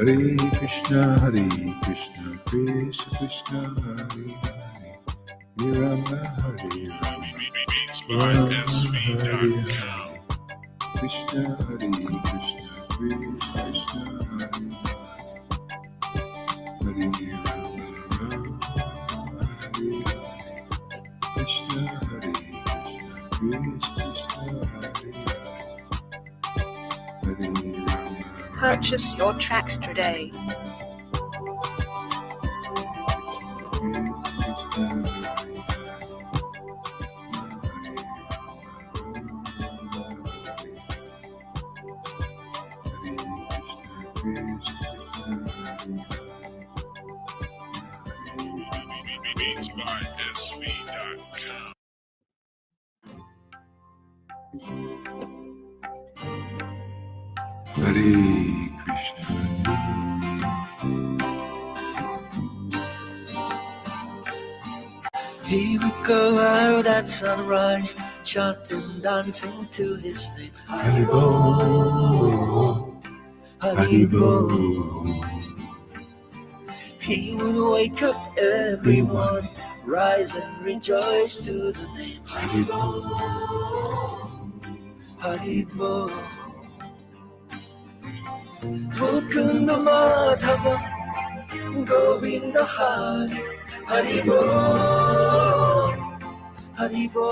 Hare Krishna, Krishna Krishna, Hare Hare, Hare Rama, Hare Rama, Rama Hare Hare, Krishna Hare Krishna, Krishna Hare Hare, Hare Rama, Rama Hare Hare, Krishna Hare Krishna, Krishna Hare Hare. Purchase your tracks today. beatsbysv.com. Hare Krishna. He would go out at sunrise, chanting, dancing to his name. Haribo, Haribo. He would wake up everyone, rise and rejoice to the name. Haribo, Haribo. Mukunda Madhava, Govinda Hari, Haribo, Haribo.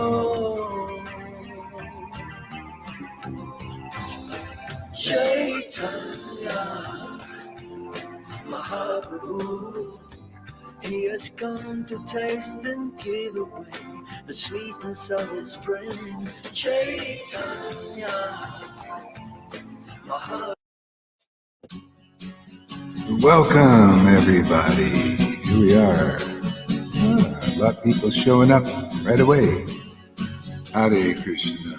Chaitanya Mahaprabhu, he has come to taste and give away the sweetness of his brain. Chaitanya Mahaprabhu. welcome everybody. Here we are. A lot of people showing up right away. Hare Krishna.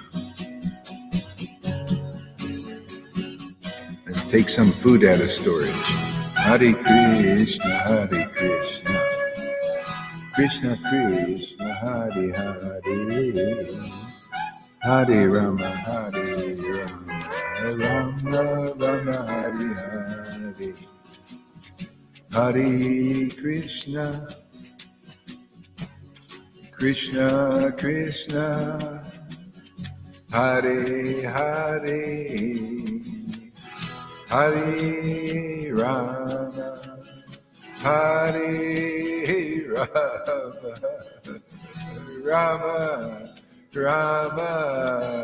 Let's take some food out of storage. Hare Krishna, Hare Krishna, Krishna Krishna, Hare Hare, Hare Rama, Hare Rama, Rama Rama, Hare Hare, Hare Krishna, Krishna Krishna, Hare Hare, Hare Rama, Hare Rama, Rama Rama,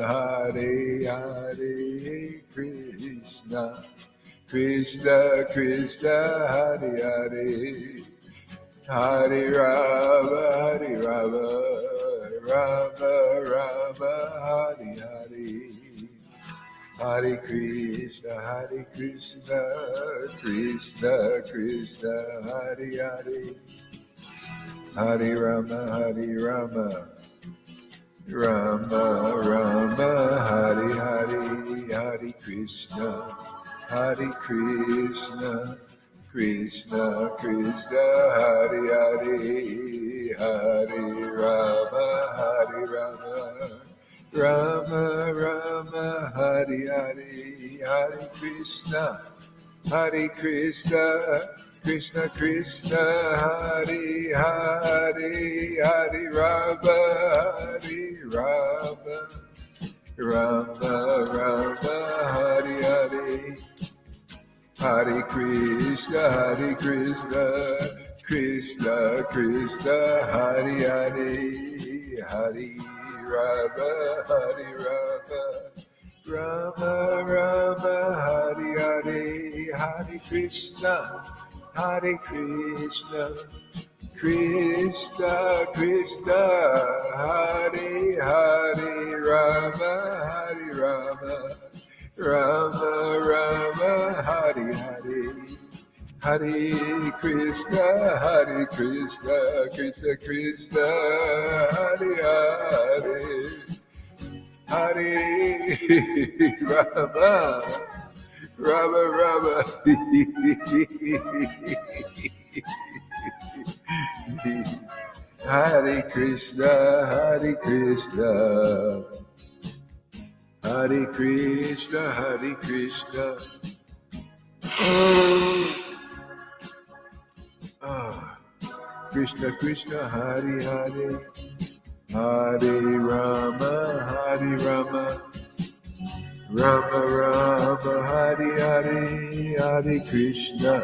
Hare Hare, Krishna Krishna Krishna, Hare Hare, Hare Rama, Hare Rama, Rama Rama, Hare Hare, Hare Krishna, Krishna Krishna, Hare Hare, Hare Rama, Rama Rama, Hare Hare, Hare Krishna, Krishna Krishna, Hare Hare, Hare Rama, Rama Rama, Hare Hare, Hare Krishna, Krishna Krishna, Hare Hare, Hare Rama, Rama Rama, Hare Hare, Hare Krishna, Krishna Krishna, Hare Hare, Hare Rama, Rama Hare Hare, Hare Krishna, Krishna Krishna, Hare Hare, Rama, Rama Rama, Hare Hare, Hare Krishna, Krishna Krishna, Hare Hare, Hare Rama, Rama Hare Krishna, Hare Krishna, Hare Krishna, Hare Krishna, Ah, Krishna Krishna Hare Hare, Hare Rama Hare Rama, Rama Rama Hare Hare, Hare Krishna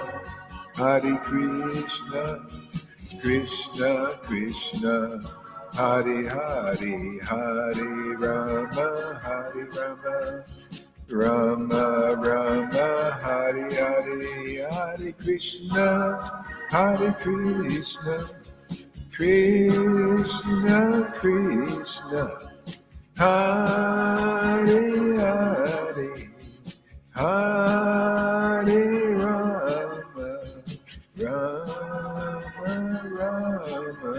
Krishna Krishna Hare Hare, Hare Rama Hare Rama, Rama Rama Hare Hare, Hare Krishna Krishna Krishna Krishna Hare Hare, Hare Rama Rama Rama,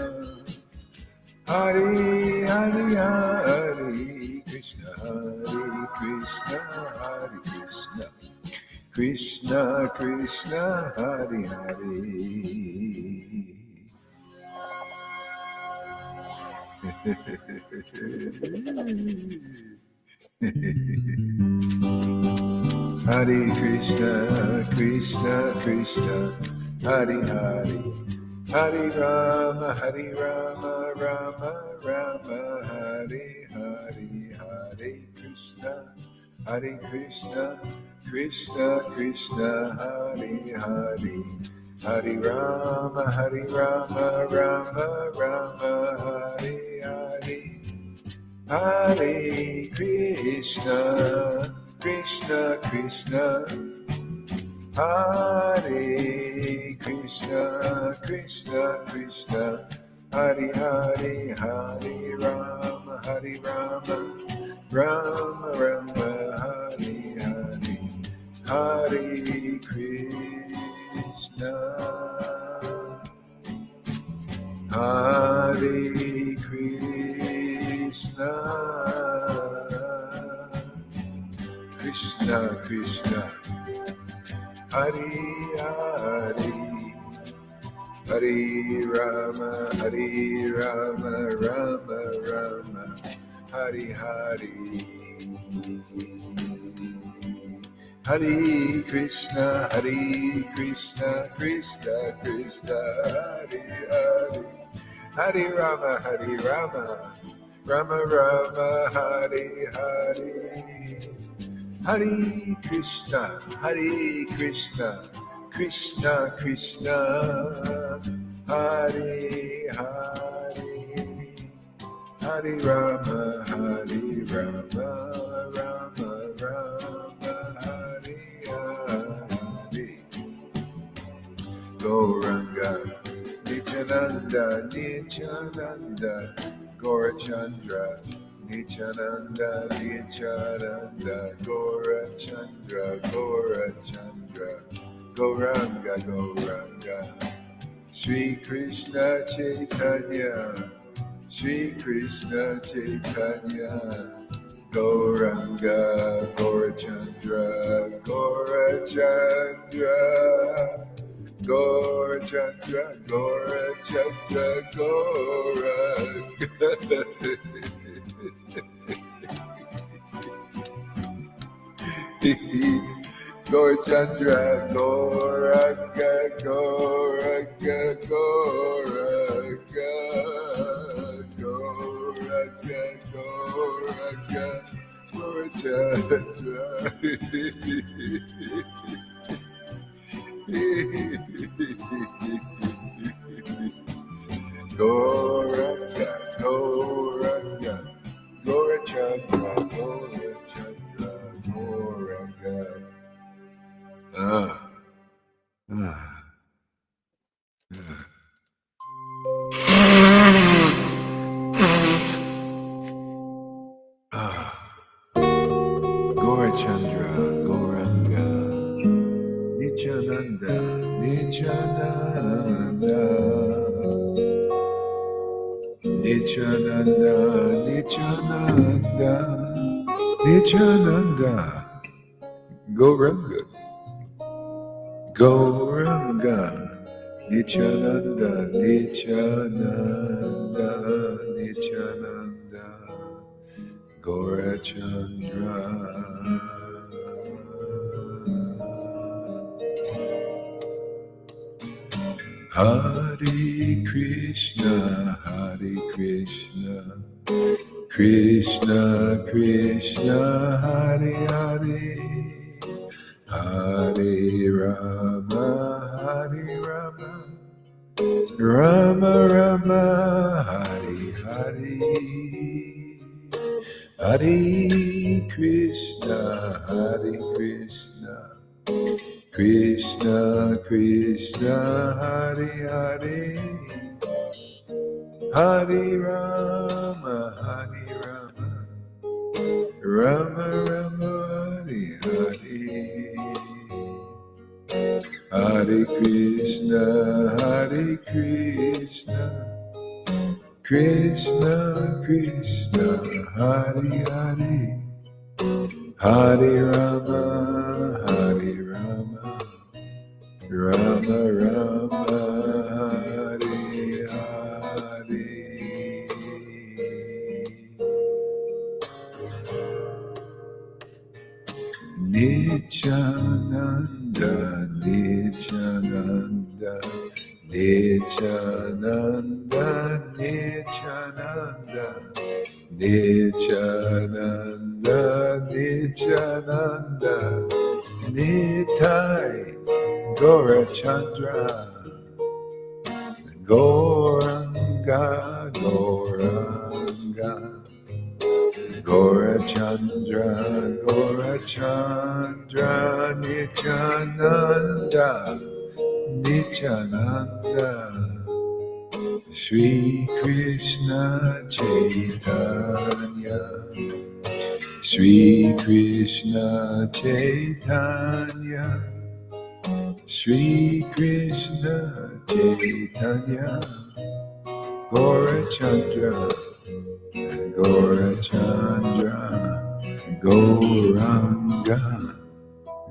Hare Hare Hare Krishna Hare Krishna Krishna Hare Hare. Hare Krishna Krishna Krishna Hare Hare, Hare Rama Rama Rama Hare Hare, Hare Krishna Krishna Krishna Hare Hare, Hare Rama Rama Rama Hare Hare, Hare Krishna Krishna Krishna Hare Krishna Krishna Krishna Hare Hare, Hare Rama Rama Rama Hare Hare, Hare Krishna Hare Krishna Krishna Krishna Hare Hare, Hare Rama Rama Rama Hare Hare, Hare Krishna Krishna Krishna Hare Hare, Hare Rama Rama Rama Hare Hare, Hare Krishna Krishna Krishna Hare Hare, Hare Rama Rama Rama Hare Hare. Gauranga Nityananda Nityananda Gaurachandra Nityananda Nityananda Gaurachandra Gauranga Shri Krishna Chaitanya Shri Krishna Chaitanya Gauranga Gaurachandra Gaurachandra Gaurachandra Gauranga Gauranga Gaurachandra Gauranga. Gaurachandra Gauranga Nityananda Nityananda Nityananda Nityananda Nityananda Gauranga Gauranga Nityananda Nityananda Nityananda Gaurachandra Hare Krishna, Krishna Krishna, Hare Hare, Hare Rama, Rama Rama, Hare Hare Krishna, Krishna Krishna, Hare Hare, Hare Rama, Rama Rama, Hare Hare, Hare Krishna, Krishna Krishna, Hare Hare, Hare Rama, Rama Rama, Hare Hare. Nityananda, Nityananda, Nityananda, Nityananda, Nityananda, Nityananda, Nitai, Gaurachandra, Gauranga, Gauranga, Gaurachandra, Gaurachandra, Nityananda, Nityananda, Shri Krishna Chaitanya, Shri Krishna Chaitanya, Shri Krishna Chaitanya, Gaurachandra, Gaurachandra, Gauranga,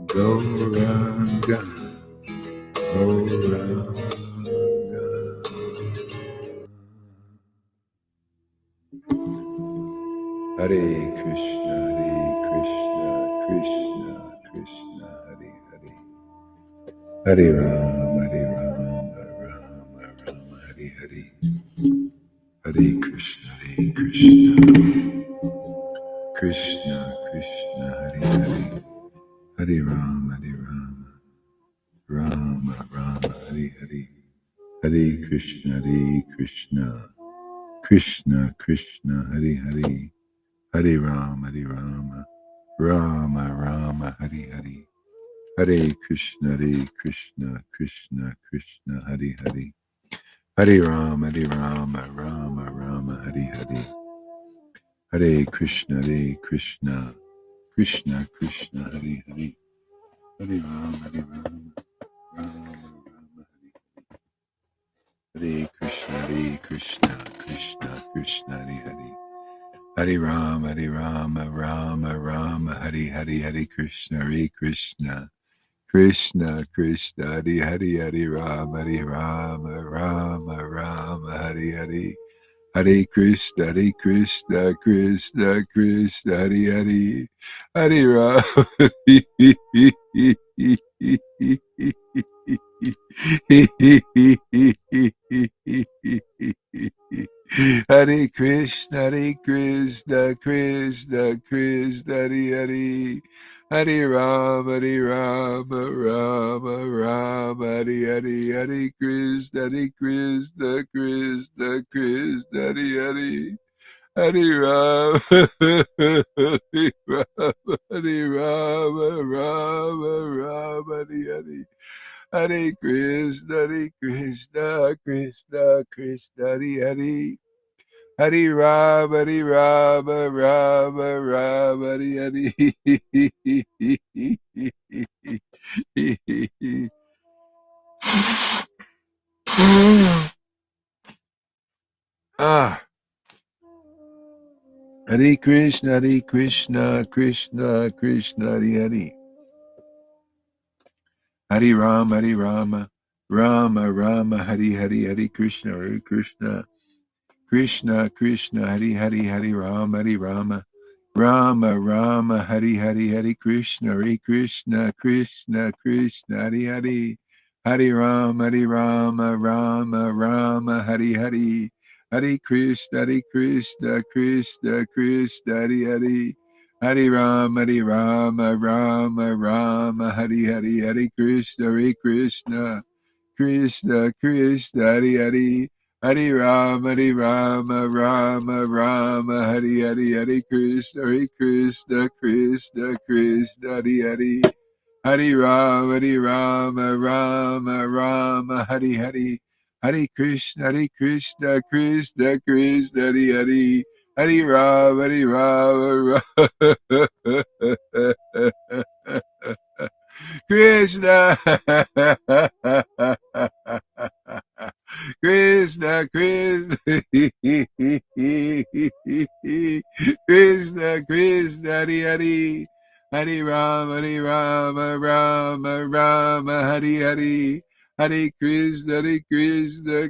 Gauranga, Gauranga. Hare Krishna, Krishna Krishna, Hare Hare, Hare Rama, Rama Rama, Hare Hare, Hare Krishna, Krishna Krishna, Hare Hare, Hare Rama, Rama Rama, Hare Hare, Hare Krishna, Krishna Krishna, Hare Hare, Hare Rama, Rama Rama, Hare Hare, Hare Krishna, Krishna Krishna, Hare Hare, Hare Rama, Rama Rama, Hare Hare, Hare Krishna, Krishna Krishna, Hare Hare, Hare Rama, Rama Rama, Hare Krishna, Krishna Krishna, Hare Hare, Hare Rama, Rama Rama, Hare Hare, Hare Krishna, Krishna Krishna, Hare Hare, Hare Rama, Rama Rama, Hare Hare, Hare Krishna, Krishna Krishna, Hare Hare, Hare Rama, Hare Krishna, Krishna Krishna, Hare Hare, Hare Rama, Rama Rama, Hare Hare, Hare Krishna, Krishna Krishna, Hare Hare, Hare Rama, Hare Rama, Rama Rama, Hare Hare, Hare Krishna, Krishna Krishna, Hare Hare, Hare Rama, Rama Rama, Hare Hare. Hare Krishna, Krishna Krishna, Hare Hare, Hare Rama, Rama Rama, Hare Hare, Hare Krishna, Krishna Krishna, Hare Hare, Hare Rama, Rama Rama, Hare Hare, Hare Krishna, Krishna Krishna, Hare Hare, Hare Rama, Rama Rama, Hare Hare. Hare Krishna, Krishna Krishna, Hare Hare. Hare Rama, Rama, Hare Hare. Hare Krishna, Krishna Krishna, Hare Hare. Hare Rama, Rama, Hare Hare. Hare Krishna, Krishna, Hare Hare. Hare Rama, Rama, Hare Hare. Hare Krishna, Krishna, Hare Hare. Hare Rama, Krishna. Krishna, Krishna, Krishna, Hare Hare. Hare Rama, Rama, Hare Hare. Hare Krishna, Krishna,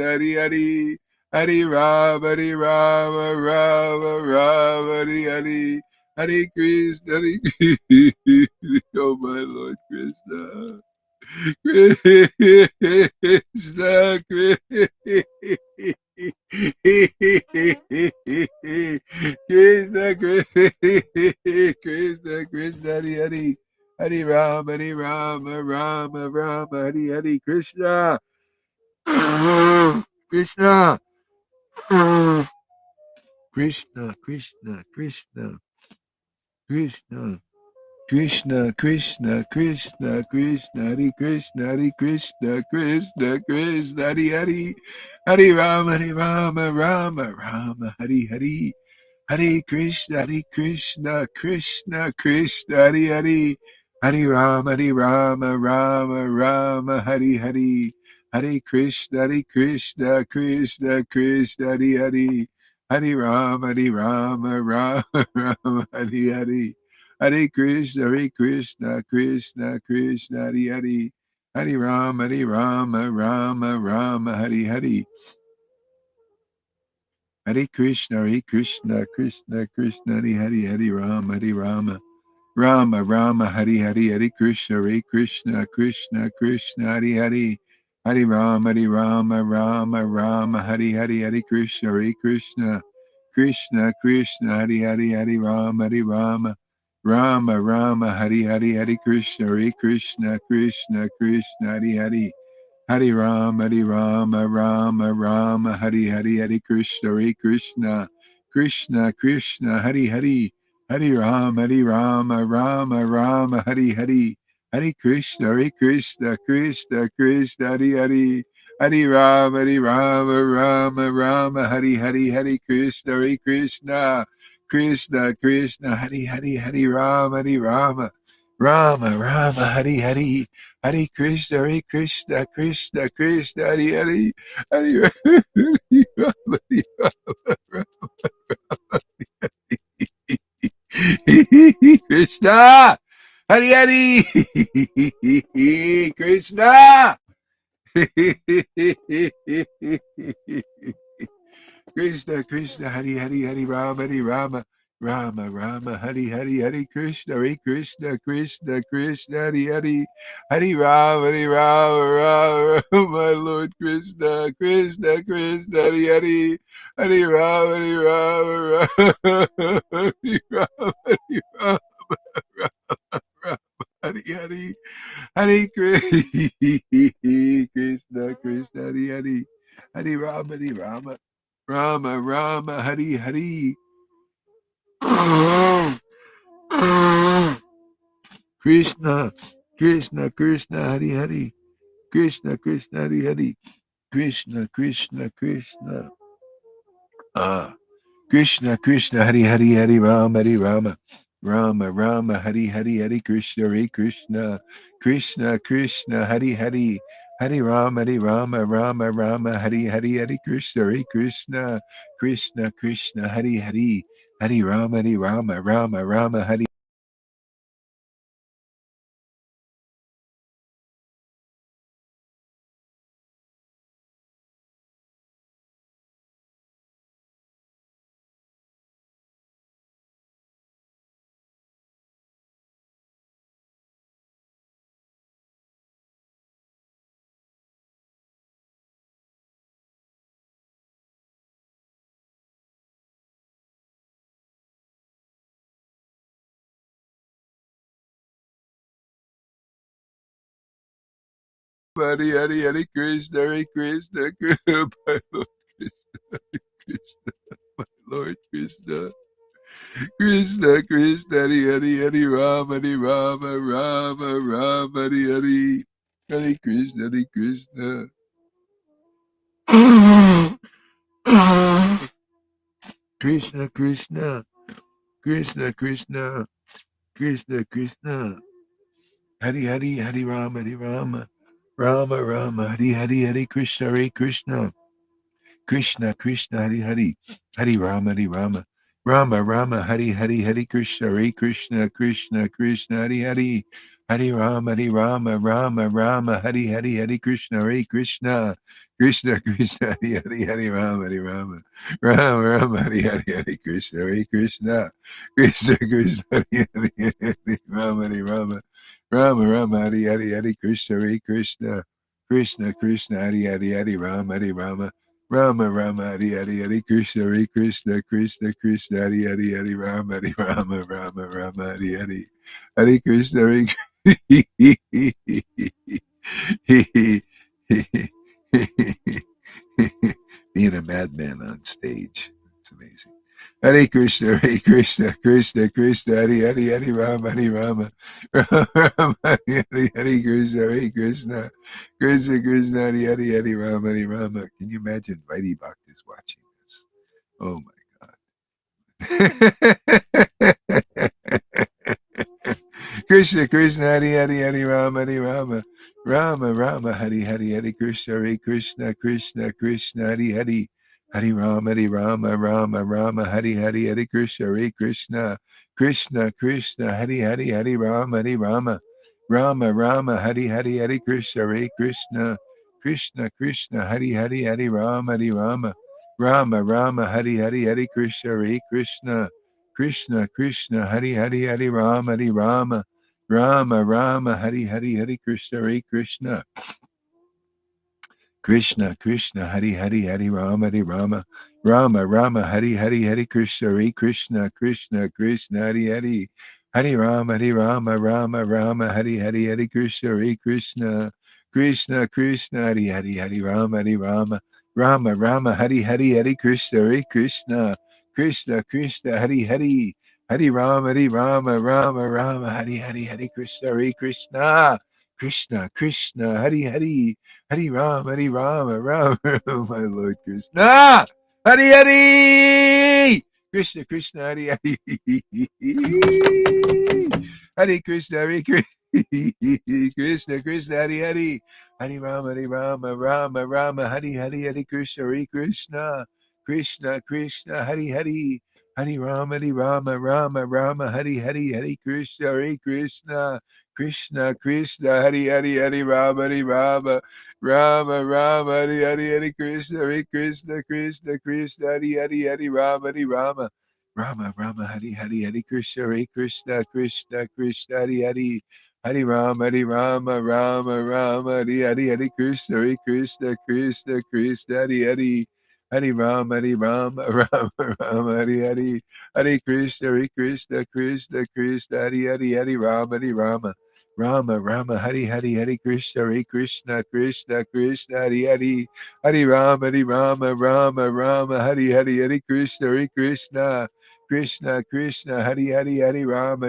Hare Hare. Hare Rama, Rama, Hare Hare. Hare Krishna, oh my Lord Krishna. Krishna, Krishna, Hare Hare. Hare Rama, Hare Hare, Krishna. Krishna. Krishna, Krishna. Krishna, Hare Krishna, Hare Hare, Hare Rama, Rama, Hare Hare. Hare Krishna, Krishna, Hare Hare. Hare Rama, Rama, Hare Hare. Hare Krishna, Krishna, Hare Hare. Hare Rama, Rama, Hare Hare. Hare Krishna, Krishna, Hare Hare. Hare Rama, Rama, Hare Hare. Hare Krishna, Krishna, Hare Hare, Hare Rama, Rama, Hare Hare, Hare Krishna, Krishna, Hare Hare, Hare Rama, Hare Hare, Hare Krishna, Krishna, Hare Hare, Hare Rama, Rama, Hare Hare, Hare Krishna, Krishna, Hare Hare. Hare Rama, Hare Hare, Hare Krishna, Krishna, Hare Hare, Hare Rama, Hare Hare, Hare Krishna, Krishna, Hare Hare, Hare Rama, Hare Hare, Hare Krishna, Krishna, Hare Hare, Hare Rama, Hare Hare. Hare Krishna, Krishna, Hare Hare, Hare Rama, Krishna, Hare Hare, Krishna. Krishna, Hare Hare, Hare Rama, Hare Hare Krishna, Krishna, Hare Hare, Hare Rama, my Lord Krishna, Krishna, Hare Hare, Hare Rama, Hare Rama, Hare Hare, Hare Krishna, Hare Hare, Hare Rama, Rama, Hare Hare. Krishna, Hare Hare. Krishna, Hare Hare. Krishna. Krishna, Hare Hare, Hare Rama. Rama, Hare Hare, Hare Krishna, Krishna, Hare Hare. Hare Rama, Hare Hare, Hare Krishna, Krishna, Hare Hare. Hare Rama, Hare Hare Hare Hare Krishna, Hare Krishna, my Lord Krishna, Krishna, my Lord Krishna. Krishna, Krishna, Hare Hare Hare Rama, Hare Rama, Rama, Rama, Hare Hare. Hare Krishna, Hare Krishna. Krishna, Krishna, Krishna, Krishna, Krishna, Krishna. Hare Hare, Hare Rama, Hare Rama, Rama, Rama, Hare Hare, Hare Krishna, Hare Krishna. Krishna, Krishna, Hare Hare, Hare Rama, Hare Rama, Rama, Rama, Hare Hare, Hare Krishna, Hare Krishna, Krishna, Krishna, Hare Hare, Hare Rama, Rama, Rama, Hare Hare, Hare Krishna, Hare Krishna, Krishna, Krishna, Hare Hare, Hare Rama, Rama, Rama, Hare Hare, Hare Krishna, Hare Krishna, Krishna, Krishna, Hare Hare, Hare Rama, Rama, Rama, Hare Hare, Hare Krishna, Hare Krishna, Krishna, Krishna, Hare Hare, Hare Rama, Rama, Rama, Hare Hare, Hare Krishna, Krishna, Krishna, Hare Hare, Hare Rama, Rama, Rama, Hare Hare, Hare Krishna, Hare being a madman on stage. It's amazing. Hare Krishna, Krishna, Krishna, Hare Hare, Hare Rama, Rama, Rama, Hare Hare, Krishna, Krishna, Krishna, Hare Hare, Hare Rama, Rama. Can you imagine Vaidhi Bhakta is watching this? Oh my God. Krishna, Krishna, Hare Hare, Hare Rama, Rama, Rama, Hare Hare, Hare Krishna, Krishna, Krishna, Hare Hare. Hare Rama, Rama, Hare Hare, Hare Krishna, Krishna, Hare Hare, Hare Rama, Rama, Hare Hare, Hare Krishna, Krishna, Hare Hare, Hare Rama, Rama, Hare Hare, Hare Krishna, Krishna, Hare Hare, Hare Rama, Rama, Hare Hare, Hare Krishna, Krishna, Hare Hare, Hare Rama, Rama, Hare Hare, Hare Krishna, Krishna, Hare Hare, Hare Rama, Rama, Hare Hare, Hare Krishna, Krishna, Hare Hare, Hare Rama, Hare Hare, Hare Krishna, Krishna, Hare Hare, Hare Rama, Hare Hare, Hare Krishna, Krishna, Hare Hare, Hare Rama, my Lord Krishna, Hare Hare, Krishna, Hare Hare, Hare Krishna, Hare Krishna, Hare Hare, Hare Rama, Hare Hare, Hare Krishna, Krishna, Hare Hare, Hare Rama, Hare Hare, Hare Krishna, Krishna, Hare Hare, Hare Rama, Rama, Hare Hare, Hare Krishna, Krishna, Hare Hare, Hare Rama, Rama, Hare Hare, Hare Krishna, Krishna, Hare Hare, Hare Rama, Rama, Hare Hare, Hare Krishna, Krishna, Hare Hare, Hare Rama, Rama, Hare Hare, Hare Krishna, Krishna, Hare Hare, Hare Rama,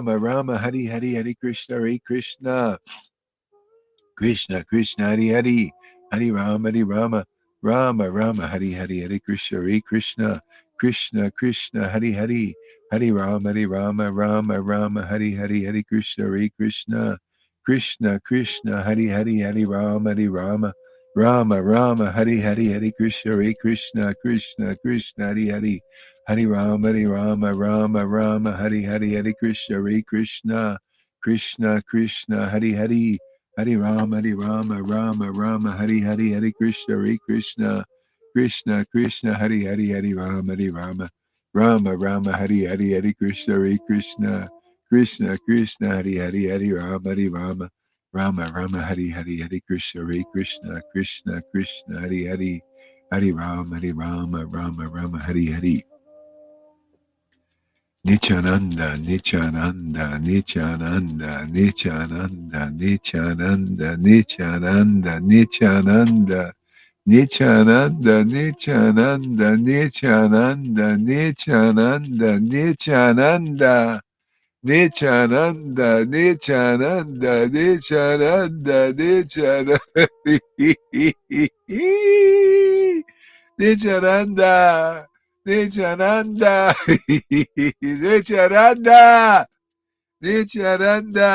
Rama, Hare Hare, Hare Krishna, Krishna, Hare Hare, Hare Rama, Hare Hare, Hare Krishna, Krishna, Hare Hare, Hare Rama, Hare Hare, Hare Krishna, Krishna, Hare Hare, Hare Rama, Hare Hare, Hare Krishna, Krishna, Hare Hare, Hare Rama, Hare Hare, Hare Krishna, Krishna, Hare Hare, Hare Rama, Hare Hare, Hare Krishna, Krishna, Hare Hare, Hare Rama, Hare Hare, Hare Krishna, Krishna, Hare Hare, Hare Rama, Rama, Hare Hare, Hare Krishna, Krishna, Hare Hare, Hare Rama, Hare Hare, Hare Krishna, Krishna, Hare Hare, Hare Rama, Hare Hare, Hare Krishna, Hare Hare, Hare Rama, Rama, Hare Hare. Nityananda, Nityananda, Nityananda, Nityananda, Nityananda, Nityananda, Nityananda, Nityananda, Nityananda, Nityananda, Nityananda, Nityananda. Nityananda, Nityananda, Nityananda, Nityananda. Nityananda, Nityananda, Nityananda, Nityananda,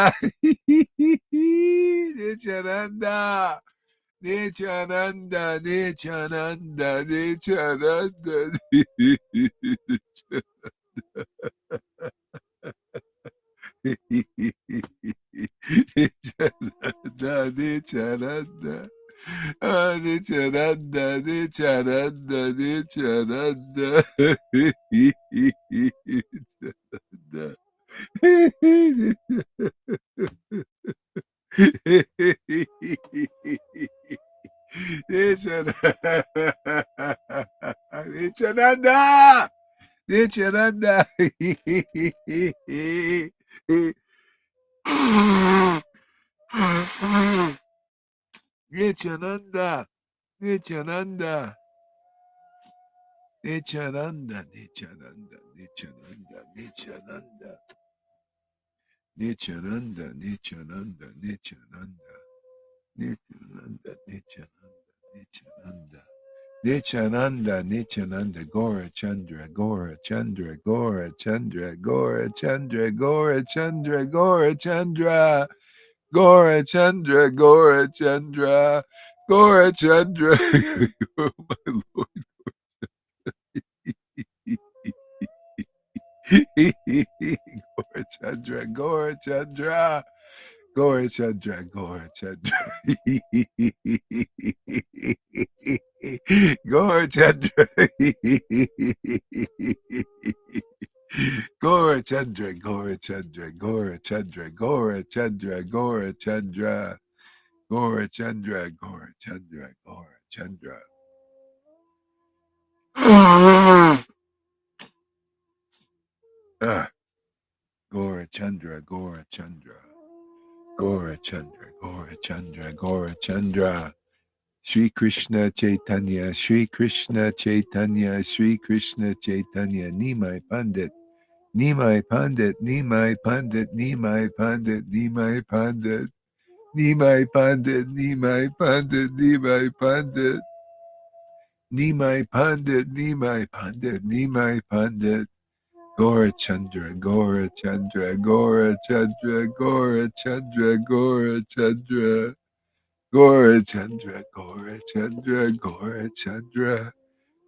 Nityananda, Nityananda, Nityananda, Nityananda. Nityananda, Nityananda. Ah, Nityananda, Nityananda, Nityananda. Nityananda. Nityananda! Nityananda! Nityananda! Nityananda! Nityananda! Nityananda! Nityananda! Nityananda! Nityananda! Nityananda! Nityananda! Nityananda! Nityananda! Nityananda! Nityananda! Gora Chandra! Gora Chandra! Gora Chandra! Gora Chandra! Gora Chandra! Gora Chandra! Gora Chandra! Gora Chandra! Gora Chandra! Oh my Lord. Gora Chandra! Gora Chandra! Gora Chandra! Gora Chandra! Gora Chandra! Gora Chandra! Gora Chandra! Gora Chandra! Gora Chandra! Gora Chandra! Gora Chandra! Gora Chandra! Gora Chandra! Gora Chandra! Gora Chandra! Gora Chandra! Gora Chandra! Gora Chandra! Shri Krishna Chaitanya, Shri Krishna Chaitanya, Shri Krishna Chaitanya, Nimai Pandit, Nimai Pandit, Nimai Pandit, Nimai Pandit, Nimai Pandit, Nimai Pandit, Nimai Pandit, Nimai Pandit, Nimai Pandit, Nimai Pandit, Nimai Pandit, Gora Chandra, Gora Chandra, Gora Chandra, Gora Chandra, Gora Chandra. Gora Chandra, Gora Chandra, Gora Chandra,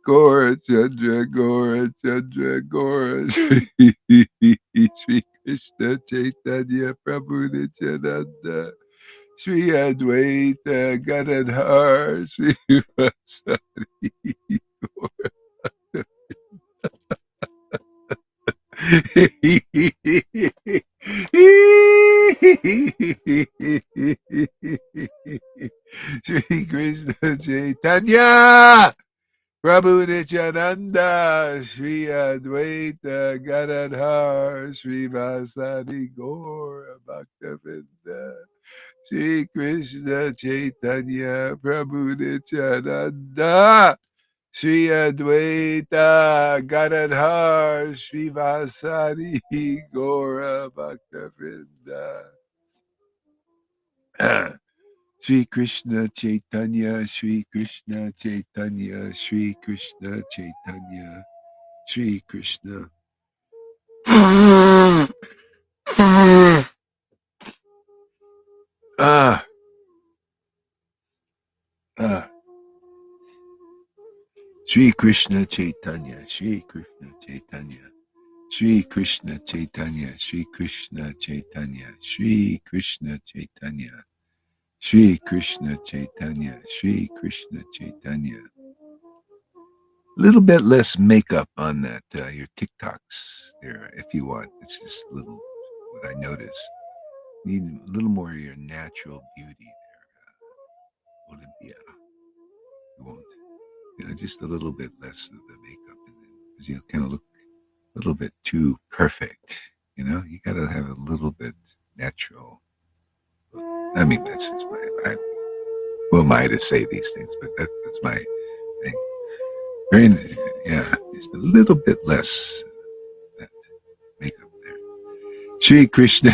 Gora Chandra, Gora Chandra, Gora Sri Krishna Chaitanya Prabhu Nityananda, Sri Advaita Gadadhar, Sri Vasari Gora. Shri Krishna Chaitanya Prabhu Nityananda Shri Advaita Gadadhar Shri Vasadi Gaura Bhaktavinda Shri Krishna Chaitanya Prabhu Nityananda Shri Advaita Gadadhar Shri Vasadi Gaura Bhaktavinda Shri Krishna Chaitanya, Shri Krishna Chaitanya, Shri Krishna Chaitanya, Shri Krishna. Ah, ah. Shri Krishna Chaitanya, Shri Krishna Chaitanya, Shri Krishna Chaitanya, Shri Krishna Chaitanya, Shri Krishna Chaitanya, Shri Krishna Chaitanya, Shri Krishna Chaitanya. A little bit less makeup on that, your TikToks there, if you want. It's just a little, what I notice. Need a little more of your natural beauty there, Olympia. You won't. Just a little bit less of the makeup, because you kind of look little bit too perfect. You got to have a little bit natural. I mean, that's just who am I to say these things? But that's my thing. Very, yeah, just a little bit less that makeup there. Sri Krishna.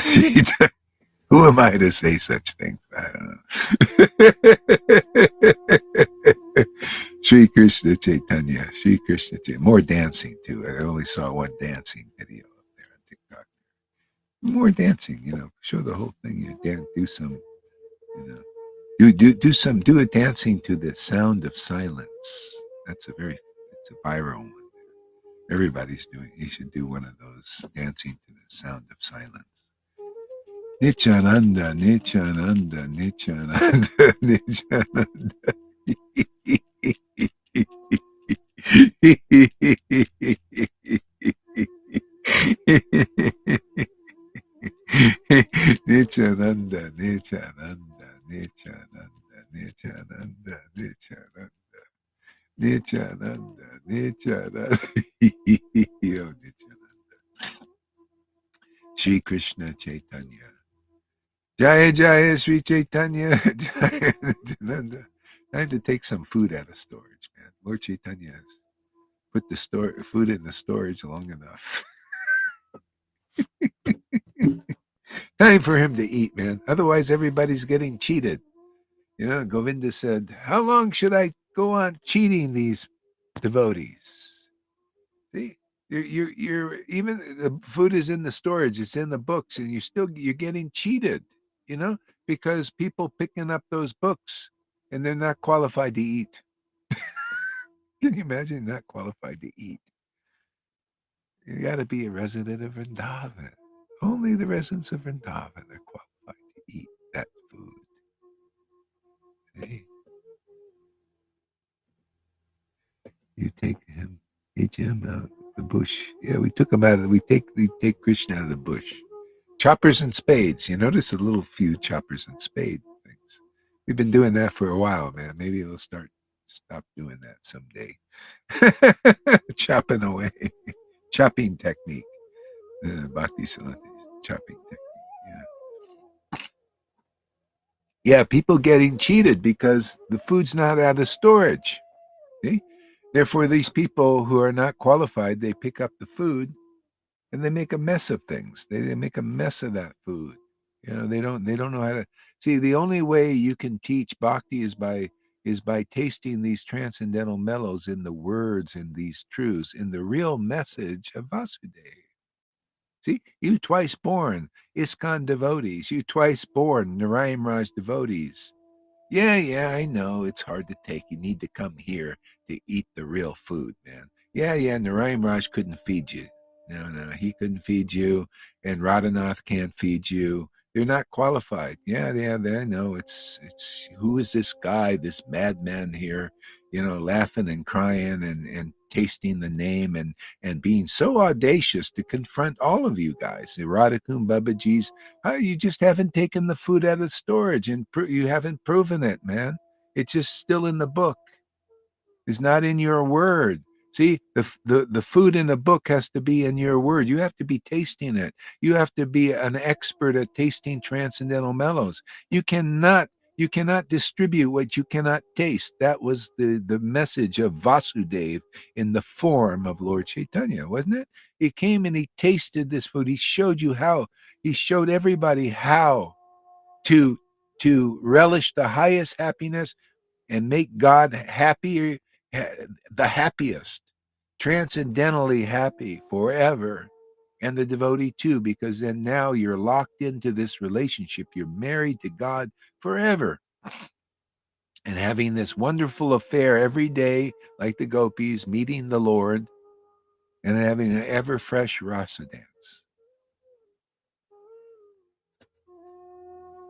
Who am I to say such things? I don't know. Sri Krishna Chaitanya. Sri Krishna Chaitanya. More dancing too. I only saw one dancing video up there on TikTok. More dancing, show the whole thing. You dance, do some, you know, do a dancing to the sound of silence. It's a viral one. Everybody's doing. You should do one of those dancing to the sound of silence. Nityananda, Nityananda, Nityananda, Nityananda. Nityananda, Nityananda, Nityananda, Nityananda, Nityananda, Nityananda, Nityananda. Oh, Nityananda. Sri Krishna Chaitanya. Jaya Jaya Sri Chaitanya. Jaya Nityananda. I have to take some food out of storage, man. Lord Chaitanya has put the food in the storage long enough. Time for him to eat, man. Otherwise, everybody's getting cheated. Govinda said, how long should I go on cheating these devotees? See, you're even the food is in the storage, it's in the books, and you're getting cheated, because people picking up those books and they're not qualified to eat. Can you imagine not qualified to eat? You got to be a resident of Vrindavan. Only the residents of Vrindavan are qualified to eat that food. Hey, you take him out of the bush. Yeah, we took him out of we take Krishna out of the bush. Choppers and spades. You notice a little few choppers and spade things. We've been doing that for a while, man. Maybe we'll stop doing that someday. Chopping away. Chopping technique. Bhakti Siddhanta's chopping technique. Yeah. Yeah, people getting cheated because the food's not out of storage. See? Therefore, these people who are not qualified, they pick up the food and they make a mess of things. They make a mess of that food. They don't know how to see. The only way you can teach bhakti is by tasting these transcendental mellows in the words and these truths in the real message of Vasudeva. See, you twice born ISKCON devotees, you twice born Narayan Raj devotees. Yeah, I know it's hard to take. You need to come here to eat the real food, man. Yeah, Narayan Raj couldn't feed you. No, he couldn't feed you, and Radhanath can't feed you. They're not qualified. Yeah, I know. It's who is this guy, this madman here, laughing and crying and tasting the name and being so audacious to confront all of you guys, the Radhakun Babaji's. You just haven't taken the food out of storage and you haven't proven it, man. It's just still in the book. It's not in your word. See, the food in the book has to be in your word. You have to be tasting it. You have to be an expert at tasting transcendental mellows. You cannot distribute what you cannot taste. That was the message of Vasudeva in the form of Lord Chaitanya, wasn't it? He came and he tasted this food. He showed you how. He showed everybody how to relish the highest happiness and make God happy, the happiest, transcendentally happy forever. And the devotee too, because then now you're locked into this relationship. You're married to God forever. And having this wonderful affair every day, like the gopis, meeting the Lord and having an ever fresh rasa dance.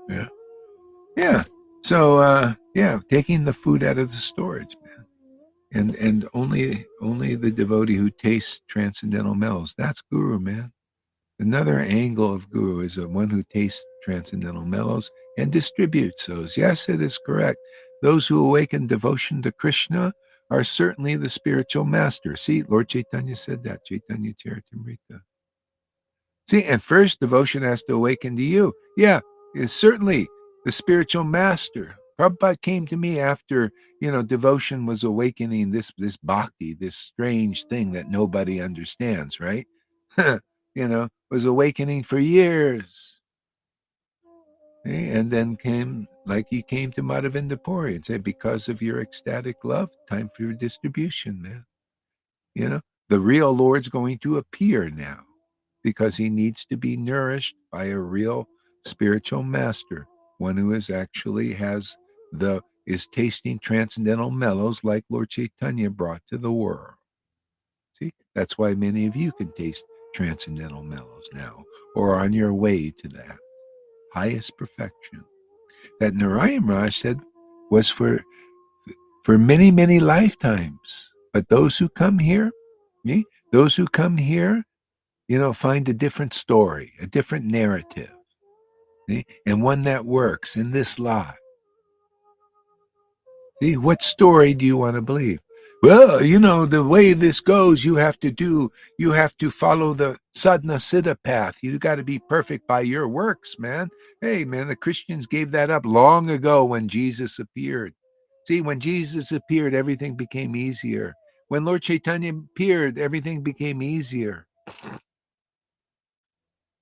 Yeah. Yeah. So, taking the food out of the storage, man. And only the devotee who tastes transcendental mellows. That's guru, man. Another angle of guru is the one who tastes transcendental mellows and distributes those. Yes, it is correct. Those who awaken devotion to Krishna are certainly the spiritual master. See, Lord Chaitanya said that, Chaitanya Charitamrita. See, and first devotion has to awaken to you. Yeah, it's certainly the spiritual master. Prabhupada came to me after, devotion was awakening this bhakti, this strange thing that nobody understands, right? Was awakening for years. Okay? And then he came to Madhavinda Puri and said, because of your ecstatic love, time for your distribution, man. The real Lord's going to appear now because he needs to be nourished by a real spiritual master, one who is tasting transcendental mellows like Lord Chaitanya brought to the world. See, that's why many of you can taste transcendental mellows now, or are on your way to that highest perfection that Narayan Raj said was for many, many lifetimes. But those who come here, find a different story, a different narrative, and one that works in this life. See, what story do you want to believe? Well, the way this goes, you have to follow the sadhana siddha path. You got to be perfect by your works, man. Hey, man, the Christians gave that up long ago when Jesus appeared. See, when Jesus appeared, everything became easier. When Lord Chaitanya appeared, everything became easier.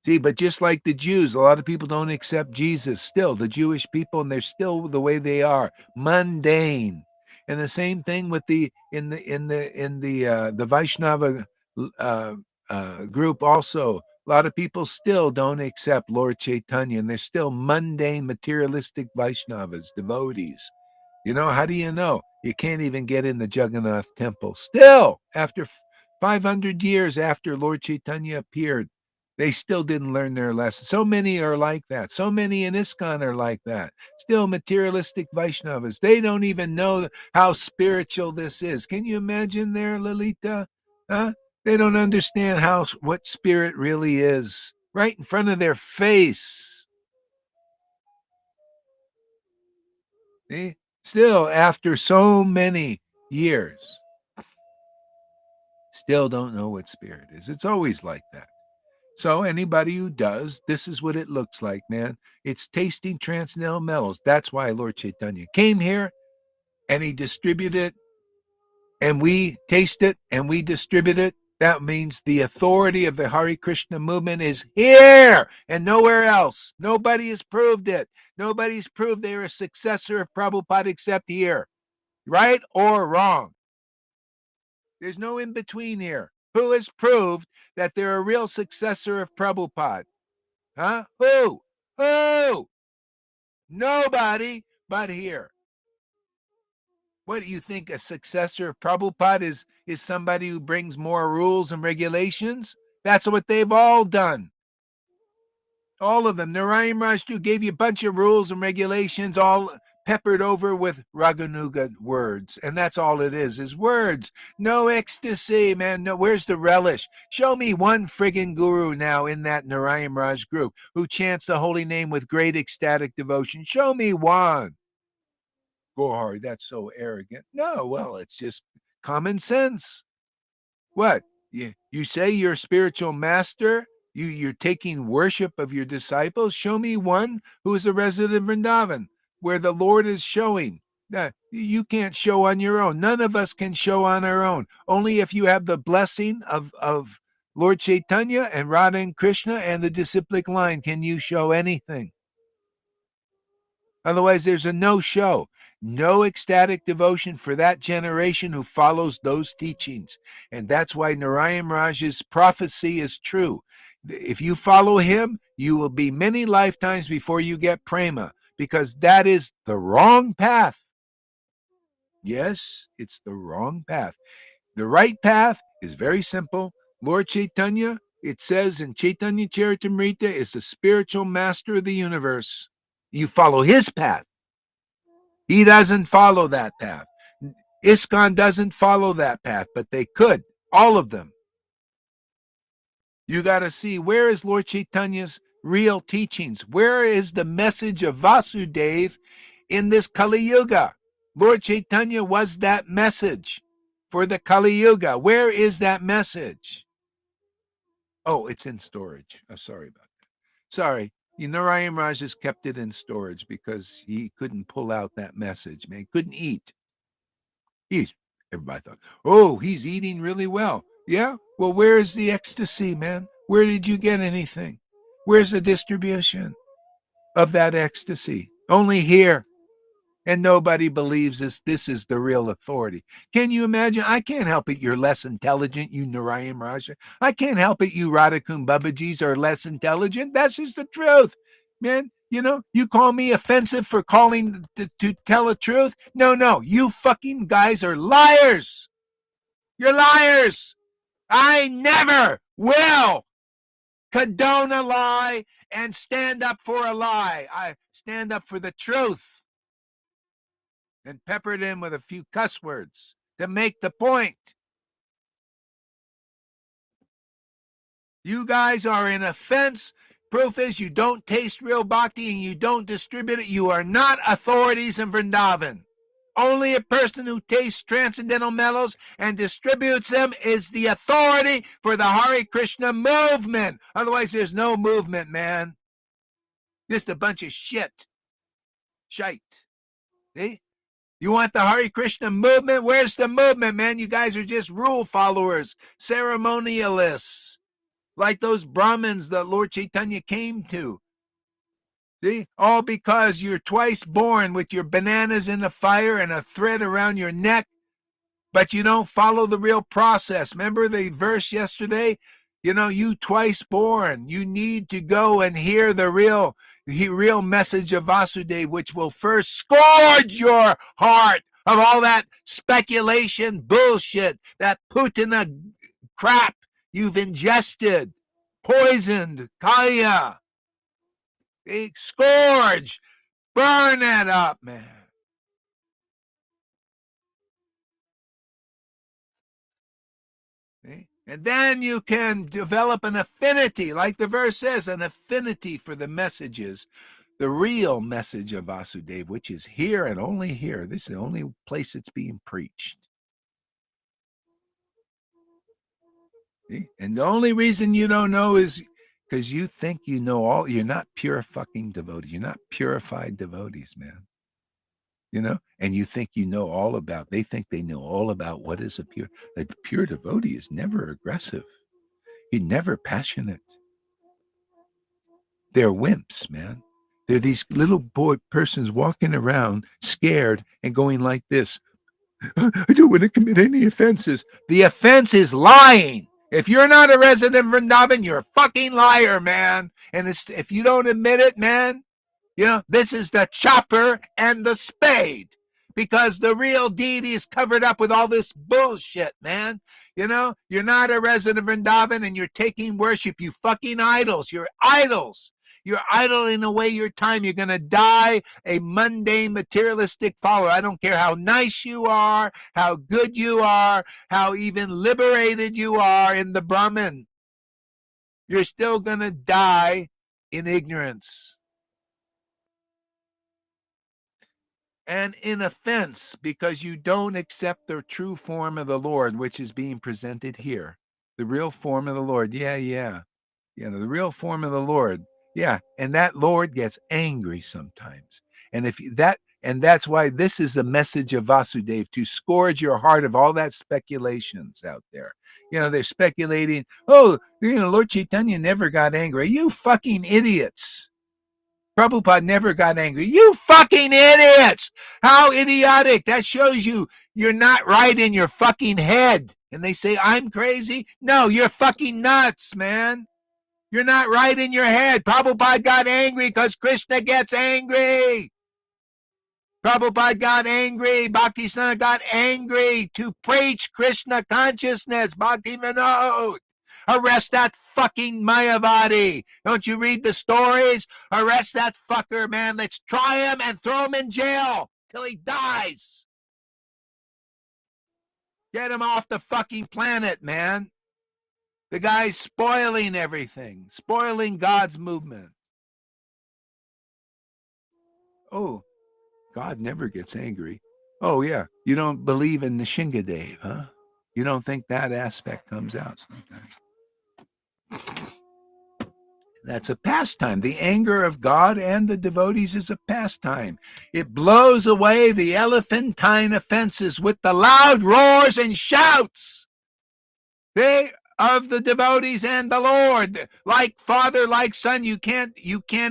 See, but just like the Jews, a lot of people don't accept Jesus still, the Jewish people, and they're still the way they are, mundane. And the same thing with the Vaishnava group also. A lot of people still don't accept Lord Chaitanya, and they're still mundane, materialistic Vaishnavas, devotees. How do you know? You can't even get in the Jagannath temple. Still, after 500 years after Lord Chaitanya appeared, they still didn't learn their lesson. So many are like that. So many in ISKCON are like that. Still materialistic Vaishnavas. They don't even know how spiritual this is. Can you imagine there, Lalita? Huh? They don't understand what spirit really is. Right in front of their face. See? Still, after so many years, still don't know what spirit is. It's always like that. So anybody who does, this is what it looks like, man. It's tasting transcendental metals. That's why Lord Chaitanya came here and he distributed it, and we taste it and we distribute it. That means the authority of the Hare Krishna movement is here and nowhere else. Nobody has proved it. Nobody's proved they're a successor of Prabhupada except here. Right or wrong? There's no in between here. Who has proved that they're a real successor of Prabhupada? Huh? Who? Who? Nobody but here. What do you think? A successor of Prabhupada is somebody who brings more rules and regulations? That's what they've all done. All of them. Narayan Raju gave you a bunch of rules and regulations, all peppered over with Raganuga words. And that's all it is words. No ecstasy, man. No, where's the relish? Show me one friggin' guru now in that Narayan Raj group who chants the holy name with great ecstatic devotion. Show me one. Go hard, that's so arrogant. No, well, it's just common sense. What? You say you're a spiritual master? You're taking worship of your disciples? Show me one who is a resident of Vrindavan, where the Lord is showing. You can't show on your own. None of us can show on our own. Only if you have the blessing of Lord Chaitanya and Radha and Krishna and the disciplic line can you show anything. Otherwise, there's a no-show, no ecstatic devotion for that generation who follows those teachings. And that's why Narayan Raj's prophecy is true. If you follow him, you will be many lifetimes before you get prema, because that is the wrong path. Yes, it's the wrong path. The right path is very simple. Lord Chaitanya, it says in Chaitanya Charitamrita, is the spiritual master of the universe. You follow his path. He doesn't follow that path. ISKCON doesn't follow that path, but they could, all of them. You got to see, where is Lord Chaitanya's real teachings? Where is the message of Vasudev in this Kali Yuga? Lord Chaitanya was that message for the Kali Yuga. Where is that message? Oh, it's in storage. I'm sorry about that. Sorry. Narayan Raj has kept it in storage because he couldn't pull out that message, man. He couldn't eat. Everybody thought, oh, he's eating really well. Yeah? Well, where is the ecstasy, man? Where did you get anything? Where's the distribution of that ecstasy? Only here. And nobody believes this is the real authority. Can you imagine? I can't help it you're less intelligent, you Narayan Raja. I can't help it you Radhakun Babajis are less intelligent. That's just the truth. Man, you call me offensive for calling to tell the truth? No. You fucking guys are liars. You're liars. I never will condone a lie and stand up for a lie. I stand up for the truth. And peppered in with a few cuss words to make the point. You guys are in offense. Proof is you don't taste real bhakti and you don't distribute it. You are not authorities in Vrindavan. Only a person who tastes transcendental mellows and distributes them is the authority for the Hare Krishna movement. Otherwise, there's no movement, man. Just a bunch of shit. Shite. See? You want the Hare Krishna movement? Where's the movement, man? You guys are just rule followers, ceremonialists, like those Brahmins that Lord Chaitanya came to. See? All because you're twice born with your bananas in the fire and a thread around your neck, but you don't follow the real process. Remember the verse yesterday? You twice born. You need to go and hear the real message of Vasudeva, which will first scourge your heart of all that speculation bullshit, that Putina crap you've ingested, poisoned, kaya. Scourge, burn that up, man. And then you can develop an affinity, like the verse says, an affinity for the messages, the real message of Vasudeva, which is here and only here. This is the only place it's being preached. See? And the only reason you don't know is because you think you know all. You're not pure fucking devotees. You're not purified devotees, man. And you think you know all about, they think they know all about what is a pure devotee is never aggressive. He's never passionate. They're wimps, man. They're these little persons walking around scared and going like this. I don't want to commit any offenses. The offense is lying. If you're not a resident of Vrindavan, you're a fucking liar, man. And if you don't admit it, man, this is the chopper and the spade, because the real deity is covered up with all this bullshit, man. You're not a resident of Vrindavan and you're taking worship, you fucking idols. You're idols. You're idling away your time. You're going to die a mundane, materialistic follower. I don't care how nice you are, how good you are, how even liberated you are in the Brahman. You're still going to die in ignorance. And in offense, because you don't accept the true form of the Lord, which is being presented here. The real form of the Lord. Yeah. The real form of the Lord. Yeah. And that Lord gets angry sometimes. And that's why this is a message of Vasudeva, to scourge your heart of all that speculations out there. They're speculating, Lord Chaitanya never got angry. You fucking idiots. Prabhupada never got angry. You fucking idiots! How idiotic. That shows you're not right in your fucking head. And they say, I'm crazy? No, you're fucking nuts, man. You're not right in your head. Prabhupada got angry because Krishna gets angry. Prabhupada got angry. Bhaktisiddhanta got angry to preach Krishna consciousness. Bhakti Vinod. Arrest that fucking Mayavadi. Don't you read the stories? Arrest that fucker, man. Let's try him and throw him in jail till he dies. Get him off the fucking planet, man. The guy's spoiling everything, spoiling God's movement. Oh, God never gets angry. Oh, yeah. You don't believe in the Shingadave, huh? You don't think that aspect comes out sometimes. That's a pastime. The anger of God and the devotees is a pastime. It blows away the elephantine offenses with the loud roars and shouts. They of the devotees and the Lord, like father, like son. You can't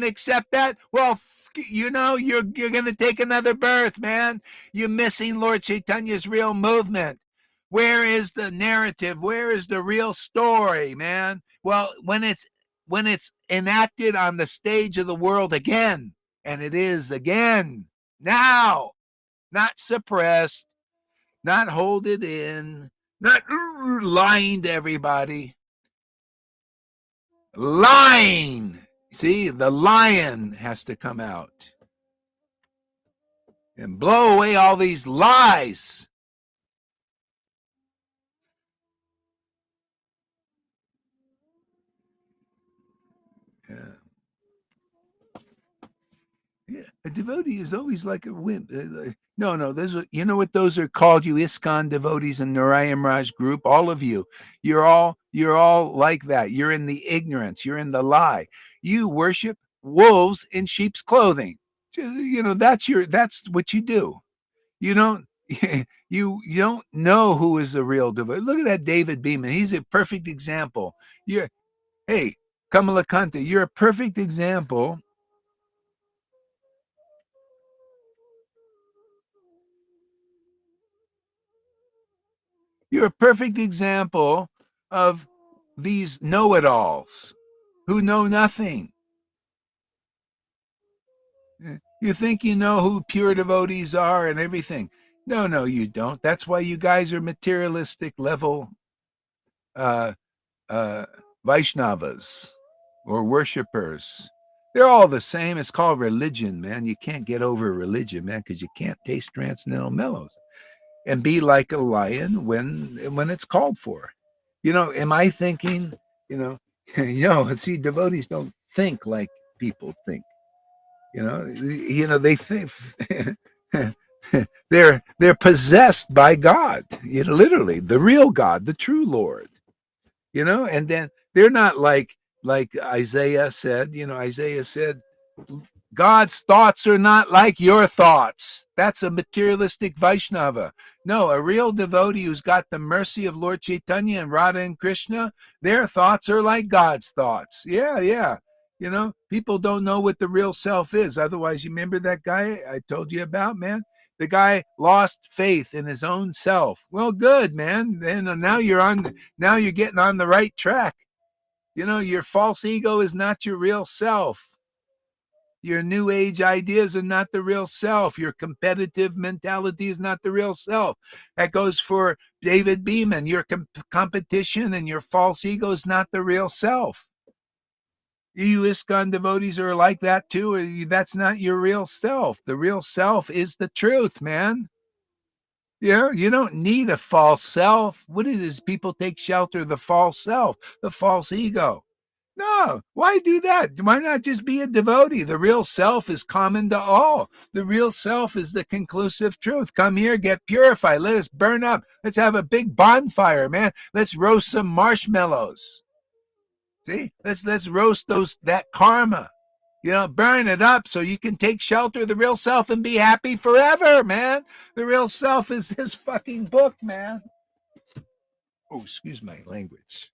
accept that. Well, you're going to take another birth, man. You're missing Lord Chaitanya's real movement. Where is the narrative? Where is the real story, man? Well, when it's enacted on the stage of the world again, and it is again now, not suppressed, not hold it in, not lying to everybody. Lying. See, the lion has to come out and blow away all these lies. Yeah. Yeah, a devotee is always like a wimp. No, those are, you know what those are called, you ISKCON devotees and Narayam Raj group, all of you. You're all like that. You're in the ignorance, you're in the lie. You worship wolves in sheep's clothing. That's what you do. You don't you don't know who is the real devotee. Look at that David Beeman. He's a perfect example. You're Hey, Kamalakanta, you're a perfect example. You're a perfect example of these know-it-alls who know nothing. You think you know who pure devotees are and everything. No, you don't. That's why you guys are materialistic level uh, uh, Vaishnavas or worshippers. They're all the same. It's called religion, man. You can't get over religion, man, because you can't taste transcendental mellows and be like a lion when it's called for. Am I thinking? You know, See, devotees don't think like people think. They think they're possessed by God. Literally, the real God, the true Lord. And then they're not like Isaiah said. Isaiah said, God's thoughts are not like your thoughts. That's a materialistic Vaishnava. No, a real devotee who's got the mercy of Lord Chaitanya and Radha and Krishna, their thoughts are like God's thoughts. Yeah. People don't know what the real self is. Otherwise, you remember that guy I told you about, man? The guy lost faith in his own self. Well, good, man. Then now you're getting on the right track. Your false ego is not your real self. Your new age ideas are not the real self. Your competitive mentality is not the real self. That goes for David Beeman. Your competition and your false ego is not the real self. You ISKCON devotees are like that too. That's not your real self. The real self is the truth, man. You don't need a false self. What it is, people take shelter of the false self, the false ego. No, why do that? Why not just be a devotee? The real self is common to all. The real self is the conclusive truth. Come here, get purified. Let us burn up. Let's have a big bonfire, man. Let's roast some marshmallows. See? Let's roast that karma. Burn it up so you can take shelter of the real self and be happy forever, man. The real self is this fucking book, man. Oh, excuse my language.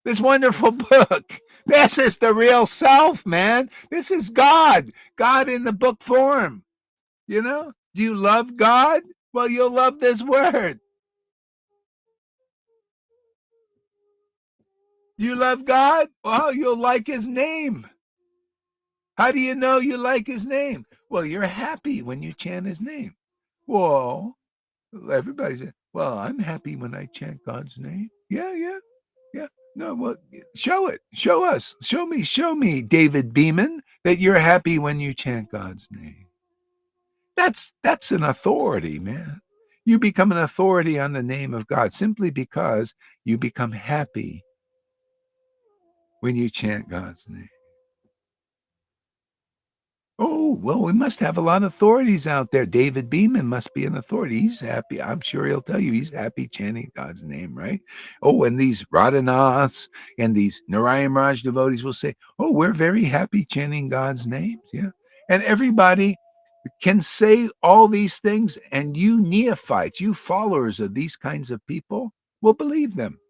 This wonderful book. This is the real self, man. This is God. God in the book form. Do you love God? Well, you'll love this word. Do you love God? Well, you'll like his name. How do you know you like his name? Well, you're happy when you chant his name. Well, everybody says, well, I'm happy when I chant God's name. Yeah. No, well, show it. Show us. Show me, David Beeman, that you're happy when you chant God's name. That's an authority, man. You become an authority on the name of God simply because you become happy when you chant God's name. Oh, well, we must have a lot of authorities out there. David Beeman must be an authority. He's happy. I'm sure he'll tell you he's happy chanting God's name, right? Oh, and these Radhanaths and these Narayan Raj devotees will say, oh, we're very happy chanting God's names. Yeah. And everybody can say all these things, and you neophytes, you followers of these kinds of people will believe them.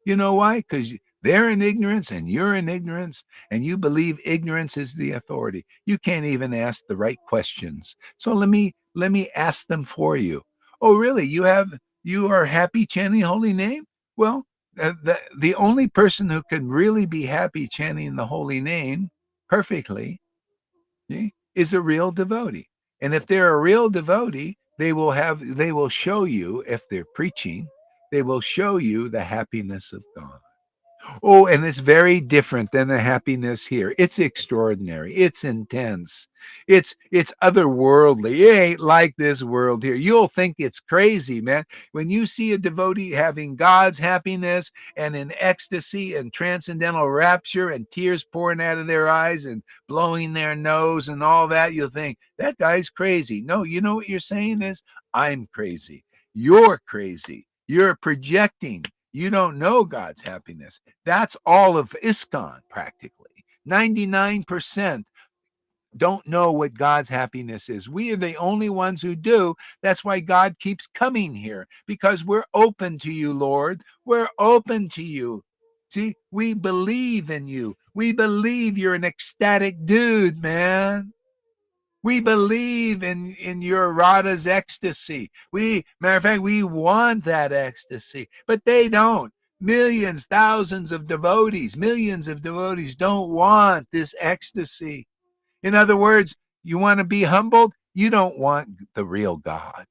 You know why? Because they're in ignorance and you're in ignorance, and you believe ignorance is the authority. You can't even ask the right questions. So let me ask them for you. Oh, really? You are happy chanting holy name? Well, the only person who can really be happy chanting the holy name perfectly, see, is a real devotee. And if they're a real devotee, they will show you, if they're preaching, they will show you the happiness of God. Oh, and it's very different than the happiness here. It's extraordinary. It's intense. It's otherworldly. It ain't like this world here. You'll think it's crazy, man. When you see a devotee having God's happiness and in ecstasy and transcendental rapture and tears pouring out of their eyes and blowing their nose and all that, you'll think that guy's crazy. No, you know what you're saying is, I'm crazy. You're crazy. You're projecting. You don't know God's happiness. That's all of ISKCON practically. 99% don't know what God's happiness is. We are the only ones who do. That's why God keeps coming here, because we're open to you, Lord. We're open to you. See, we believe in you. We believe you're an ecstatic dude, man. We believe in your Radha's ecstasy. Matter of fact, we want that ecstasy, but they don't. Millions of devotees don't want this ecstasy. In other words, you want to be humbled? You don't want the real God.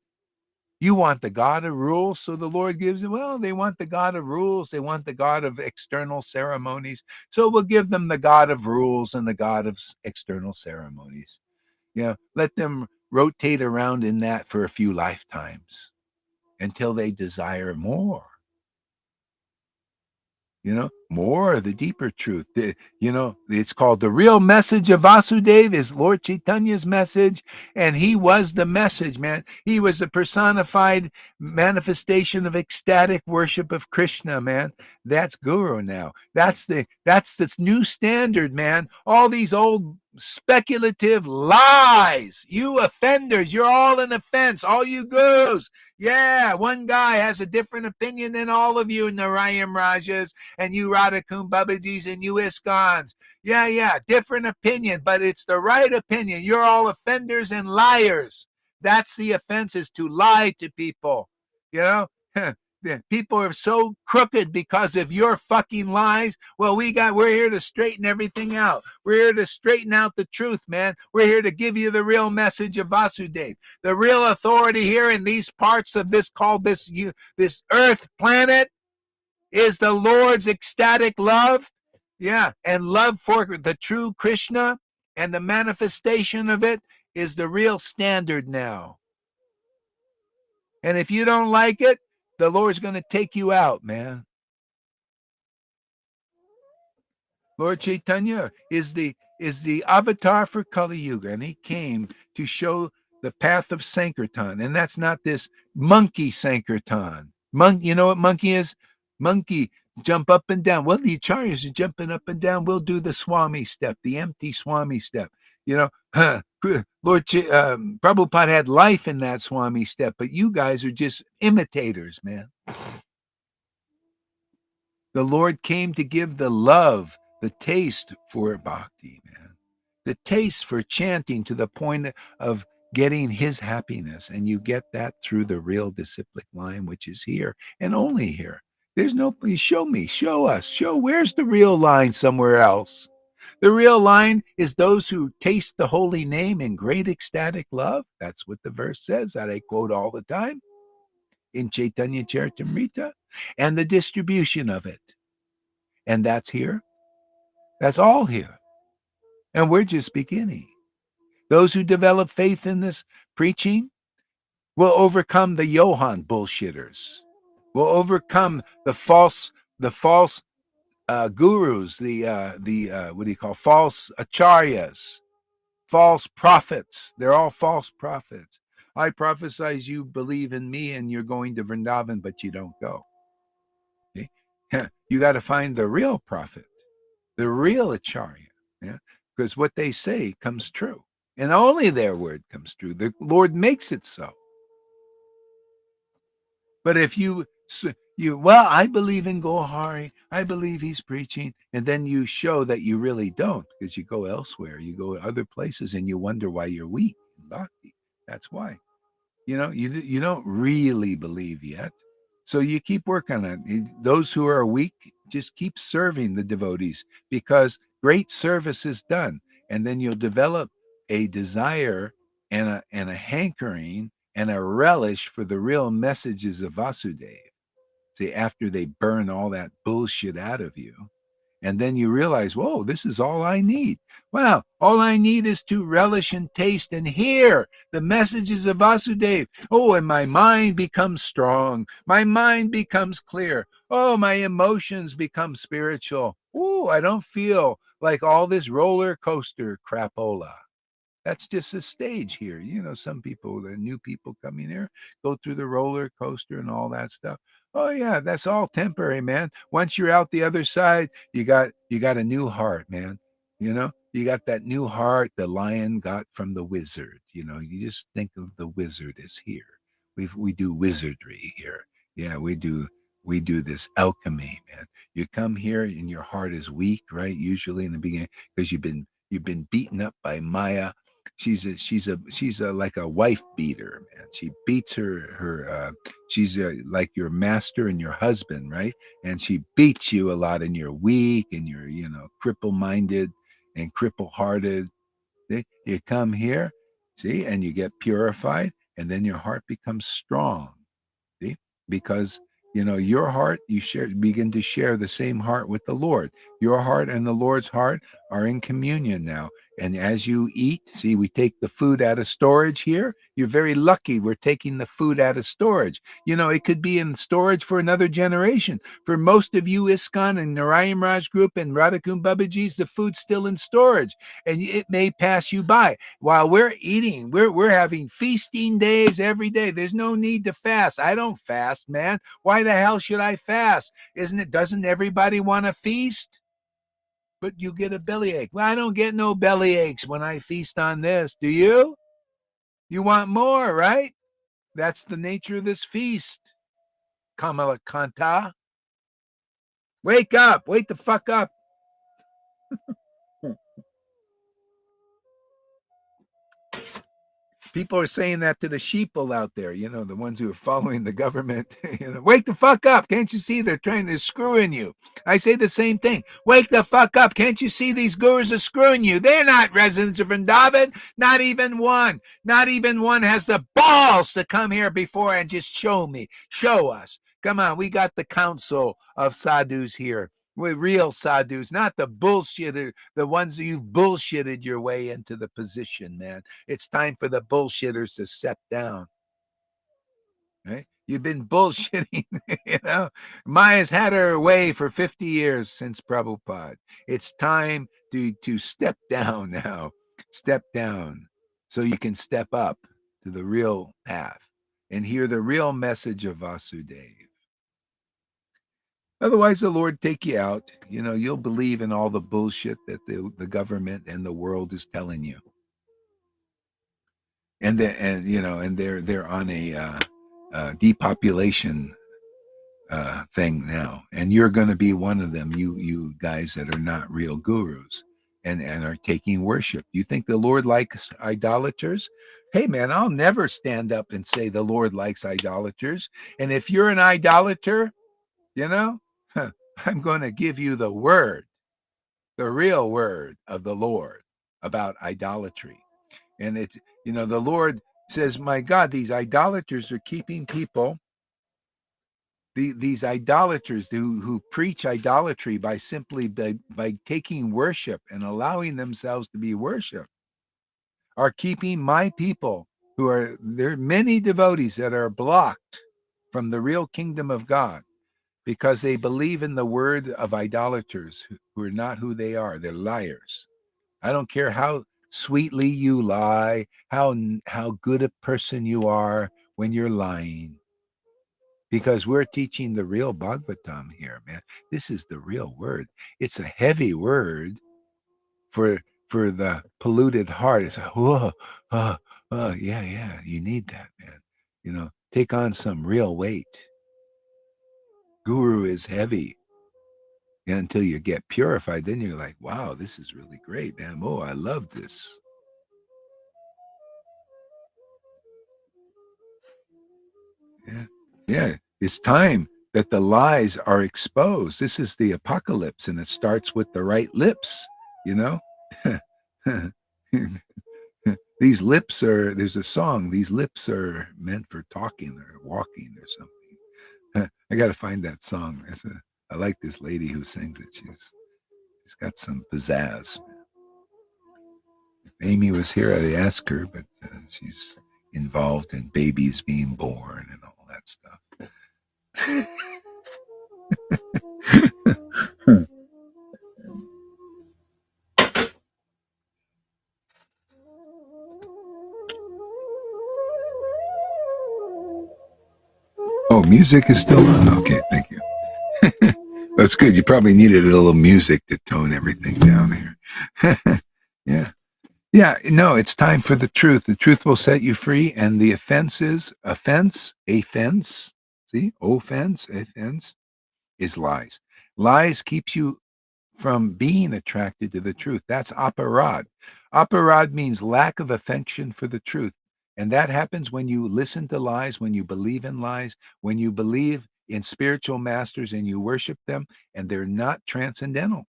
You want the God of rules. So the Lord gives them, well, they want the God of rules. They want the God of external ceremonies. So we'll give them the God of rules and the God of external ceremonies. Let them rotate around in that for a few lifetimes until they desire more. More, the deeper truth. It's called the real message of Vasudeva is Lord Chaitanya's message, and he was the message, man. He was a personified manifestation of ecstatic worship of Krishna, man. That's Guru now. That's the new standard, man. All these old speculative lies. You offenders, you're all an offense. All you gurus. Yeah, one guy has a different opinion than all of you Narayan Rajas and you Radha Kumbhabajis and you ISKCONs. Yeah, different opinion, but it's the right opinion. You're all offenders and liars. That's the offense, is to lie to people. You know, people are so crooked because of your fucking lies. Well, we're here to straighten everything out. We're here to straighten out the truth, man. We're here to give you the real message of Vasudeva. The real authority here in these parts of this this earth planet is the Lord's ecstatic love. Yeah, and love for the true Krishna, and the manifestation of it is the real standard now. And if you don't like it, the Lord's going to take you out, man. Lord Chaitanya is the avatar for Kali Yuga, and he came to show the path of Sankirtan, and that's not this monkey Sankirtan. You know what monkey is? Monkey jump up and down. Well, the acharyas are jumping up and down. We'll do the Swami step, the empty Swami step. Prabhupada had life in that Swami step, but you guys are just imitators, man. The Lord came to give the love, the taste for bhakti, man. The taste for chanting to the point of getting his happiness. And you get that through the real disciplic line, which is here and only here. There's no, show me, show us, where's the real line somewhere else? The real line is those who taste the holy name in great ecstatic love. That's what the verse says that I quote all the time in Chaitanya Charitamrita, and the distribution of it. And that's here. That's all here. And we're just beginning. Those who develop faith in this preaching will overcome the Johann bullshitters, will overcome the false gurus, the what do you call false acharyas. false prophets. They're all false prophets. I prophesy you believe in me and you're going to Vrindavan, but you don't go. Okay? You got to find the real prophet, the real Acharya, yeah? Because what they say comes true. And only their word comes true. The Lord makes it so. But if well, I believe in Gohari, I believe he's preaching, and then you show that you really don't because you go elsewhere, you go other places, and you wonder why you're weak in bhakti. That's why. You don't really believe yet. So you keep working on it. Those who are weak, just keep serving the devotees because great service is done. And then you'll develop a desire and a hankering and a relish for the real messages of Vasudeva. See, after they burn all that bullshit out of you, and then you realize, whoa, this is all I need. Wow, all I need is to relish and taste and hear the messages of Vasudeva. Oh, and my mind becomes strong. My mind becomes clear. Oh, my emotions become spiritual. Oh, I don't feel like all this roller coaster crapola. That's just a stage here. Some people, the new people coming here, go through the roller coaster and all that stuff. Oh yeah, that's all temporary, man. Once you're out the other side, you got a new heart, man. You got that new heart the lion got from the wizard. You just think of the wizard as here. We do wizardry here. Yeah, we do this alchemy, man. You come here and your heart is weak, right? Usually in the beginning, because you've been beaten up by Maya. She's a like a wife beater, man. She beats her she's like your master and your husband, right? And she beats you a lot and you're weak and you're cripple minded and cripple hearted. You come here, see, and you get purified, and then your heart becomes strong. See, because your heart, begin to share the same heart with the Lord. Your heart and the Lord's heart are in communion now. And as you eat, see, we take the food out of storage here. You're very lucky we're taking the food out of storage. It could be in storage for another generation. For most of you ISKCON and Narayan Raj group and Radhakund Babaji's, the food's still in storage and it may pass you by. While we're eating, we're having feasting days every day. There's no need to fast. I don't fast, man. Why the hell should I fast? Doesn't everybody want to feast? But you get a bellyache. Well, I don't get no belly aches when I feast on this. Do you? You want more, right? That's the nature of this feast. Kamala Kanta. Wake up. Wake the fuck up. People are saying that to the sheeple out there, the ones who are following the government. Wake the fuck up. Can't you see they're screwing you? I say the same thing. Wake the fuck up. Can't you see these gurus are screwing you? They're not residents of Vrindavan. Not even one. Not even one has the balls to come here before and just show us. Come on, we got the council of sadhus here. We're real sadhus, not the bullshitter, the ones that you've bullshitted your way into the position, man. It's time for the bullshitters to step down. Right? You've been bullshitting, Maya's had her way for 50 years since Prabhupada. It's time to step down now. Step down so you can step up to the real path and hear the real message of Vasudeva. Otherwise, the Lord take you out. You'll believe in all the bullshit that the government and the world is telling you. And they're on a depopulation thing now, and you're going to be one of them. You guys that are not real gurus and are taking worship. You think the Lord likes idolaters? Hey, man, I'll never stand up and say the Lord likes idolaters. And if you're an idolater, I'm going to give you the word, the real word of the Lord about idolatry. And it's, the Lord says, my God, these idolaters are keeping people, these idolaters who preach idolatry by simply by taking worship and allowing themselves to be worshiped, are keeping my people there are many devotees that are blocked from the real kingdom of God because they believe in the word of idolaters who are not who they are. They're liars. I don't care how Sweetly you lie. How good a person you are when you're lying. Because we're teaching the real Bhagavatam here, man. This is the real word. It's a heavy word for the polluted heart. It's like, whoa, yeah. You need that, man. Take on some real weight. Guru is heavy. And until you get purified, then you're like, wow, this is really great, man. Oh, I love this. Yeah. Yeah. It's time that the lies are exposed. This is the apocalypse, and it starts with the right lips, you know? These lips there's a song, these lips are meant for talking or walking or something. I got to find that song. I like this lady who sings it. She's got some pizzazz. If Amy was here, I'd ask her, but she's involved in babies being born and all that stuff. Oh, music is still on. Okay, thank you. That's good. You probably needed a little music to tone everything down here. Yeah. Yeah, no, it's time for the truth. The truth will set you free. And the offense, see, offense is lies. Lies keeps you from being attracted to the truth. That's aparad. Aparad means lack of affection for the truth. And that happens when you listen to lies, when you believe in lies, when you believe in spiritual masters and you worship them, and they're not transcendental.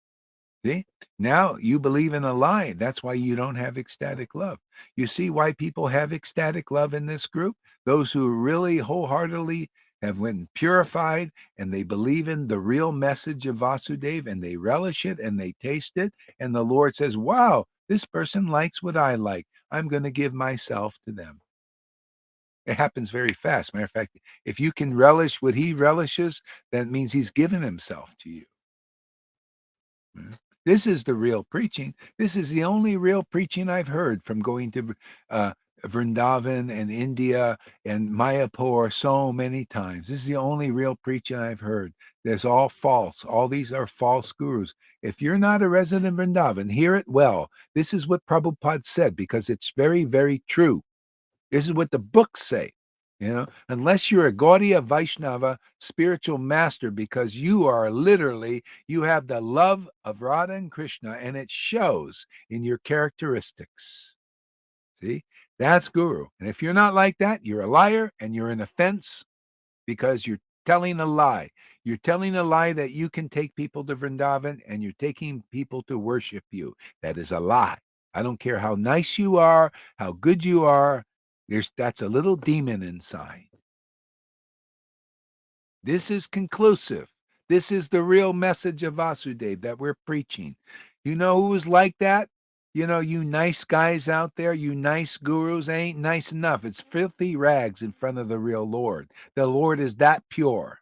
See, now you believe in a lie. That's why you don't have ecstatic love. You see why people have ecstatic love in this group? Those who really wholeheartedly have been purified and they believe in the real message of Vasudeva and they relish it and they taste it. And the Lord says, wow, this person likes what I like. I'm going to give myself to them. It happens very fast. Matter of fact, if you can relish what he relishes, that means he's given himself to you. This is the real preaching. This is the only real preaching I've heard from going to Vrindavan and India and Mayapur so many times. This is the only real preaching I've heard. There's all false. All these are false gurus. If you're not a resident of Vrindavan, hear it well. This is what Prabhupada said because it's very, very true. This is what the books say. Unless you're a Gaudiya Vaishnava spiritual master, because you have the love of Radha and Krishna, and it shows in your characteristics. See, that's guru. And if you're not like that, you're a liar and you're an offense because you're telling a lie. You're telling a lie that you can take people to Vrindavan and you're taking people to worship you. That is a lie. I don't care how nice you are, how good you are. That's a little demon inside. This is conclusive. This is the real message of Vasudeva that we're preaching. You know who is like that? You nice guys out there, you nice gurus ain't nice enough. It's filthy rags in front of the real Lord. The Lord is that pure,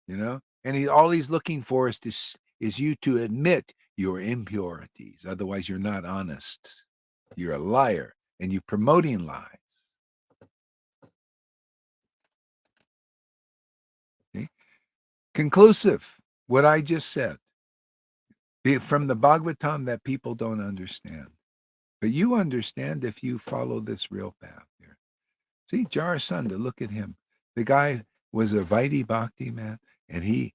and all he's looking for is you to admit your impurities. Otherwise, you're not honest. You're a liar, and you're promoting lies. Okay? Conclusive, what I just said. From the Bhagavatam that people don't understand. But you understand if you follow this real path here. See, Jarasandha, look at him. The guy was a Vaidhi Bhakti man, and he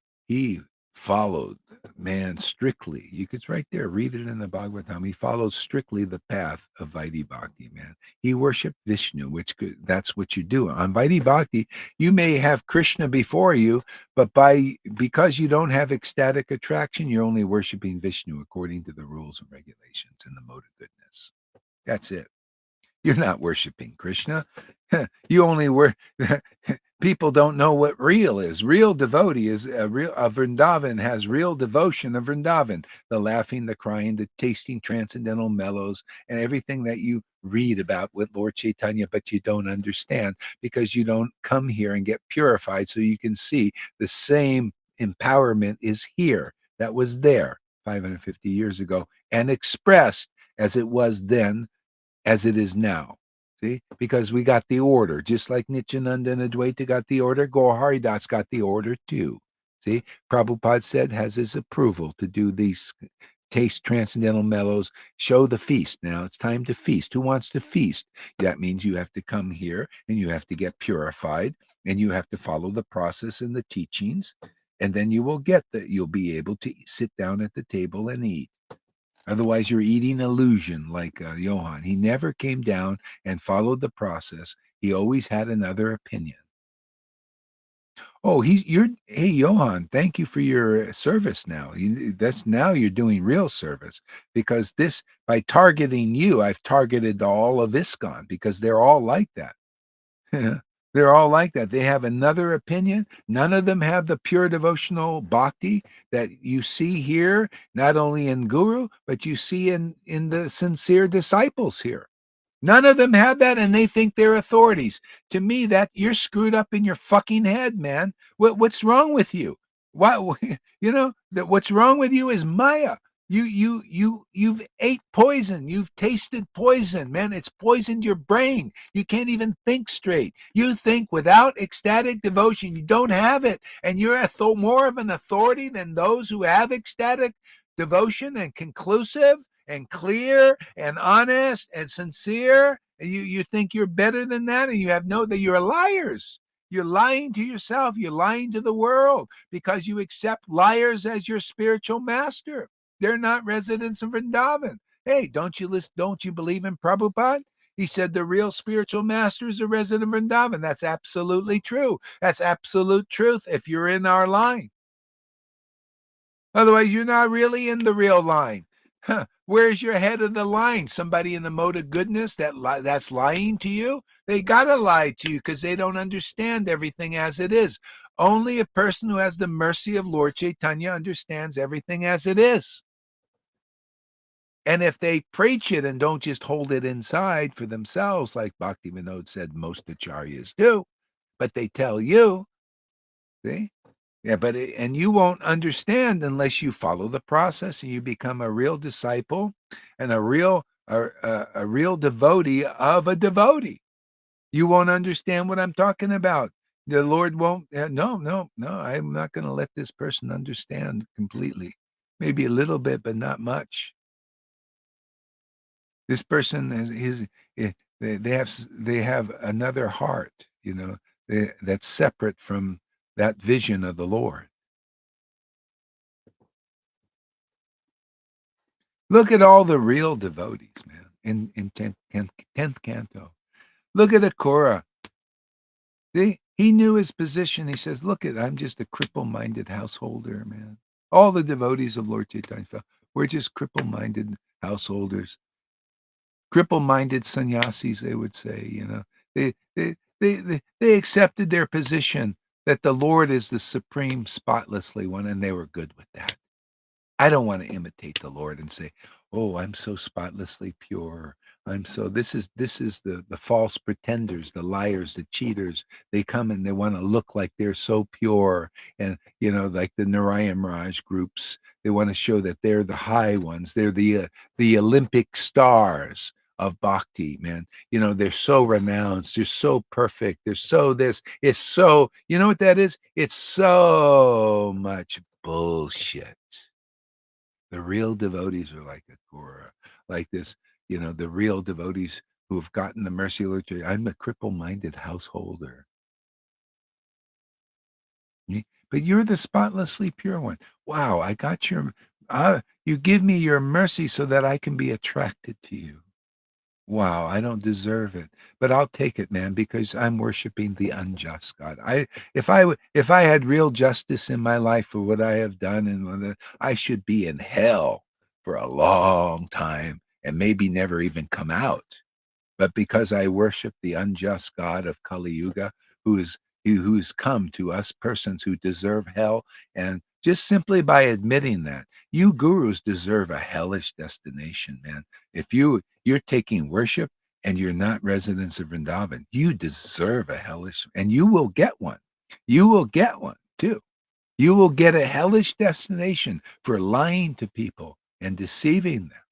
followed man strictly. You could right there read it in the Bhagavatam. He followed strictly the path of Vaidhi Bhakti man. He worshipped Vishnu, that's what you do. On Vaidhi Bhakti, you may have Krishna before you, but because you don't have ecstatic attraction, you're only worshiping Vishnu according to the rules and regulations in the mode of goodness. That's it. You're not worshiping Krishna. You only people don't know what real is. Real devotee is a Vrindavan has real devotion of Vrindavan. The laughing, the crying, the tasting transcendental mellows, and everything that you read about with Lord Chaitanya, but you don't understand because you don't come here and get purified so you can see the same empowerment is here that was there 550 years ago and expressed as it was then, as it is now. See, because we got the order, just like Nityananda and Advaita got the order, Gaur Haridas got the order too. See, Prabhupada said has his approval to do these taste transcendental mellows, show the feast. Now it's time to feast. Who wants to feast? That means you have to come here and you have to get purified and you have to follow the process and the teachings, and then you will get that. You'll be able to sit down at the table and eat. Otherwise, you're eating illusion like Johann. He never came down and followed the process. He always had another opinion. Oh, hey, Johann, thank you for your service now. Now you're doing real service, because by targeting you, I've targeted all of ISKCON, because they're all like that. They're all like that. They have another opinion. None of them have the pure devotional bhakti that you see here, not only in Guru, but you see in the sincere disciples here. None of them have that, and they think they're authorities. To me, that you're screwed up in your fucking head, man. What's wrong with you? Why, that what's wrong with you is Maya. You've ate poison. You've tasted poison, man. It's poisoned your brain. You can't even think straight. You think without ecstatic devotion, you don't have it, and you're more of an authority than those who have ecstatic devotion and conclusive and clear and honest and sincere. And you think you're better than that, and you have that you're liars. You're lying to yourself. You're lying to the world, because you accept liars as your spiritual master. They're not residents of Vrindavan. Hey, don't you believe in Prabhupada? He said the real spiritual master is a resident of Vrindavan. That's absolutely true. That's absolute truth if you're in our line. Otherwise, you're not really in the real line. Where's your head of the line? Somebody in the mode of goodness that's lying to you? They gotta lie to you because they don't understand everything as it is. Only a person who has the mercy of Lord Chaitanya understands everything as it is. And if they preach it and don't just hold it inside for themselves, like Bhaktivinoda said most acharyas do, but they tell you, see? Yeah, and you won't understand unless you follow the process and you become a real disciple and a real devotee of a devotee. You won't understand what I'm talking about. The Lord won't. No. I'm not going to let this person understand completely. Maybe a little bit, but not much. This person they have another heart, that's separate from that vision of the Lord. Look at all the real devotees, man, in 10th canto. Look at Akura. See, he knew his position. He says, I'm just a cripple-minded householder, man. All the devotees of Lord Chaitanya, we're just cripple-minded householders. Cripple-minded sannyasis, they would say, They accepted their position that the Lord is the supreme spotlessly one, and they were good with that. I don't want to imitate the Lord and say, "Oh, I'm so spotlessly pure. This is the false pretenders, the liars, the cheaters. They come and they want to look like they're so pure, and like the Narayan Raj groups, they want to show that they're the high ones. They're the Olympic stars of bhakti, man. They're so renounced. They're so perfect. They're so this. It's so, you know what that is? It's so much bullshit. The real devotees are like Akura, like this, the real devotees who have gotten the mercy of Lord. I'm a cripple-minded householder. But you're the spotlessly pure one. Wow, I got you give me your mercy so that I can be attracted to you. Wow, I don't deserve it, but I'll take it, man, because I'm worshiping the unjust God. If I had real justice in my life for what I have done, and I should be in hell for a long time and maybe never even come out. But because I worship the unjust God of Kali Yuga, who's come to us persons who deserve hell, and just simply by admitting that, you gurus deserve a hellish destination, man. If you're taking worship and you're not residents of Vrindavan, you deserve a hellish, and you will get one. You will get one too. You will get a hellish destination for lying to people and deceiving them.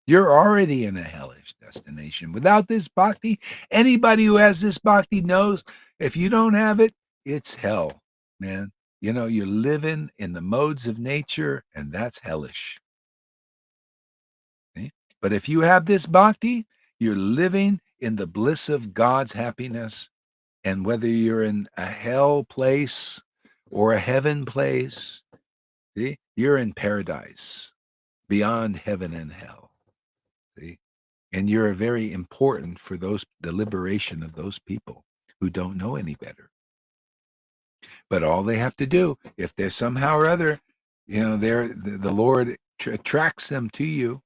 You're already in a hellish destination. Without this bhakti, anybody who has this bhakti knows if you don't have it, it's hell, man. You're living in the modes of nature, and that's hellish. Okay? But if you have this bhakti, you're living in the bliss of God's happiness. And whether you're in a hell place or a heaven place, see, you're in paradise beyond heaven and hell. See? And you're very important for the liberation of those people who don't know any better. But all they have to do, if they're somehow or other, the Lord attracts them to you,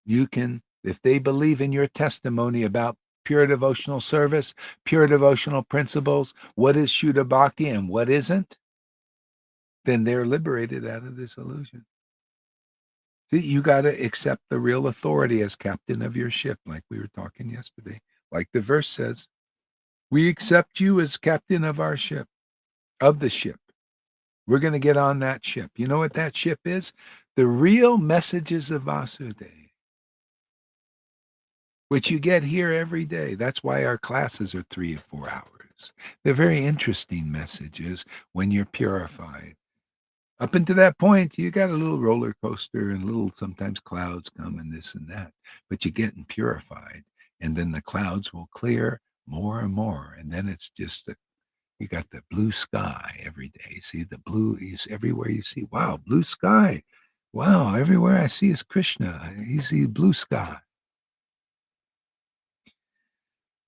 you can, if they believe in your testimony about pure devotional service, pure devotional principles, what is Shuddha Bhakti and what isn't, then they're liberated out of this illusion. See, you got to accept the real authority as captain of your ship, like we were talking yesterday. Like the verse says, we accept you as captain of our ship, of the ship. We're going to get on that ship. You know what that ship is? The real messages of Vasudeva, which you get here every day. That's why our classes are 3 or 4 hours. They're very interesting messages when you're purified. Up until that point, you got a little roller coaster and little sometimes clouds come and this and that, but you're getting purified. And then the clouds will clear more and more. And then it's just you got the blue sky every day. See, the blue is everywhere you see. Wow, blue sky. Wow, everywhere I see is Krishna. You see blue sky.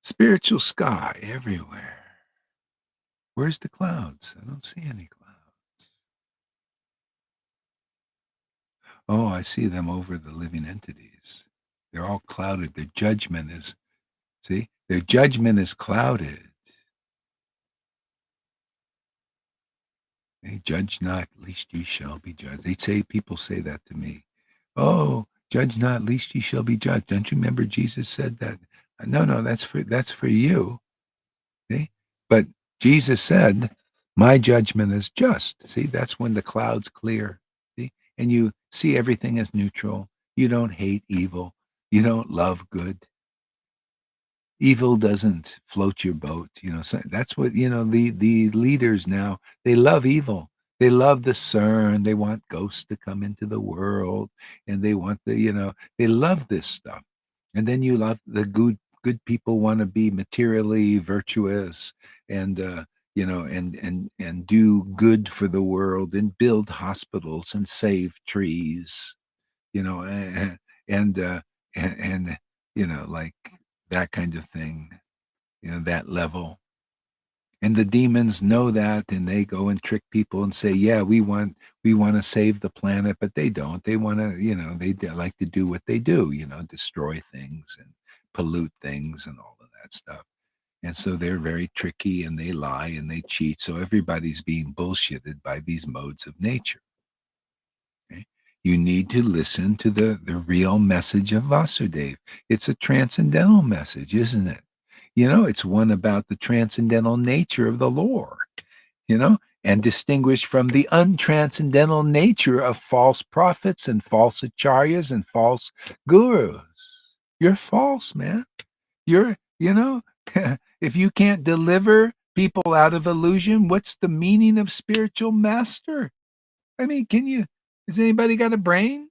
Spiritual sky everywhere. Where's the clouds? I don't see any clouds. Oh, I see them over the living entities. They're all clouded. Their judgment is, see, their judgment is clouded. They judge not, lest ye shall be judged. People say that to me. Oh, judge not, lest ye shall be judged. Don't you remember Jesus said that? No, that's for you. See? But Jesus said, my judgment is just. See, that's when the clouds clear. See? And you see everything as neutral. You don't hate evil. You don't love good. Evil doesn't float your boat. So that's what, the leaders now, they love evil. They love the CERN. They want ghosts to come into the world. And they want they love this stuff. And then you love the good people want to be materially virtuous and and do good for the world and build hospitals and save trees, and like that kind of thing, that level. And the demons know that, and they go and trick people and say, yeah, we want to save the planet, but they don't. They want to, they like to do what they do, destroy things and pollute things and all of that stuff. And so they're very tricky and they lie and they cheat. So everybody's being bullshitted by these modes of nature. Okay? You need to listen to the real message of Vasudeva. It's a transcendental message, isn't it? It's one about the transcendental nature of the Lord, and distinguished from the untranscendental nature of false prophets and false acharyas and false gurus. You're false, man. You're, if you can't deliver people out of illusion, what's the meaning of spiritual master? I mean, has anybody got a brain?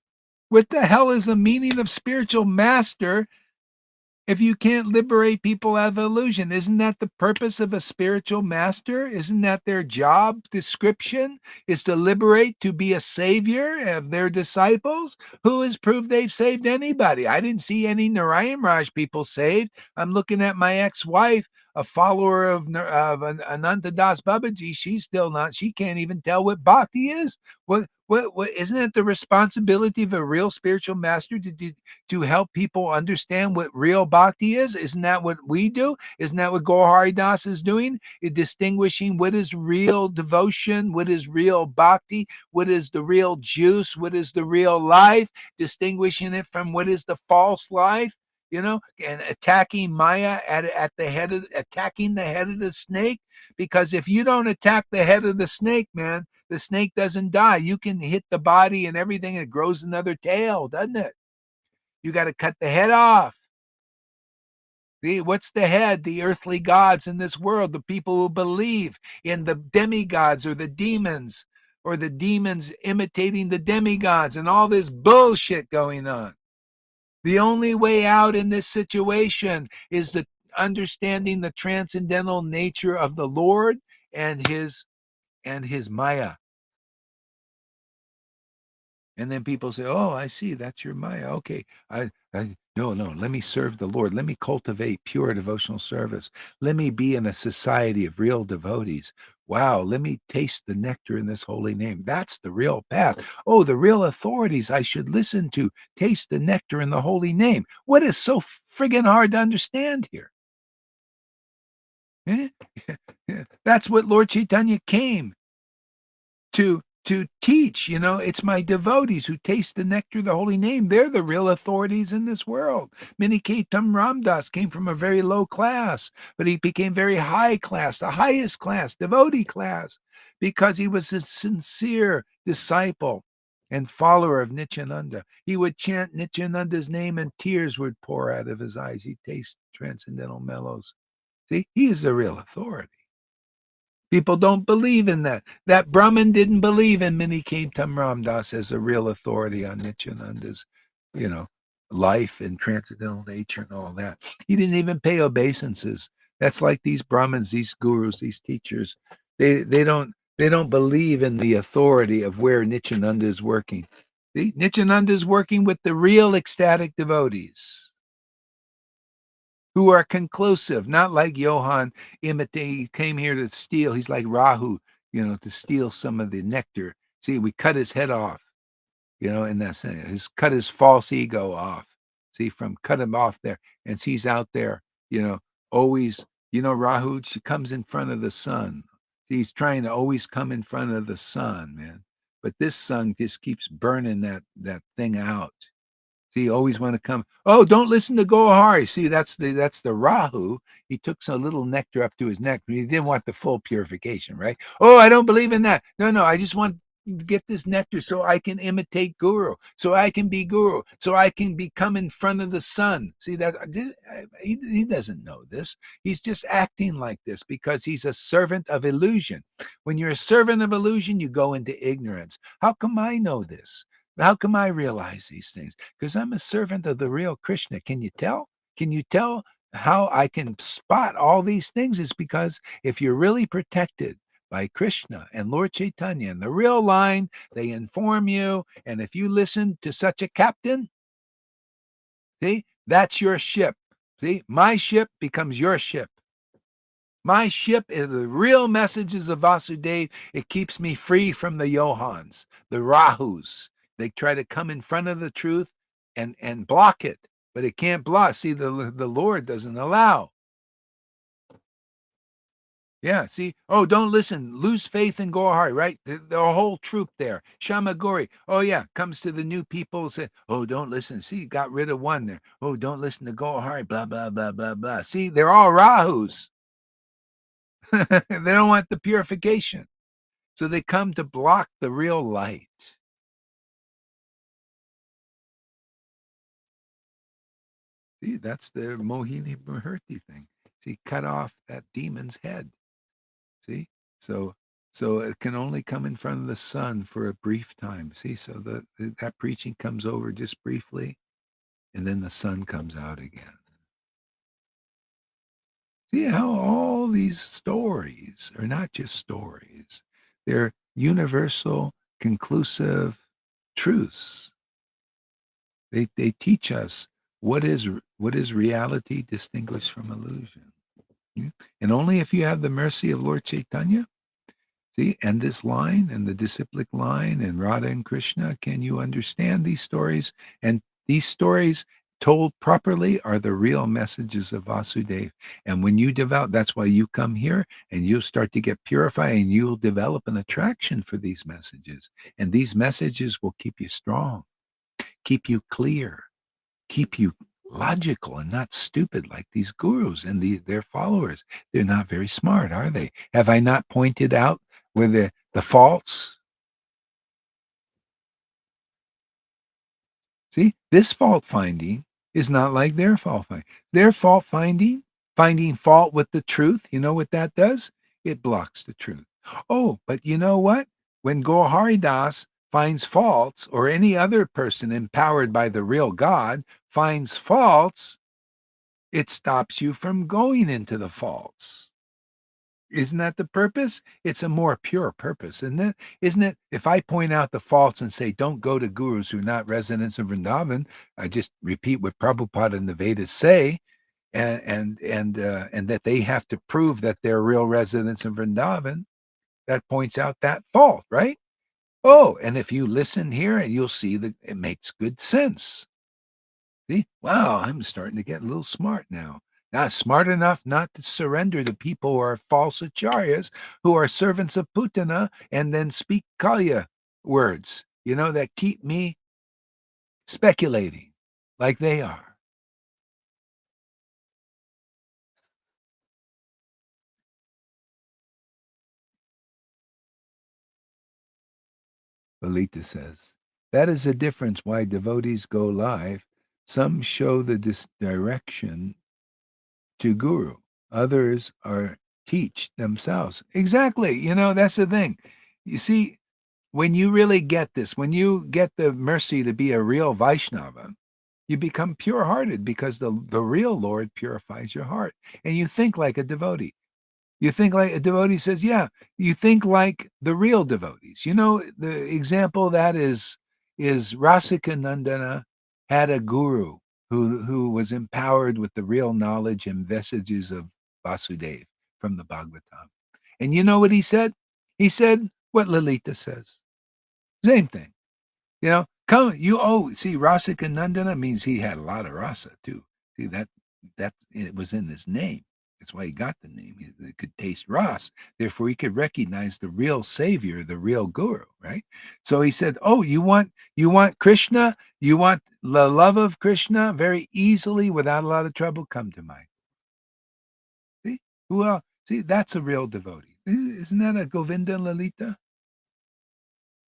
What the hell is the meaning of spiritual master if you can't liberate people out of illusion? Isn't that the purpose of a spiritual master? Isn't that their job description? Is to liberate, to be a savior of their disciples? Who has proved they've saved anybody? I didn't see any Narayan Raj people saved. I'm looking at my ex-wife, a follower of Ananta Das Babaji. She's still not, she can't even tell what bhakti is. What isn't it the responsibility of a real spiritual master to help people understand what real bhakti is? Isn't that what we do? Isn't that what Gaur Das is doing? Is distinguishing what is real devotion, what is real bhakti, what is the real juice, what is the real life, distinguishing it from what is the false life, and attacking Maya at the head of, attacking the head of the snake. Because if you don't attack the head of the snake, man, the snake doesn't die. You can hit the body and everything, and it grows another tail, doesn't it? You got to cut the head off. See, what's the head? The earthly gods in this world, the people who believe in the demigods or the demons imitating the demigods and all this bullshit going on. The only way out in this situation is the understanding the transcendental nature of the Lord and his Maya. And then people say, "Oh, I see. That's your Maya. Okay, no. Let me serve the Lord. Let me cultivate pure devotional service. Let me be in a society of real devotees. Wow, let me taste the nectar in this holy name. That's the real path. Oh, the real authorities I should listen to. Taste the nectar in the holy name. What is so friggin' hard to understand here? Eh? That's what Lord Chaitanya came to teach. It's my devotees who taste the nectar of the holy name. They're the real authorities in this world. Minikaitam Ramdas came from a very low class, but he became very high class, the highest class, devotee class, because he was a sincere disciple and follower of Nityananda. He would chant Nityananda's name and tears would pour out of his eyes. He'd taste transcendental mellows. See, he is the real authority. People don't believe in that. That Brahmin didn't believe in Minikaitam Ramdas as a real authority on Nityananda's, life and transcendental nature and all that. He didn't even pay obeisances. That's like these Brahmins, these gurus, these teachers. They don't believe in the authority of where Nityananda is working. See, Nityananda is working with the real ecstatic devotees who are conclusive, not like Johann he came here to steal. He's like Rahu, to steal some of the nectar. See, we cut his head off, in that sense. Cut his false ego off. See, cut him off there. And he's out there, always, Rahu, she comes in front of the sun. See, he's trying to always come in front of the sun, man. But this sun just keeps burning that thing out. See, you always want to come. Oh, don't listen to Gohari. See, that's the Rahu. He took some little nectar up to his neck, but he didn't want the full purification, right? Oh, I don't believe in that. No, I just want to get this nectar so I can imitate Guru, so I can be Guru, so I can become in front of the sun. See, that he doesn't know this. He's just acting like this because he's a servant of illusion. When you're a servant of illusion, you go into ignorance. How come I know this? How come I realize these things? Because I'm a servant of the real Krishna. Can you tell? Can you tell how I can spot all these things? Is because if you're really protected by Krishna and Lord Chaitanya and the real line, they inform you. And if you listen to such a captain, see, that's your ship. See, my ship becomes your ship. My ship is the real messages of Vasudeva. It keeps me free from the Johans, the Rahus. They try to come in front of the truth and block it, but it can't block. See, the Lord doesn't allow. Yeah, see, oh, don't listen. Lose faith in Gohari, right? The whole troop there. Shamagori, oh, yeah, comes to the new people, say, oh, don't listen. See, got rid of one there. Oh, don't listen to Gohari, blah, blah, blah, blah, blah. See, they're all Rahus. They don't want the purification. So they come to block the real light. See, that's the Mohini Murti thing. See, cut off that demon's head. See? So it can only come in front of the sun for a brief time. See, so that preaching comes over just briefly, and then the sun comes out again. See how all these stories are not just stories. They're universal, conclusive truths. They teach us what is reality distinguished from illusion. And only if you have the mercy of Lord Chaitanya, see, and this line and the disciplic line and Radha and Krishna, can you understand these stories? And these stories told properly are the real messages of Vasudeva. And when you develop, that's why you come here and you'll start to get purified and you'll develop an attraction for these messages. And these messages will keep you strong, keep you clear, keep you logical and not stupid like these gurus and their followers. They're not very smart, are they? Have I not pointed out where the faults? See, this fault finding is not like their fault finding. Their fault finding, finding fault with the truth, you know what that does? It blocks the truth. Oh, but you know what? When Goharidas finds faults, or any other person empowered by the real God finds faults, it stops you from going into the faults. Isn't that the purpose? It's a more pure purpose, isn't it? Isn't it? If I point out the faults and say, don't go to gurus who are not residents of Vrindavan, I just repeat what Prabhupada and the Vedas say, and that they have to prove that they're real residents of Vrindavan, that points out that fault, right? Oh, and if you listen here, you'll see that it makes good sense. See? Wow, I'm starting to get a little smart now. Not smart enough not to surrender to people who are false acharyas, who are servants of Putana, and then speak Kalya words, that keep me speculating like they are. Lalita says, that is a difference why devotees go live. Some show the direction to guru. Others are teach themselves. Exactly. That's the thing. You see, when you really get this, when you get the mercy to be a real Vaishnava, you become pure-hearted because the real Lord purifies your heart. And you think like a devotee. You think like a devotee says, yeah, you think like the real devotees. The example of that is Rasika Nandana had a guru who was empowered with the real knowledge and messages of Vasudeva from the Bhagavatam. And you know what he said? He said what Lalita says. Same thing. Come, see, Rasika Nandana means he had a lot of rasa too. See, that it was in his name. That's why he got the name. He could taste ras. Therefore, he could recognize the real savior, the real guru, right? So he said, oh, you want Krishna? You want the love of Krishna very easily without a lot of trouble? Come to my. See? Who else? See, that's a real devotee. Isn't that a Govinda Lalita?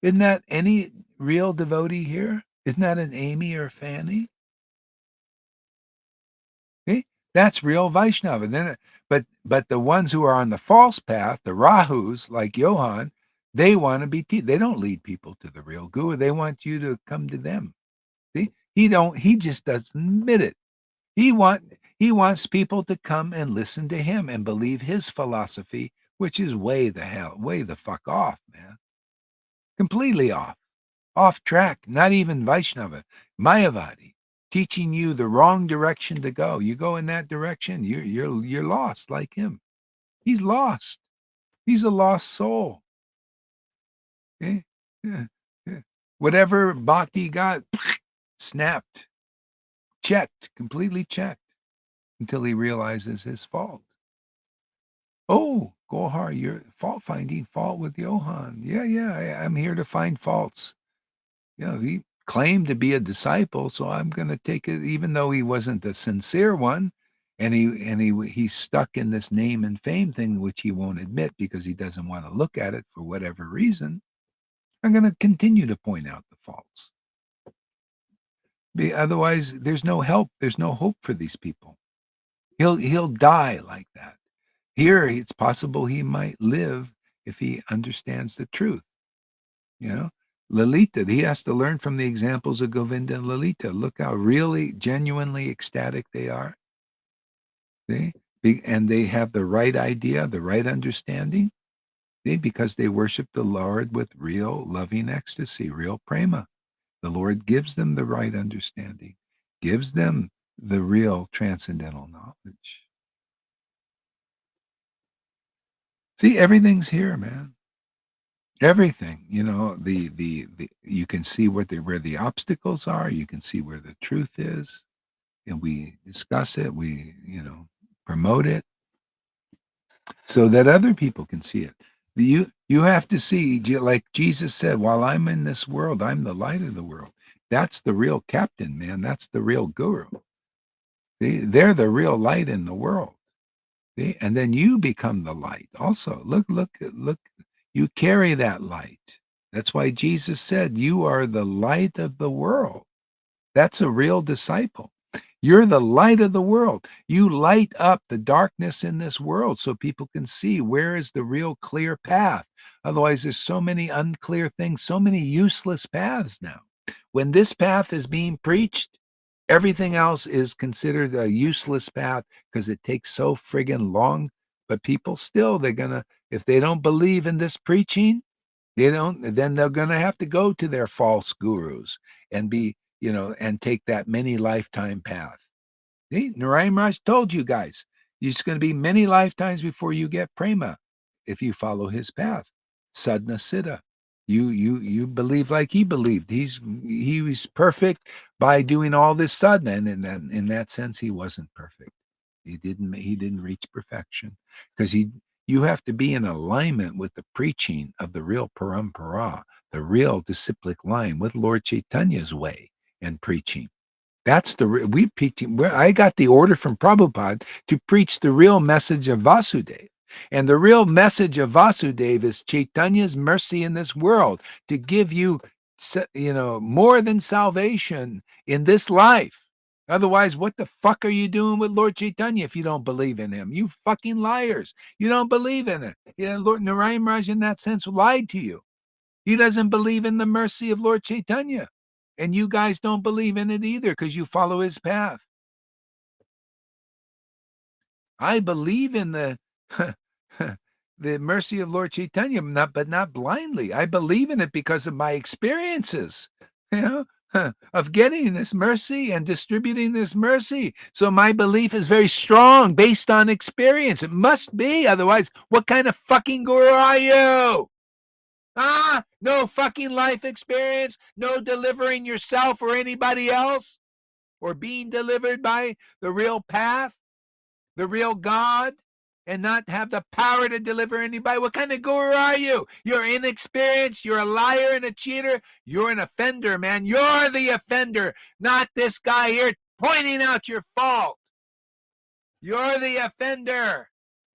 Isn't that any real devotee here? Isn't that an Amy or Fanny? Okay? That's real Vaishnava. But the ones who are on the false path, the Rahus, like Johan, they want to be they don't lead people to the real guru. They want you to come to them. See? He just doesn't admit it. He wants people to come and listen to him and believe his philosophy, which is way the fuck off, man. Completely off track, not even Vaishnava, Mayavadi, teaching you the wrong direction to go. You go in that direction, you're lost like him. He's lost. He's a lost soul. Okay? Yeah, yeah. Whatever bhakti got, snapped, completely checked, until he realizes his fault. Oh, Gohar, you're finding fault with Johan. Yeah, I'm here to find faults. He claimed to be a disciple, so I'm going to take it, even though he wasn't a sincere one, and he's stuck in this name and fame thing, which he won't admit because he doesn't want to look at it for whatever reason. I'm going to continue to point out the faults. Otherwise, there's no help. There's no hope for these people. He'll die like that. Here, it's possible he might live if he understands the truth. Lalita, he has to learn from the examples of Govinda and Lalita. Look how really, genuinely ecstatic they are. See? And they have the right idea, the right understanding. See? Because they worship the Lord with real loving ecstasy, real prema. The Lord gives them the right understanding, gives them the real transcendental knowledge. See, everything's here, man. Everything, the you can see where the obstacles are. You can see where the truth is, and we discuss it. We, promote it so that other people can see it. You have to see, like Jesus said, while I'm in this world, I'm the light of the world. That's the real captain, man. That's the real guru. They're the real light in the world. See? And then you become the light also. Look, you carry that light. That's why Jesus said, you are the light of the world. That's a real disciple. You're the light of the world. You light up the darkness in this world so people can see where is the real clear path. Otherwise, there's so many unclear things, so many useless paths now. When this path is being preached, everything else is considered a useless path because it takes so friggin' long. But people still, they're gonna, if they don't believe in this preaching, then they're gonna have to go to their false gurus and be, and take that many lifetime path. See, Narayan Raj told you guys, it's going to be many lifetimes before you get prema if you follow his path. Sadhana siddha. You believe like he believed. He was perfect by doing all this sadhana, and in that sense, he wasn't perfect. He didn't reach perfection because you have to be in alignment with the preaching of the real parampara, the real disciplic line with Lord Chaitanya's way and preaching. That's I got the order from Prabhupada to preach the real message of Vasudeva. And the real message of Vasudeva is Chaitanya's mercy in this world to give you, more than salvation in this life. Otherwise, what the fuck are you doing with Lord Chaitanya if you don't believe in him? You fucking liars. You don't believe in it. Lord Narayan Raj in that sense lied to you. He doesn't believe in the mercy of Lord Chaitanya. And you guys don't believe in it either because you follow his path. I believe in the the mercy of Lord Chaitanya, but not blindly. I believe in it because of my experiences, of getting this mercy and distributing this mercy. So my belief is very strong based on experience. It must be. Otherwise, what kind of fucking guru are you? No fucking life experience, no delivering yourself or anybody else, or being delivered by the real path, the real God, and not have the power to deliver anybody. What kind of guru are you? You're inexperienced, you're a liar and a cheater, you're an offender, man. You're the offender, not this guy here pointing out your fault. You're the offender,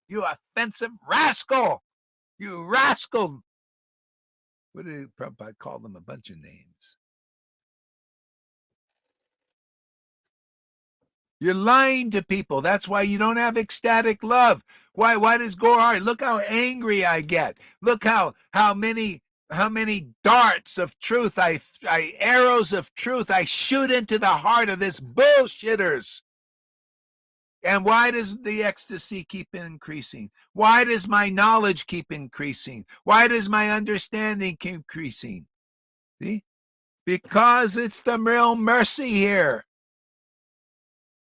you offensive rascal, you rascal. What did Prabhupada call them? A bunch of names. You're lying to people. That's why you don't have ecstatic love. Why does Gohar? Look how angry I get. Look how many darts of truth arrows of truth I shoot into the heart of this bullshitters. And why does the ecstasy keep increasing? Why does my knowledge keep increasing? Why does my understanding keep increasing? See? Because it's the real mercy here.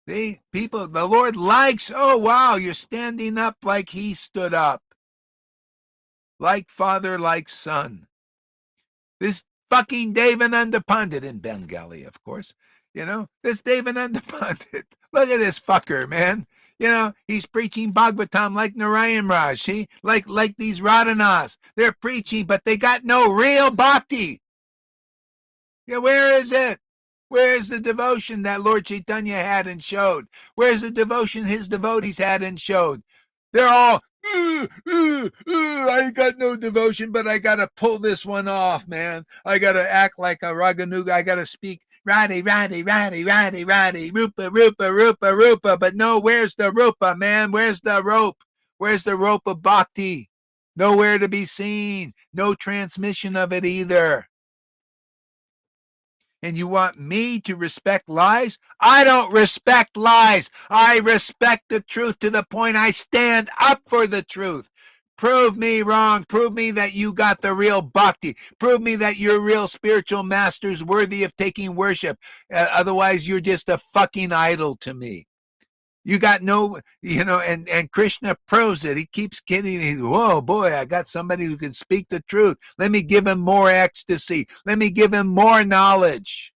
See, people, the Lord likes, oh, wow, you're standing up like he stood up. Like father, like son. This fucking Devananda Pandit in Bengali, of course. This Devananda Pandit. Look at this fucker, man. He's preaching Bhagavatam like Narayan Raj, see? Like these Radhanas. They're preaching, but they got no real bhakti. Where is it? Where's the devotion that Lord Chaitanya had and showed? Where's the devotion his devotees had and showed? They're all, I got no devotion, but I got to pull this one off, man. I got to act like a Raganuga. I got to speak Radhi, Rupa. But no, where's the Rupa, man? Where's the rope? Where's the rope of bhakti? Nowhere to be seen. No transmission of it either. And you want me to respect lies? I don't respect lies. I respect the truth to the point I stand up for the truth. Prove me wrong. Prove me that you got the real bhakti. Prove me that you're real spiritual masters worthy of taking worship. Otherwise, you're just a fucking idol to me. You got no, and Krishna proves it. He keeps kidding. Whoa, boy, I got somebody who can speak the truth. Let me give him more ecstasy. Let me give him more knowledge.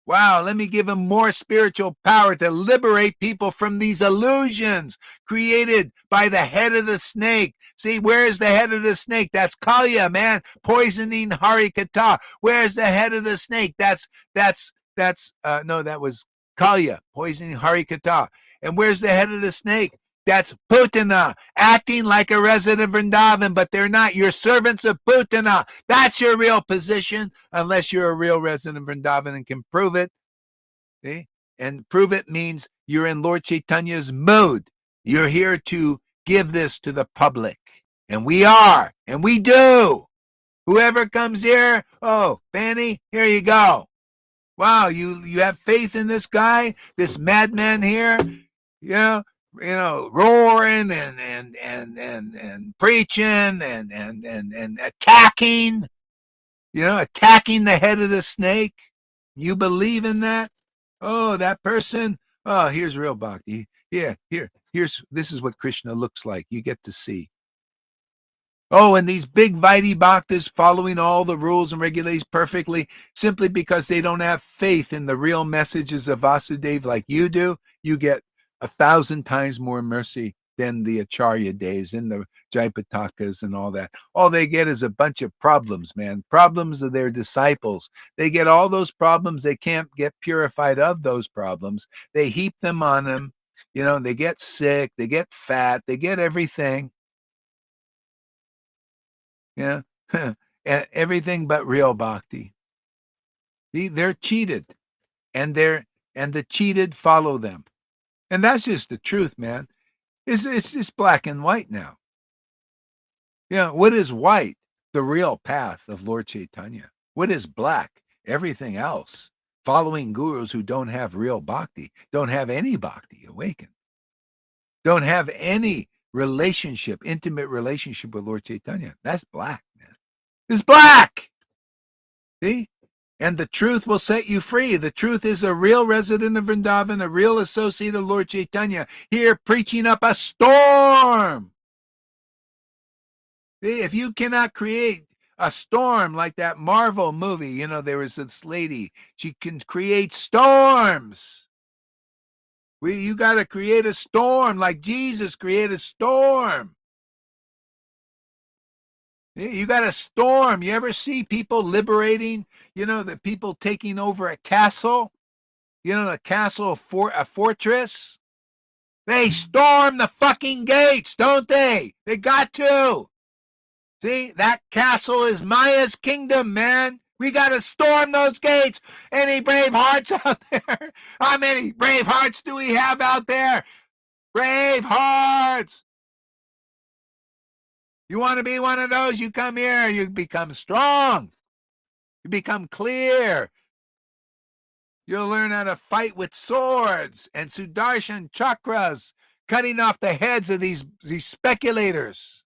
Wow, let me give him more spiritual power to liberate people from these illusions created by the head of the snake. See, where's the head of the snake? That's Kalya, man, poisoning Harikata. Where's the head of the snake? That was Kalya, poisoning Harikata. And where's the head of the snake? That's Putana, acting like a resident of Vrindavan, but they're not. You're servants of Putana. That's your real position, unless you're a real resident of Vrindavan and can prove it. See? And prove it means you're in Lord Chaitanya's mood. You're here to give this to the public. And we are. And we do. Whoever comes here, oh, Fanny, here you go. Wow, you have faith in this guy, this madman here, roaring and preaching and attacking, attacking the head of the snake. You believe in that? Oh, that person. Oh, here's real bhakti. Yeah, this is what Krishna looks like. You get to see. Oh, and these big Vaidhi bhaktas following all the rules and regulations perfectly simply because they don't have faith in the real messages of Vasudeva like you do, you get 1,000 times more mercy than the Acharya days and the Jaipatakas and all that. All they get is a bunch of problems, man. Problems of their disciples. They get all those problems. They can't get purified of those problems. They heap them on them. They get sick. They get fat. They get everything. Yeah. Everything but real bhakti. They're cheated, and the cheated follow them. And that's just the truth, man. It's black and white now. What is white? The real path of Lord Chaitanya. What is black? Everything else. Following gurus who don't have real bhakti, don't have any bhakti awakened, don't have any intimate relationship with Lord Chaitanya. That's black, man. It's black. See? And the truth will set you free. The truth is a real resident of Vrindavan, a real associate of Lord Chaitanya, here preaching up a storm. See? If you cannot create a storm like that Marvel movie, there was this lady, she can create storms. You got to create a storm like Jesus created a storm. You got a storm. You ever see people liberating, the people taking over a castle? A castle, a fortress? They storm the fucking gates, don't they? They got to. See, that castle is Maya's kingdom, man. We got to storm those gates. Any brave hearts out there? How many brave hearts do we have out there? Brave hearts. You want to be one of those? You come here. You become strong. You become clear. You'll learn how to fight with swords and Sudarshan chakras, cutting off the heads of these speculators.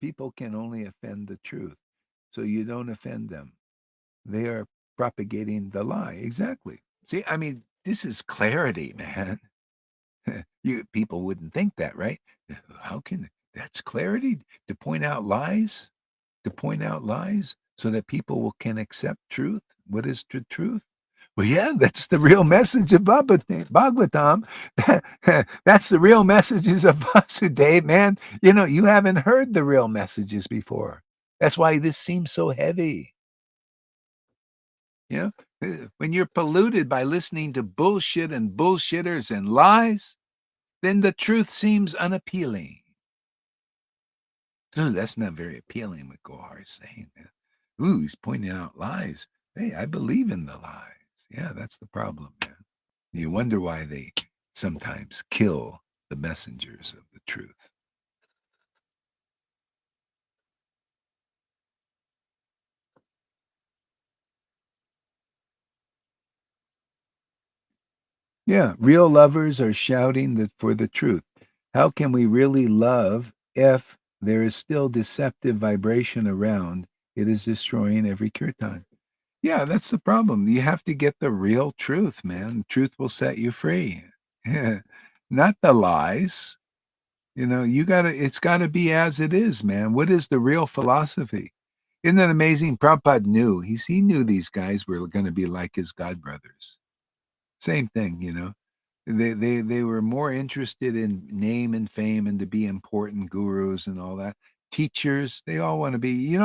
People can only offend the truth, so you don't offend them. They are propagating the lie. Exactly. See, this is clarity, man. People wouldn't think that, right? How can that's clarity to point out lies? To point out lies so that people can accept truth. What is the truth? Well, yeah, that's the real message of Bhagavatam. That's the real messages of Vasudeva, man. You haven't heard the real messages before. That's why this seems so heavy. When you're polluted by listening to bullshit and bullshitters and lies, then the truth seems unappealing. Ooh, that's not very appealing, what Gohar is saying. Ooh, he's pointing out lies. Hey, I believe in the lies. Yeah, that's the problem, man. You wonder why they sometimes kill the messengers of the truth. Yeah, real lovers are shouting for the truth. How can we really love if there is still deceptive vibration around? It is destroying every kirtan. Yeah, that's the problem. You have to get the real truth, man. The truth will set you free. Not the lies. It's gotta be as it is, man. What is the real philosophy? Isn't that amazing? Prabhupada knew. He knew these guys were gonna be like his godbrothers. Same thing. They were more interested in name and fame and to be important gurus and all that. Teachers, they all want to be,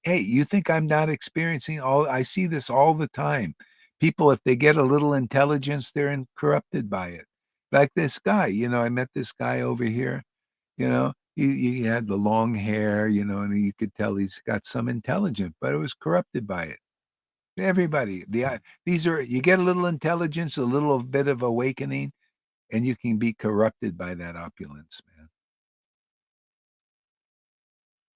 hey, you think I'm not experiencing I see this all the time. People, if they get a little intelligence, they're corrupted by it. Like this guy, I met this guy over here, He had the long hair, and you could tell he's got some intelligence, but it was corrupted by it. Everybody, these are you get a little intelligence, a little bit of awakening, and you can be corrupted by that opulence, man.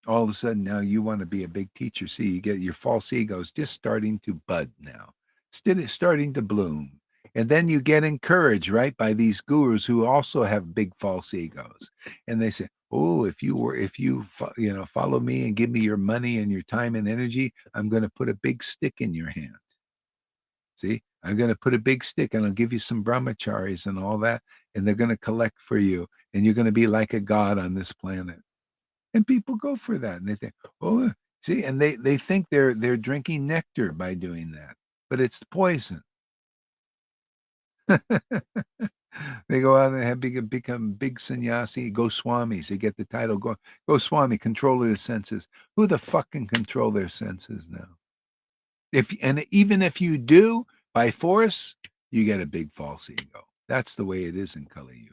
All of a sudden now you want to be a big teacher. See, you get your false egos just starting to bud now, starting to bloom. And then you get encouraged, right, by these gurus who also have big false egos. And they say, oh, if you follow me and give me your money and your time and energy, I'm going to put a big stick in your hand. See, I'm going to put a big stick and I'll give you some brahmacharis and all that. And they're going to collect for you. And you're going to be like a god on this planet. And people go for that, and they think, oh, see, and they think they're drinking nectar by doing that, but it's poison. They go out and become big sannyasi, Goswamis. They get the title Goswami, control of the senses. Who the fuck can control their senses now? Even if you do by force, you get a big false ego. That's the way it is in Kali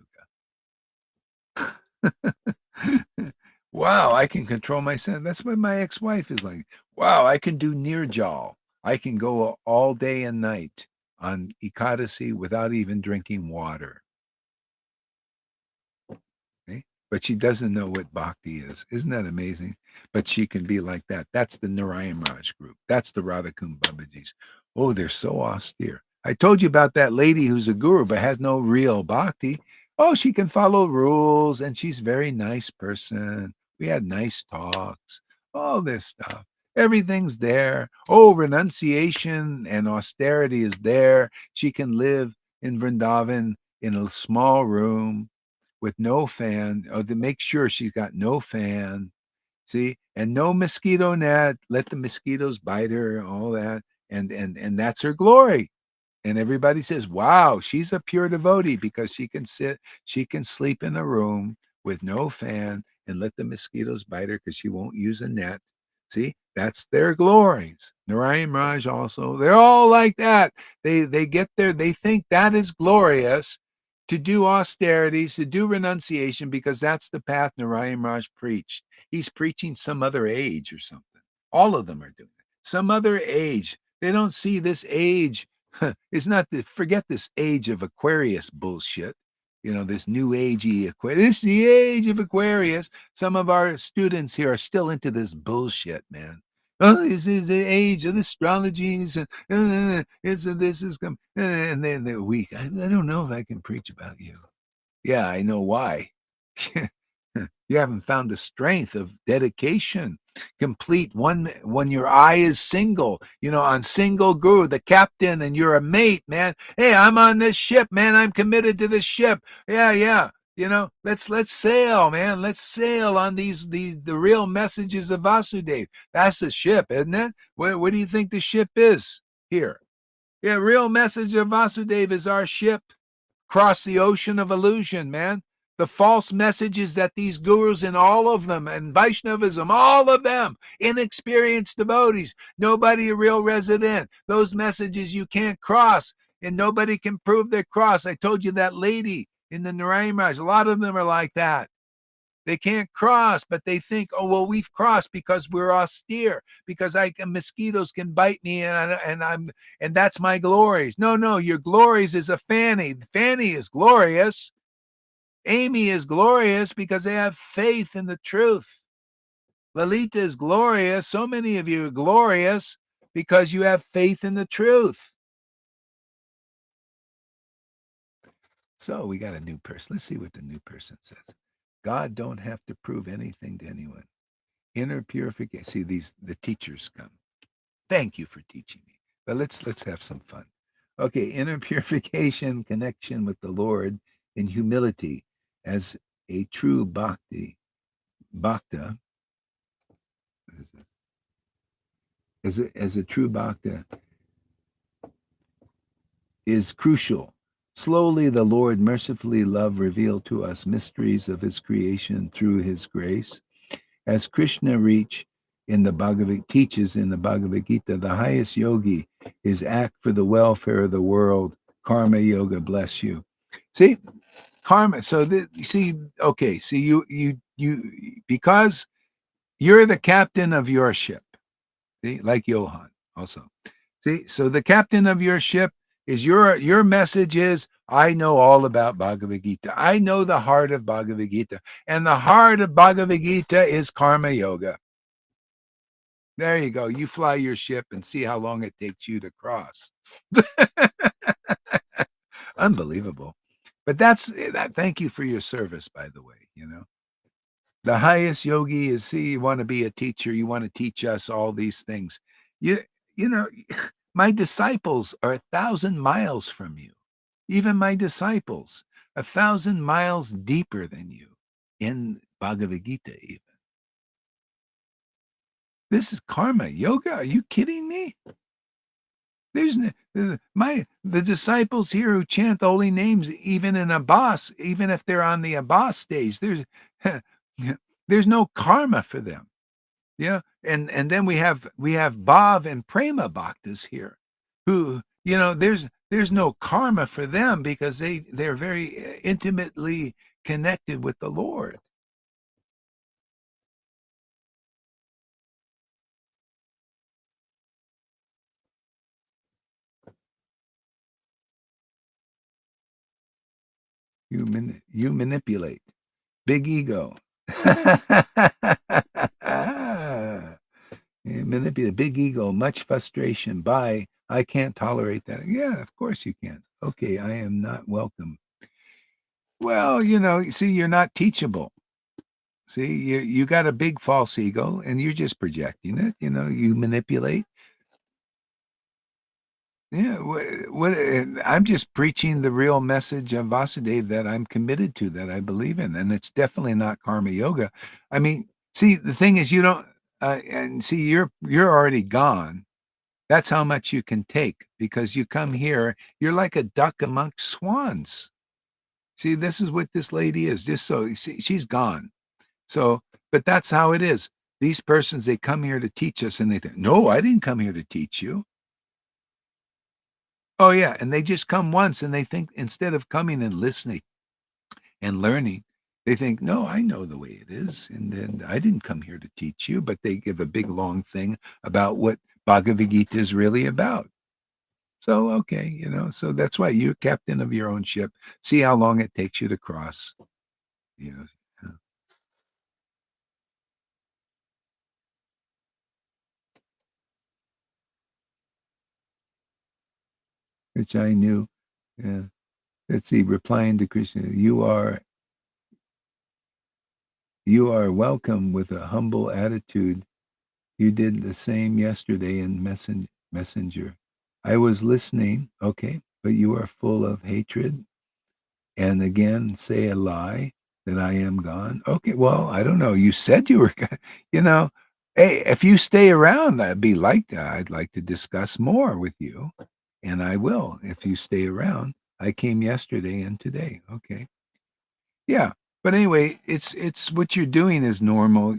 Yuga. Wow, I can control my sense. That's what my ex-wife is like. Wow, I can do nirjal. I can go all day and night on Ekadasi without even drinking water. Okay? But she doesn't know what bhakti is. Isn't that amazing? But she can be like that. That's the Narayan Raj group. That's the Radhakund Babajis. Oh, they're so austere. I told you about that lady who's a guru but has no real bhakti. Oh, she can follow rules and she's a very nice person. We had nice talks, all this stuff. Everything's there. Oh, renunciation and austerity is there. She can live in Vrindavan in a small room with no fan, or to make sure she's got no fan, see, and no mosquito net. Let the mosquitoes bite her, all that, and that's her glory. And everybody says, wow, she's a pure devotee because she can sleep in a room with no fan and let the mosquitoes bite her because she won't use a net. See, that's their glories. Narayan Raj also, they're all like that. They get there, they think that is glorious to do austerities, to do renunciation, because that's the path Narayan Raj preached. He's preaching some other age or something. All of them are doing it. Some other age. They don't see this age. It's not forget this age of Aquarius bullshit. This new agey Aquarius. This is the age of Aquarius. Some of our students here are still into this bullshit, man. Oh, this is the age of the astrologies, and this is and then they're weak. I don't know if I can preach about you. Yeah, I know why. You haven't found the strength of dedication complete when your eye is single, on single guru, the captain, and you're a mate, man. Hey, I'm on this ship, man. I'm committed to this ship. Yeah. Let's sail, man. Let's sail on the real messages of Vasudeva. That's the ship, isn't it? What do you think the ship is here? Yeah, real message of Vasudeva is our ship. Cross the ocean of illusion, man. The false messages that these gurus and all of them, and Vaishnavism, all of them, inexperienced devotees, nobody a real resident. Those messages you can't cross, and nobody can prove they're cross. I told you that lady in the Narayan Raj, a lot of them are like that. They can't cross, but they think, oh, well, we've crossed because we're austere, because mosquitoes can bite me and that's my glories. No, your glories is a Fanny. Fanny is glorious. Amy is glorious because they have faith in the truth. Lalita is glorious. So many of you are glorious because you have faith in the truth. So we got a new person. Let's see what the new person says. God don't have to prove anything to anyone. Inner purification. See, the teachers come. Thank you for teaching me. But let's have some fun. Okay, inner purification, connection with the Lord in humility as a true bhakta, as a true bhakta is crucial. Slowly the Lord mercifully love revealed to us mysteries of his creation through his grace. As Krishna teaches in the Bhagavad Gita, the highest yogi is act for the welfare of the world. Karma yoga, bless you. See, karma. So you because you're the captain of your ship. See, like Johann also. See, so the captain of your ship is your message is, I know all about Bhagavad Gita. I know the heart of Bhagavad Gita. And the heart of Bhagavad Gita is karma yoga. There you go. You fly your ship and see how long it takes you to cross. Unbelievable. But that's that. Thank you for your service, by the way. The highest yogi is, see, you want to be a teacher. You want to teach us all these things. You, you know, my disciples are 1,000 miles from you. Even my disciples, 1,000 miles deeper than you in Bhagavad Gita, even. This is karma yoga. Are you kidding me? The disciples here who chant the holy names, even in Abbas, even if they're on the Abbas stage, there's no karma for them. Yeah, and then we have Bhav and Prema Bhaktas here, who there's no karma for them because they're very intimately connected with the Lord. You manipulate. Big ego. Manipulate. Big ego. Much frustration. Bye. I can't tolerate that. Yeah, of course you can. Okay, I am not welcome. Well, see, you're not teachable. See, you got a big false ego, and you're just projecting it. You manipulate. Yeah, I'm just preaching the real message of Vasudeva that I'm committed to, that I believe in, and it's definitely not karma yoga. I mean, see, the thing is, you don't, and see, you're already gone. That's how much you can take because you come here. You're like a duck amongst swans. See, this is what this lady is. Just so you see, she's gone. So, but that's how it is. These persons, they come here to teach us, and they think, no, I didn't come here to teach you. Oh, yeah. And they just come once and they think, instead of coming and listening and learning, they think, no, I know the way it is. And then I didn't come here to teach you, but they give a big long thing about what Bhagavad Gita is really about. So, okay, so that's why you're captain of your own ship. See how long it takes you to cross. You know, which I knew. Yeah. Let's see, replying to Krishna, you are welcome with a humble attitude. You did the same yesterday in Messenger. I was listening, okay, but you are full of hatred and again say a lie that I am gone. Okay, well, I don't know. You said you were, hey, if you stay around, I'd like to discuss more with you, and I will if you stay around. I came yesterday and today. Okay. Yeah. But anyway, it's what you're doing is normal.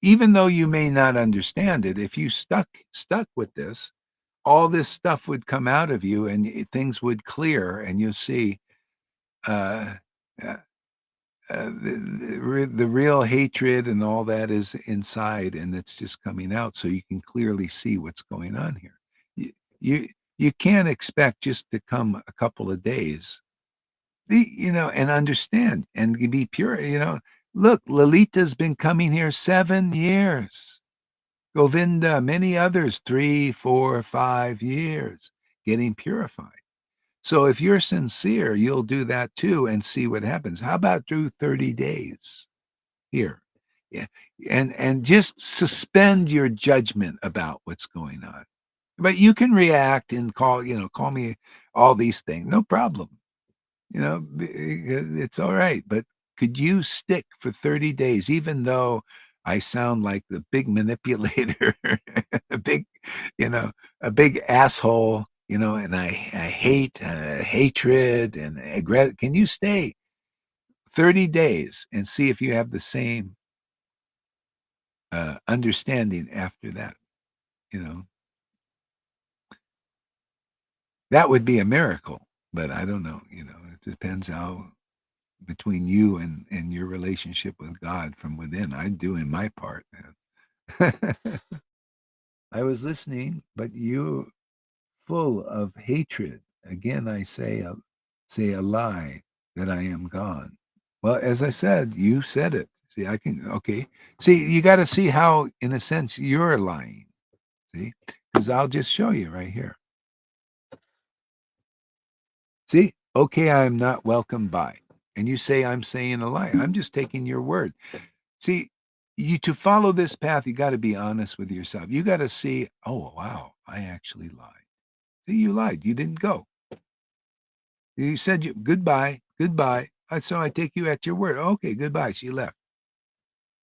Even though you may not understand it, if you stuck with this, all this stuff would come out of you, and things would clear, and you'll see uh, uh, the real hatred and all that is inside, and it's just coming out, so you can clearly see what's going on here. You you, you can't expect just to come a couple of days and understand and be pure. Look, Lalita's been coming here 7 years. Govinda, many others, 3, 4, 5 years, getting purified. So if you're sincere, you'll do that too and see what happens. How about do 30 days here? Yeah. And just suspend your judgment about what's going on. But you can react and call me all these things. No problem. It's all right. But could you stick for 30 days, even though I sound like the big manipulator, a big, a big asshole, and I hate hatred and can you stay 30 days and see if you have the same understanding after that? That would be a miracle, but I don't know. It depends how between you and your relationship with God from within. I'm doing my part, man. I was listening, but you full of hatred. Again, I say a lie that I am gone. Well, as I said, you said it. See, I can, okay. See, you got to see how, in a sense, you're lying. See, because I'll just show you right here. See, okay, I am not welcome by. And you say I'm saying a lie. I'm just taking your word. See, you to follow this path, you got to be honest with yourself. You got to see, oh, wow, I actually lied. See, you lied. You didn't go. You said goodbye, goodbye. So I take you at your word. Okay, goodbye. She left.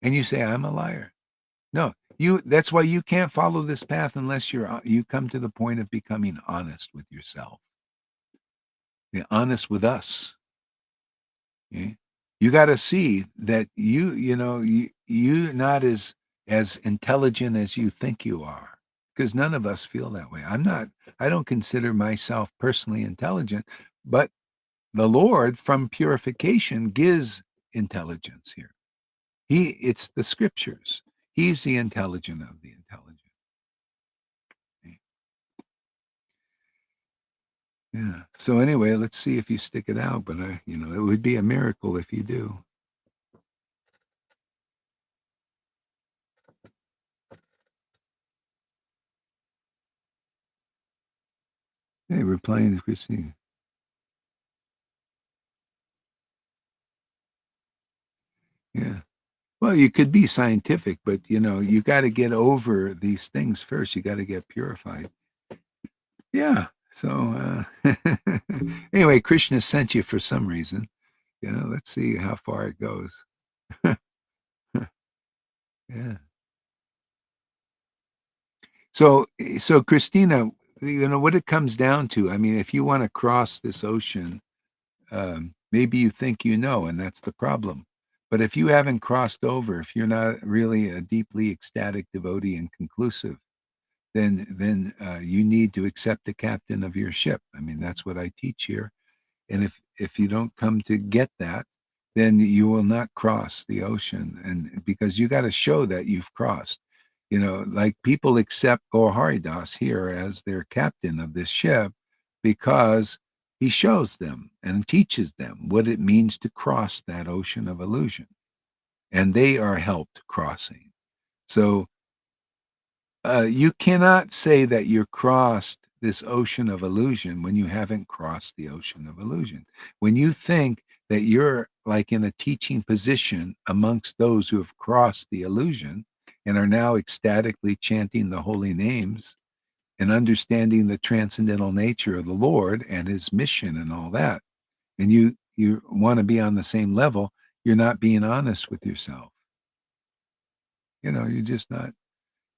And you say, I'm a liar. No, that's why you can't follow this path unless you come to the point of becoming honest with yourself. Be honest with us. Okay? You got to see that you're not as intelligent as you think you are, because none of us feel that way. I don't consider myself personally intelligent, but the Lord from purification gives intelligence here. It's the scriptures. He's the intelligent of the intelligent. Yeah. So anyway, let's see if you stick it out. But it would be a miracle if you do. Hey, replying to Christine. Yeah. Well, you could be scientific, but you got to get over these things first. You got to get purified. Yeah. So anyway, Krishna sent you for some reason. Let's see how far it goes. Yeah. So Christina, what it comes down to, I mean, if you want to cross this ocean, maybe you think and that's the problem. But if you haven't crossed over, if you're not really a deeply ecstatic devotee and conclusive, then you need to accept the captain of your ship. I mean, that's what I teach here. And if you don't come to get that, then you will not cross the ocean. And because you got to show that you've crossed. Like people accept Gaur Haridas here as their captain of this ship because he shows them and teaches them what it means to cross that ocean of illusion. And they are helped crossing. So you cannot say that you're crossed this ocean of illusion when you haven't crossed the ocean of illusion. When you think that you're like in a teaching position amongst those who have crossed the illusion and are now ecstatically chanting the holy names and understanding the transcendental nature of the Lord and his mission and all that, and you want to be on the same level, you're not being honest with yourself. You're just not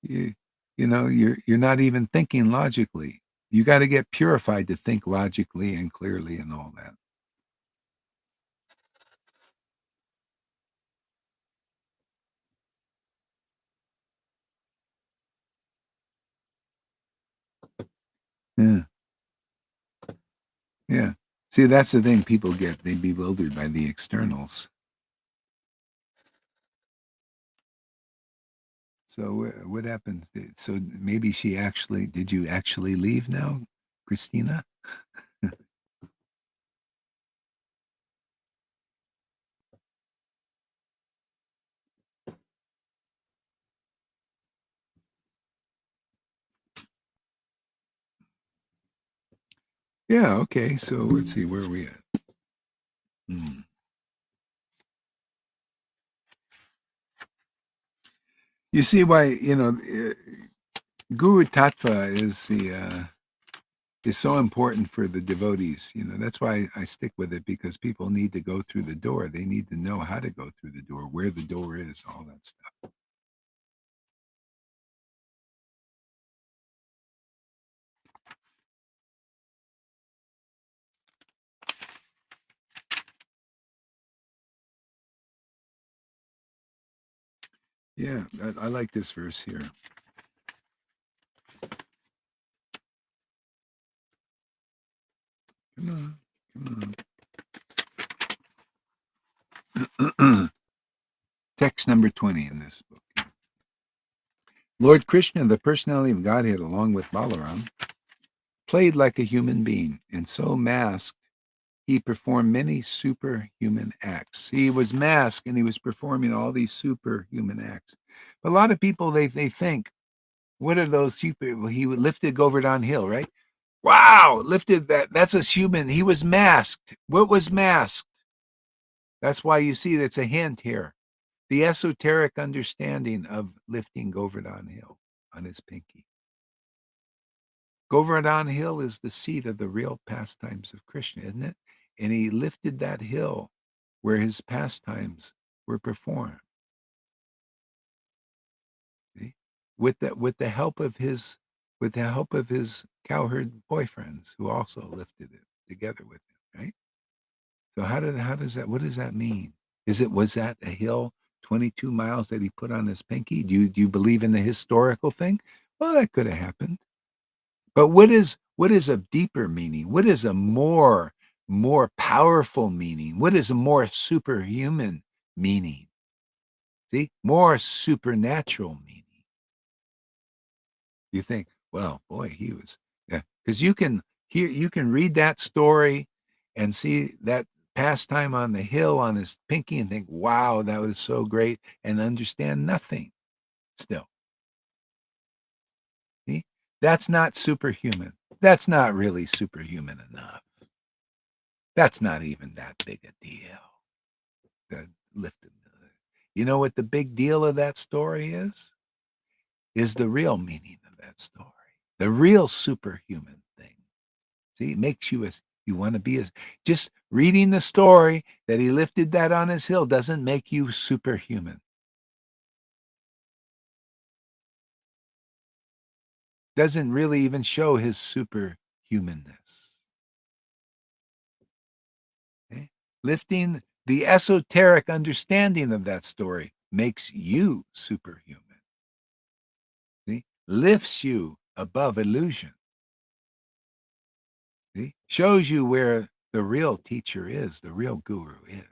you, you're not even thinking logically. You got to get purified to think logically and clearly and all that. Yeah. Yeah. See, that's the thing people get. They bewildered by the externals. So what happens? So maybe did you actually leave now, Christina? Yeah. Okay. So let's see, where are we at? Hmm. You see why, Guru Tattva is so important for the devotees. That's why I stick with it, because people need to go through the door. They need to know how to go through the door, where the door is, all that stuff. Yeah, I like this verse here. Come on, come on. Text number 20 in this book. Lord Krishna, the personality of Godhead, along with Balaram, played like a human being, and so masked, he performed many superhuman acts. He was masked and he was performing all these superhuman acts. But a lot of people, they think, what are those super? Well, he lifted Govardhan Hill, right? Wow, lifted that. That's a human. He was masked. What was masked? That's why you see that's a hint here. The esoteric understanding of lifting Govardhan Hill on his pinky. Govardhan Hill is the seat of the real pastimes of Krishna, isn't it? And he lifted that hill where his pastimes were performed. See? With the help of his cowherd boyfriends who also lifted it together with him, right? So how does that, what does that mean? Was that a hill 22 miles that he put on his pinky? Do you believe in the historical thing? Well, that could have happened. But what is a deeper meaning? What is a more powerful meaning? What is a more superhuman meaning? See, more supernatural meaning. You think, well, boy, he was, yeah, because you can read that story and see that pastime on the hill on his pinky and think, wow, that was so great, and understand nothing still. See, that's not superhuman. That's not really superhuman enough. That's not even that big a deal. The lifted. You know what the big deal of that story is? Is the real meaning of that story. The real superhuman thing. See, it makes you as you want to be as just reading the story that he lifted that on his hill doesn't make you superhuman. Doesn't really even show his superhumanness. Okay? Lifting the esoteric understanding of that story makes you superhuman. See? Lifts you above illusion. See? Shows you where the real teacher is, the real guru is,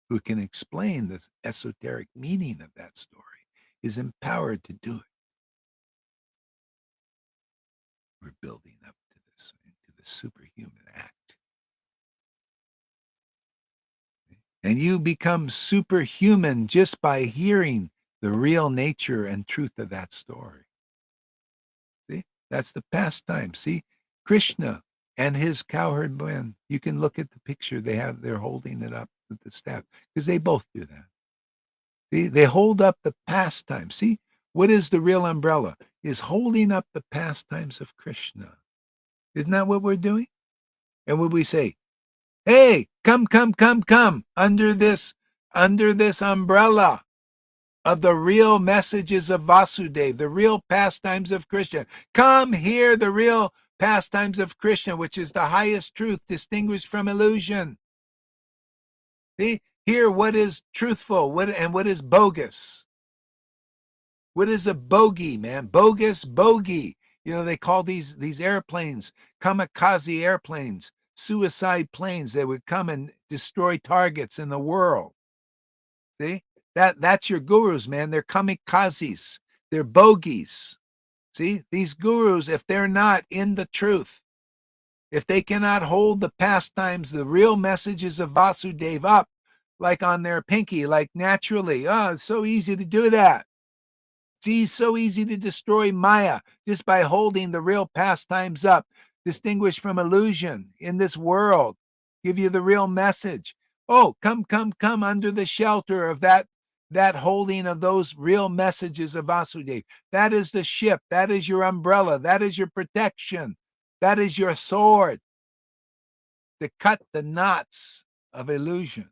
who can explain the esoteric meaning of that story, is empowered to do it. We're building up to this, to the superhuman act. And you become superhuman just by hearing the real nature and truth of that story. See, that's the pastime. See, Krishna and his cowherd men. You can look at the picture they're holding it up with the staff because they both do that. See, they hold up the pastime. See, what is the real umbrella? Is holding up the pastimes of Krishna. Isn't that what we're doing? And when we say, hey, come, under this umbrella of the real messages of Vasudeva, the real pastimes of Krishna. Come hear the real pastimes of Krishna, which is the highest truth distinguished from illusion. See, hear what is truthful and what is bogus. What is a bogey, man? Bogus bogey. You know, they call these airplanes kamikaze airplanes, suicide planes that would come and destroy targets in the world. See? That's your gurus, man. They're kamikazes. They're bogeys. See? These gurus, if they're not in the truth, if they cannot hold the pastimes, the real messages of Vasudeva up, like on their pinky, like naturally, it's so easy to do that. It's so easy to destroy Maya just by holding the real pastimes up, distinguished from illusion in this world, give you the real message. Oh, come under the shelter of that holding of those real messages of Vasudeva. That is the ship. That is your umbrella. That is your protection. That is your sword to cut the knots of illusion.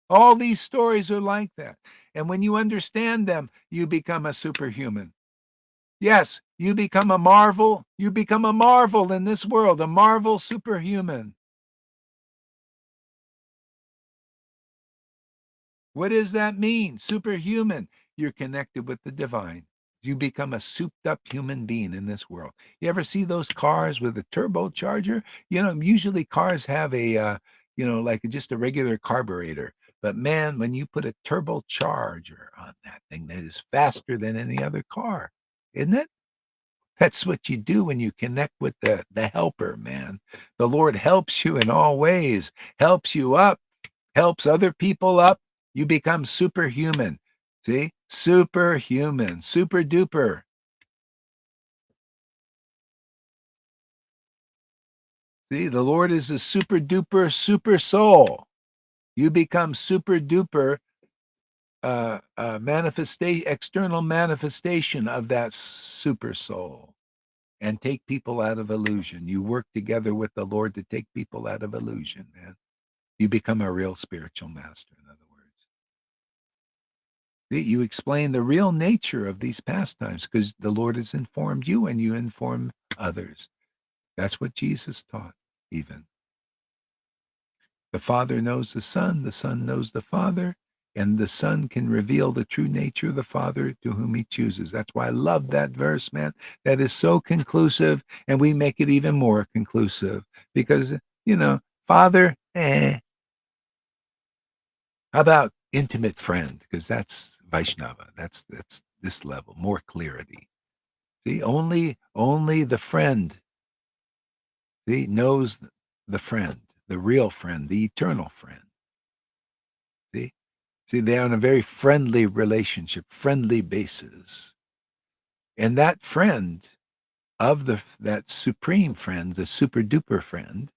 All these stories are like that. And when you understand them, you become a superhuman. Yes, you become a marvel. You become a marvel in this world, a marvel superhuman. What does that mean? Superhuman. You're connected with the divine. You become a souped up human being in this world. You ever see those cars with a turbocharger? Usually cars have a, like just a regular carburetor. But man, when you put a turbocharger on that thing, that is faster than any other car, isn't it? That's what you do when you connect with the helper, man. The Lord helps you in all ways, helps you up, helps other people up. You become superhuman. See? Superhuman, super duper. See, the Lord is a super duper super soul. You become super duper external manifestation of that super soul and take people out of illusion. You work together with the Lord to take people out of illusion, man. You become a real spiritual master, in other words. You explain the real nature of these pastimes because the Lord has informed you and you inform others. That's what Jesus taught, even. The Father knows the Son knows the Father, and the Son can reveal the true nature of the Father to whom he chooses. That's why I love that verse, man. That is so conclusive, and we make it even more conclusive because, Father, how about intimate friend? Because that's Vaishnava. That's this level, more clarity. See, only the friend, see, knows the friend, the real friend, the eternal friend. See? See, they're on a very friendly relationship, friendly basis. And that friend that supreme friend, the super duper friend,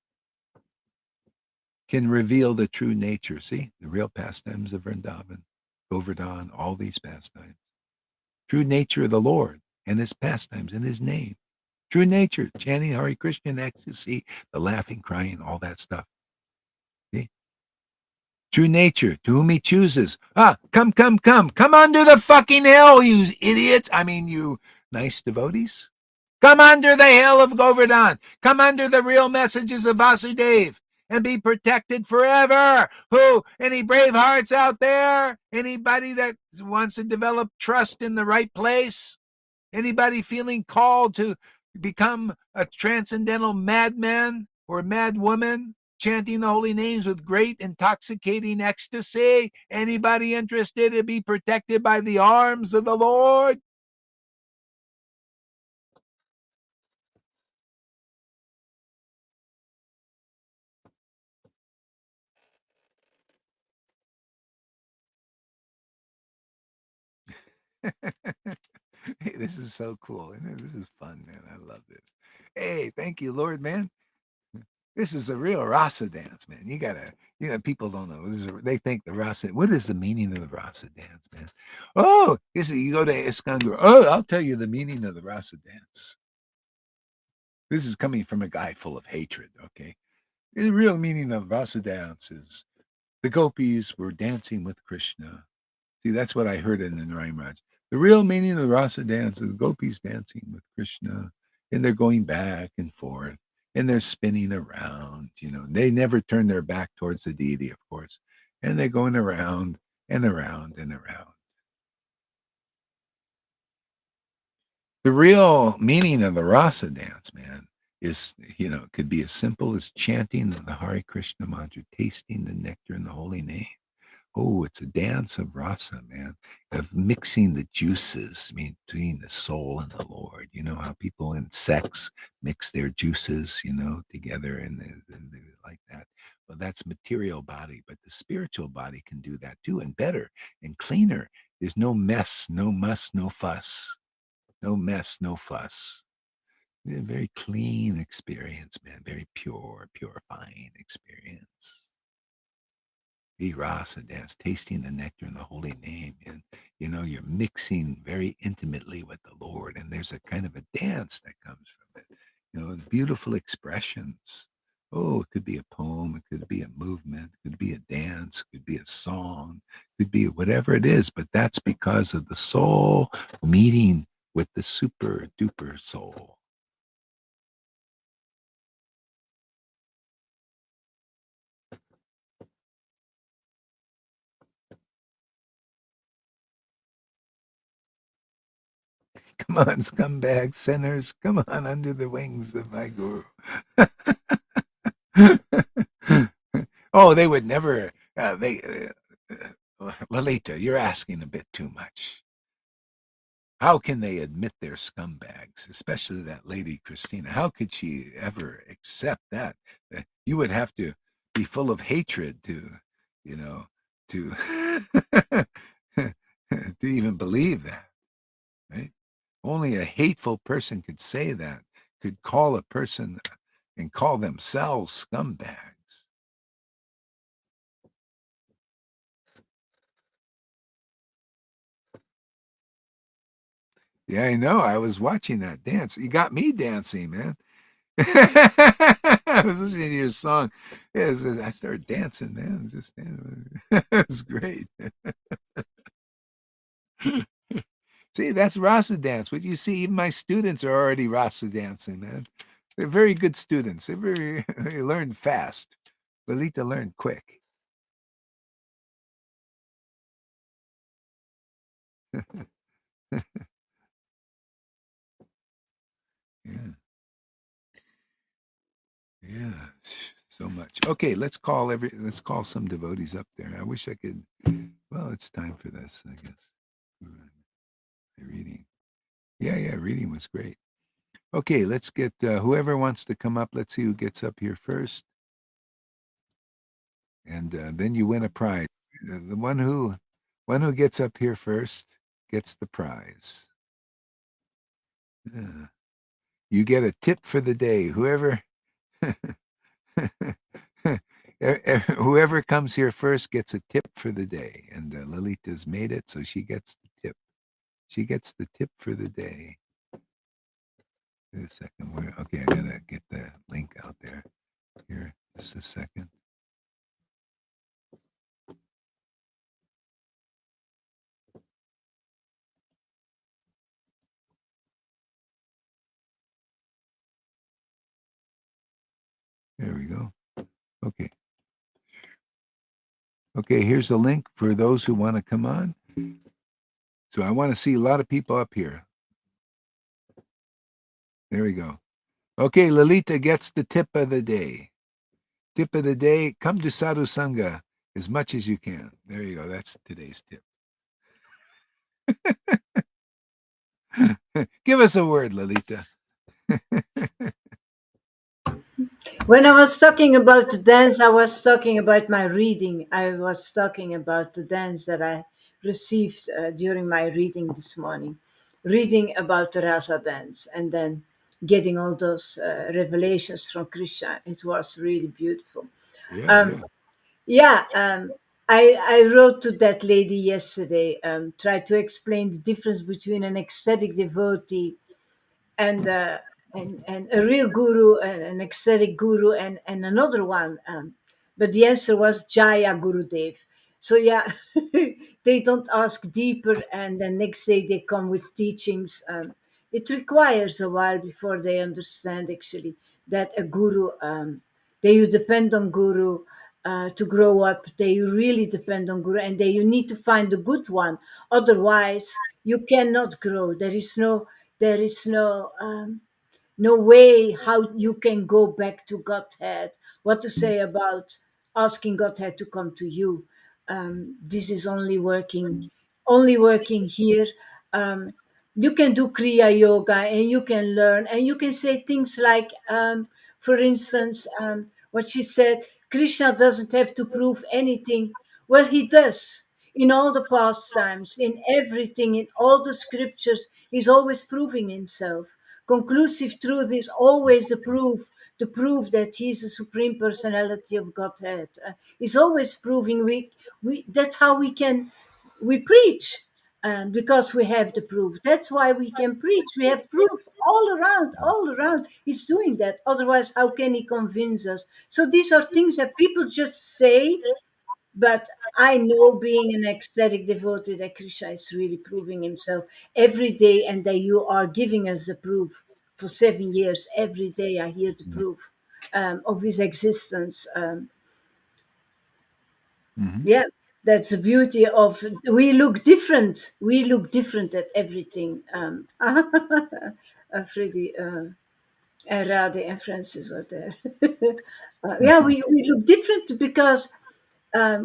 can reveal the true nature. See, the real pastimes of Vrindavan, Govardhan, all these pastimes. True nature of the Lord and his pastimes and his name. True nature, chanting Hare Krishna in ecstasy, the laughing, crying, all that stuff. See? True nature, to whom he chooses. Come under the fucking hill, you idiots. I mean, you nice devotees. Come under the hill of Govardhan. Come under the real messages of Vasudev and be protected forever. Any brave hearts out there? Anybody that wants to develop trust in the right place? Anybody feeling called to become a transcendental madman or madwoman, chanting the holy names with great intoxicating ecstasy? Anybody interested to be protected by the arms of the Lord? Hey, this is so cool. This is fun, man. I love this. Hey, thank you, Lord, man. This is a real rasa dance, man. People don't know. They think the rasa. What is the meaning of the rasa dance, man? Oh, you go to Iskandar. Oh, I'll tell you the meaning of the rasa dance. This is coming from a guy full of hatred, okay? The real meaning of rasa dance is the gopis were dancing with Krishna. See, that's what I heard in the Narayan Raj. The real meaning of the rasa dance is the gopis dancing with Krishna, and they're going back and forth, and they're spinning around. They never turn their back towards the deity, of course, and they're going around and around and around. The real meaning of the rasa dance, man, is, could be as simple as chanting the Hare Krishna mantra, tasting the nectar in the holy name. Oh, it's a dance of rasa, man, of mixing the juices between the soul and the Lord. You know how people in sex mix their juices, together and they like that. Well, that's material body, but the spiritual body can do that too, and better and cleaner. There's no mess, no muss, no fuss. No mess, no fuss. A very clean experience, man. Very pure, purifying experience. The rasa dance, tasting the nectar in the holy name. And, you're mixing very intimately with the Lord. And there's a kind of a dance that comes from it. Beautiful expressions. Oh, it could be a poem. It could be a movement. It could be a dance. It could be a song. It could be whatever it is. But that's because of the soul meeting with the super duper soul. Come on, scumbags, sinners, come on under the wings of my guru. Oh, they would never. Lalita, you're asking a bit too much. How can they admit they're scumbags, especially that lady Christina? How could she ever accept that? You would have to be full of hatred to, you know, to to even believe that, right? Only a hateful person could say that, could call a person and call themselves scumbags. Yeah, I know. I was watching that dance. You got me dancing, man. I was listening to your song. Yeah, I started dancing, man. Just dancing. It was great. See, that's Rasa dance. What you see, even my students are already Rasa dancing, man. They're very good students. They learn fast. Lalita learned quick. Yeah. Yeah. So much. Okay, let's call some devotees up there. I wish I could. Well, it's time for this, I guess. Reading. Yeah, reading was great. Okay, let's get whoever wants to come up. Let's see who gets up here first, and then you win a prize. The one who gets up here first gets the prize. You get a tip for the day. Whoever comes here first gets a tip for the day, and Lalita's made it, so she gets the tip. She gets the tip for the day. Wait a second. Okay, I gotta get the link out there. Here, just a second. There we go. Okay. Okay, here's the link for those who want to come on. So I want to see a lot of people up here. There we go. Okay, Lalita gets the tip of the day. Tip of the day, come to Sadhu Sangha as much as you can. There you go. That's today's tip. Give us a word, Lalita. When I was talking about the dance, I was talking about my reading. I was talking about the dance that I received during my reading this morning, reading about the Rasa dance and then getting all those revelations from Krishna. It was really beautiful. Yeah. Um, yeah, I wrote to that lady yesterday, tried to explain the difference between an ecstatic devotee and and a real guru, an ecstatic guru, and another one. But the answer was Jaya Gurudev. So yeah, they don't ask deeper, and the next day they come with teachings. It requires a while before they understand actually that a guru, that you depend on guru. To grow up, they you really depend on guru, and they you need to find the good one. Otherwise, you cannot grow. There is no way how you can go back to Godhead. What to say about asking Godhead to come to you? This is only working here. Um, you can do Kriya Yoga and you can learn and you can say things like, for instance, what she said, Krishna doesn't have to prove anything. Well, he does. In all the pastimes, in everything, in all the scriptures, he's always proving himself. Conclusive truth is always the proof that he's the supreme personality of Godhead. He's always proving we that's how we preach, because we have the proof. That's why we can preach. We have proof all around. He's doing that. Otherwise, how can he convince us? So these are things that people just say, but I know, being an ecstatic devotee, that Krishna is really proving himself every day, and that you are giving us the proof. For 7 years, every day I hear the proof of his existence. Mm-hmm. Yeah, That's the beauty of, we look different. We look different at everything. Freddie, and Rade and Francis are there. Yeah, we look different because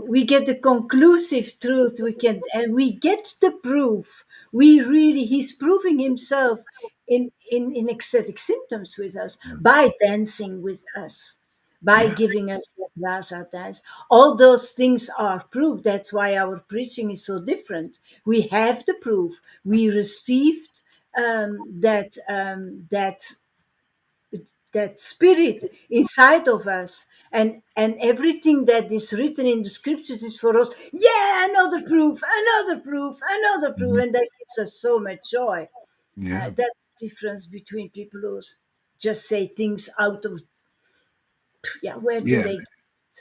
we get the conclusive truth. We can, and we get the proof. We really, he's proving himself in ecstatic symptoms with us by dancing with us, by Yeah, giving us the rasa dance. All those things are proof. That's why our preaching is so different. We have the proof. We received that spirit inside of us, and everything that is written in the scriptures is for us. Yeah, another proof, another proof, another proof, mhm, and that gives us so much joy. yeah, That's the difference between people who just say things out of, yeah, where do yeah. they,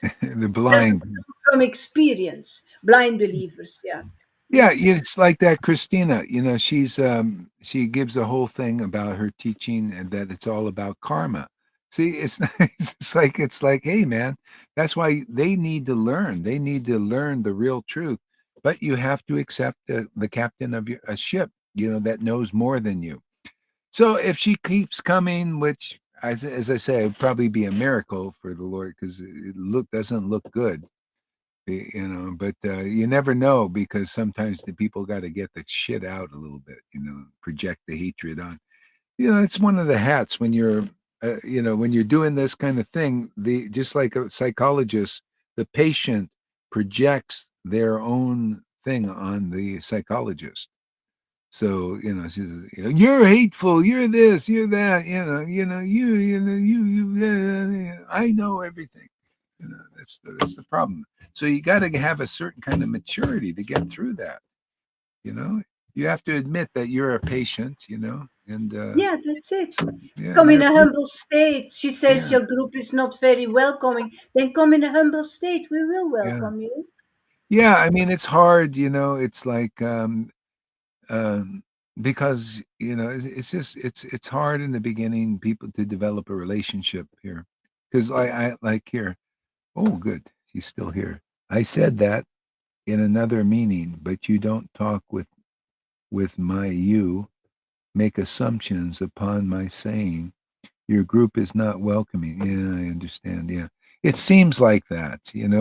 The doesn't blind. come from experience. Blind believers, yeah. Yeah, Mm. it's like that Christina, she gives a whole thing about her teaching and that it's all about karma. See, it's not, it's like, hey man, that's why they need to learn. They need to learn the real truth. But you have to accept the captain of a ship, that knows more than you. So if she keeps coming, which as I say, it'd probably be a miracle for the Lord because it doesn't look good, but you never know because sometimes the people got to get the shit out a little bit, project the hatred on. It's one of the hats when you're doing this kind of thing. The Just like a psychologist, the patient projects their own thing on the psychologist. So she's, you're hateful, you're this, you're that, I know everything. That's the problem. So you got to have a certain kind of maturity to get through that. You know, you have to admit that you're a patient. And Yeah, that's it. yeah, Come in you're a humble state. She says yeah, your group is not very welcoming. Then come in a humble state. We will yeah, welcome you. yeah. I mean, it's hard. It's like um, because it's just it's hard in the beginning people to develop a relationship here because I like here. Oh, good, she's still here. I said that in another meaning, but you don't talk with my you, make assumptions upon my saying. Your group is not welcoming. Yeah, I understand. Yeah. It seems like that,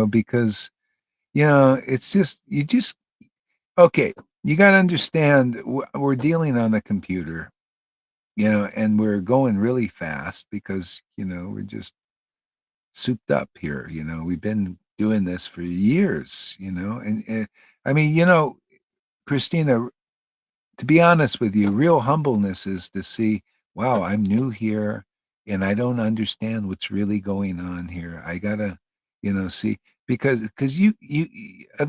because, it's just, okay, you got to understand we're dealing on a computer, and we're going really fast because, we're just souped up here. We've been doing this for years, and I mean, Christina, to be honest with you, real humbleness is to see, wow, I'm new here and I don't understand what's really going on here. I gotta, see because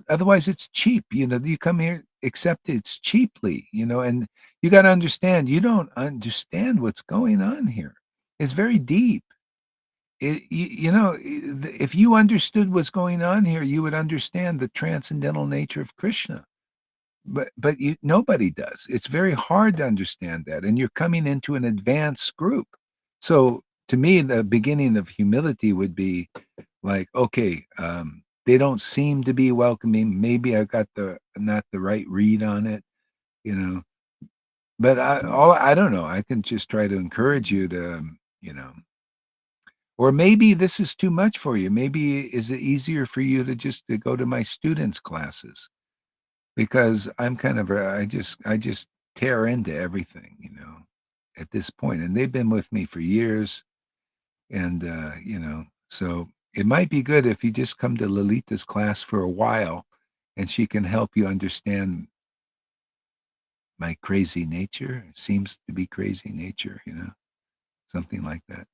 otherwise it's cheap. You come here, accept it's cheaply, and you got to understand you don't understand what's going on here. It's very deep. If you understood what's going on here, you would understand the transcendental nature of Krishna, but nobody does. It's very hard to understand that, and you're coming into an advanced group. So to me, the beginning of humility would be like, okay, they don't seem to be welcoming. Maybe I've got the not the right read on it, you know. But I don't know. I can just try to encourage you to, or maybe this is too much for you. Maybe is it easier for you to just to go to my students' classes? Because I'm kind of I just tear into everything, at this point, and they've been with me for years, and so it might be good if you just come to Lolita's class for a while, and she can help you understand my crazy nature. It seems to be crazy nature, something like that.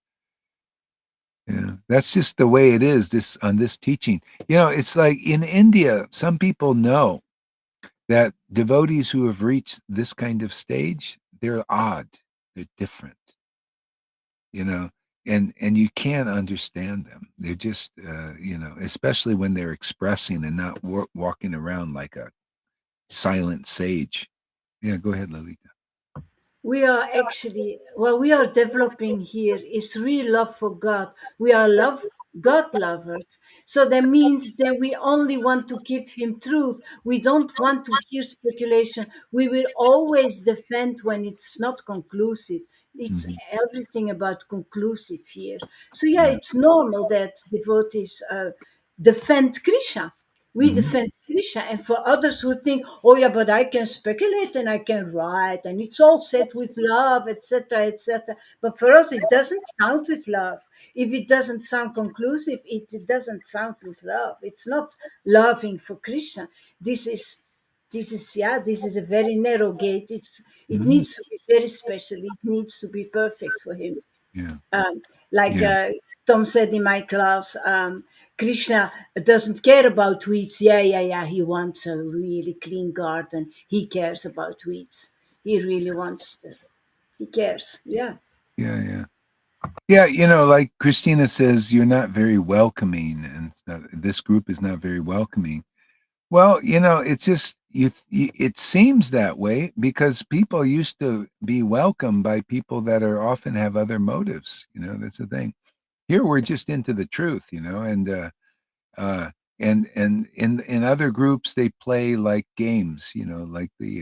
Yeah, that's just the way it is. This on this teaching, it's like in India, some people know that devotees who have reached this kind of stage, they're odd, they're different, you know, and you can't understand them. They're just, especially when they're expressing and not walking around like a silent sage. Yeah, go ahead, Lalita. We are actually, what we are developing here is real love for God. We are love God lovers. So that means that we only want to give him truth. We don't want to hear speculation. We will always defend when it's not conclusive. It's Mhm. everything about conclusive here. So yeah, Yeah. it's normal that devotees defend Krishna. We Mhm. defend Krishna, and for others who think, oh yeah, but I can speculate and I can write, and it's all said with love, etc., etc. But for us, it doesn't sound with love. If it doesn't sound conclusive, it doesn't sound with love. It's not loving for Krishna. This is this is a very narrow gate. It Mhm. needs to be very special. It needs to be perfect for him. Yeah. Um, like Yeah. Tom said in my class, Krishna doesn't care about weeds. Yeah, yeah, yeah. He wants a really clean garden. He cares about weeds. He really wants to. He cares. Yeah. Yeah. Yeah. Yeah, like Christina says, you're not very welcoming, and this group is not very welcoming. Well, it's just it seems that way because people used to be welcomed by people that are often have other motives. That's the thing. Here we're just into the truth, uh, and in other groups they play like games, like the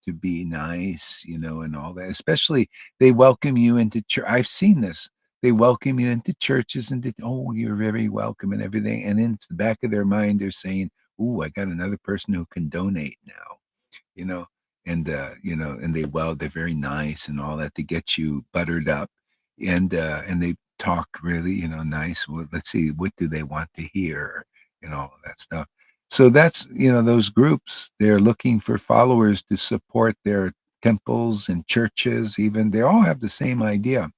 to be nice, and all that. Especially they welcome you into church. I've seen this. They welcome you into churches and oh, you're very welcome and everything. And in the back of their mind, they're saying, "Ooh, I got another person who can donate now." you know, and they're very nice and all that to get you buttered up, and they talk really, nice. Well, let's see, what do they want to hear, all that stuff. So that's those groups. They're looking for followers to support their temples and churches. Even they all have the same idea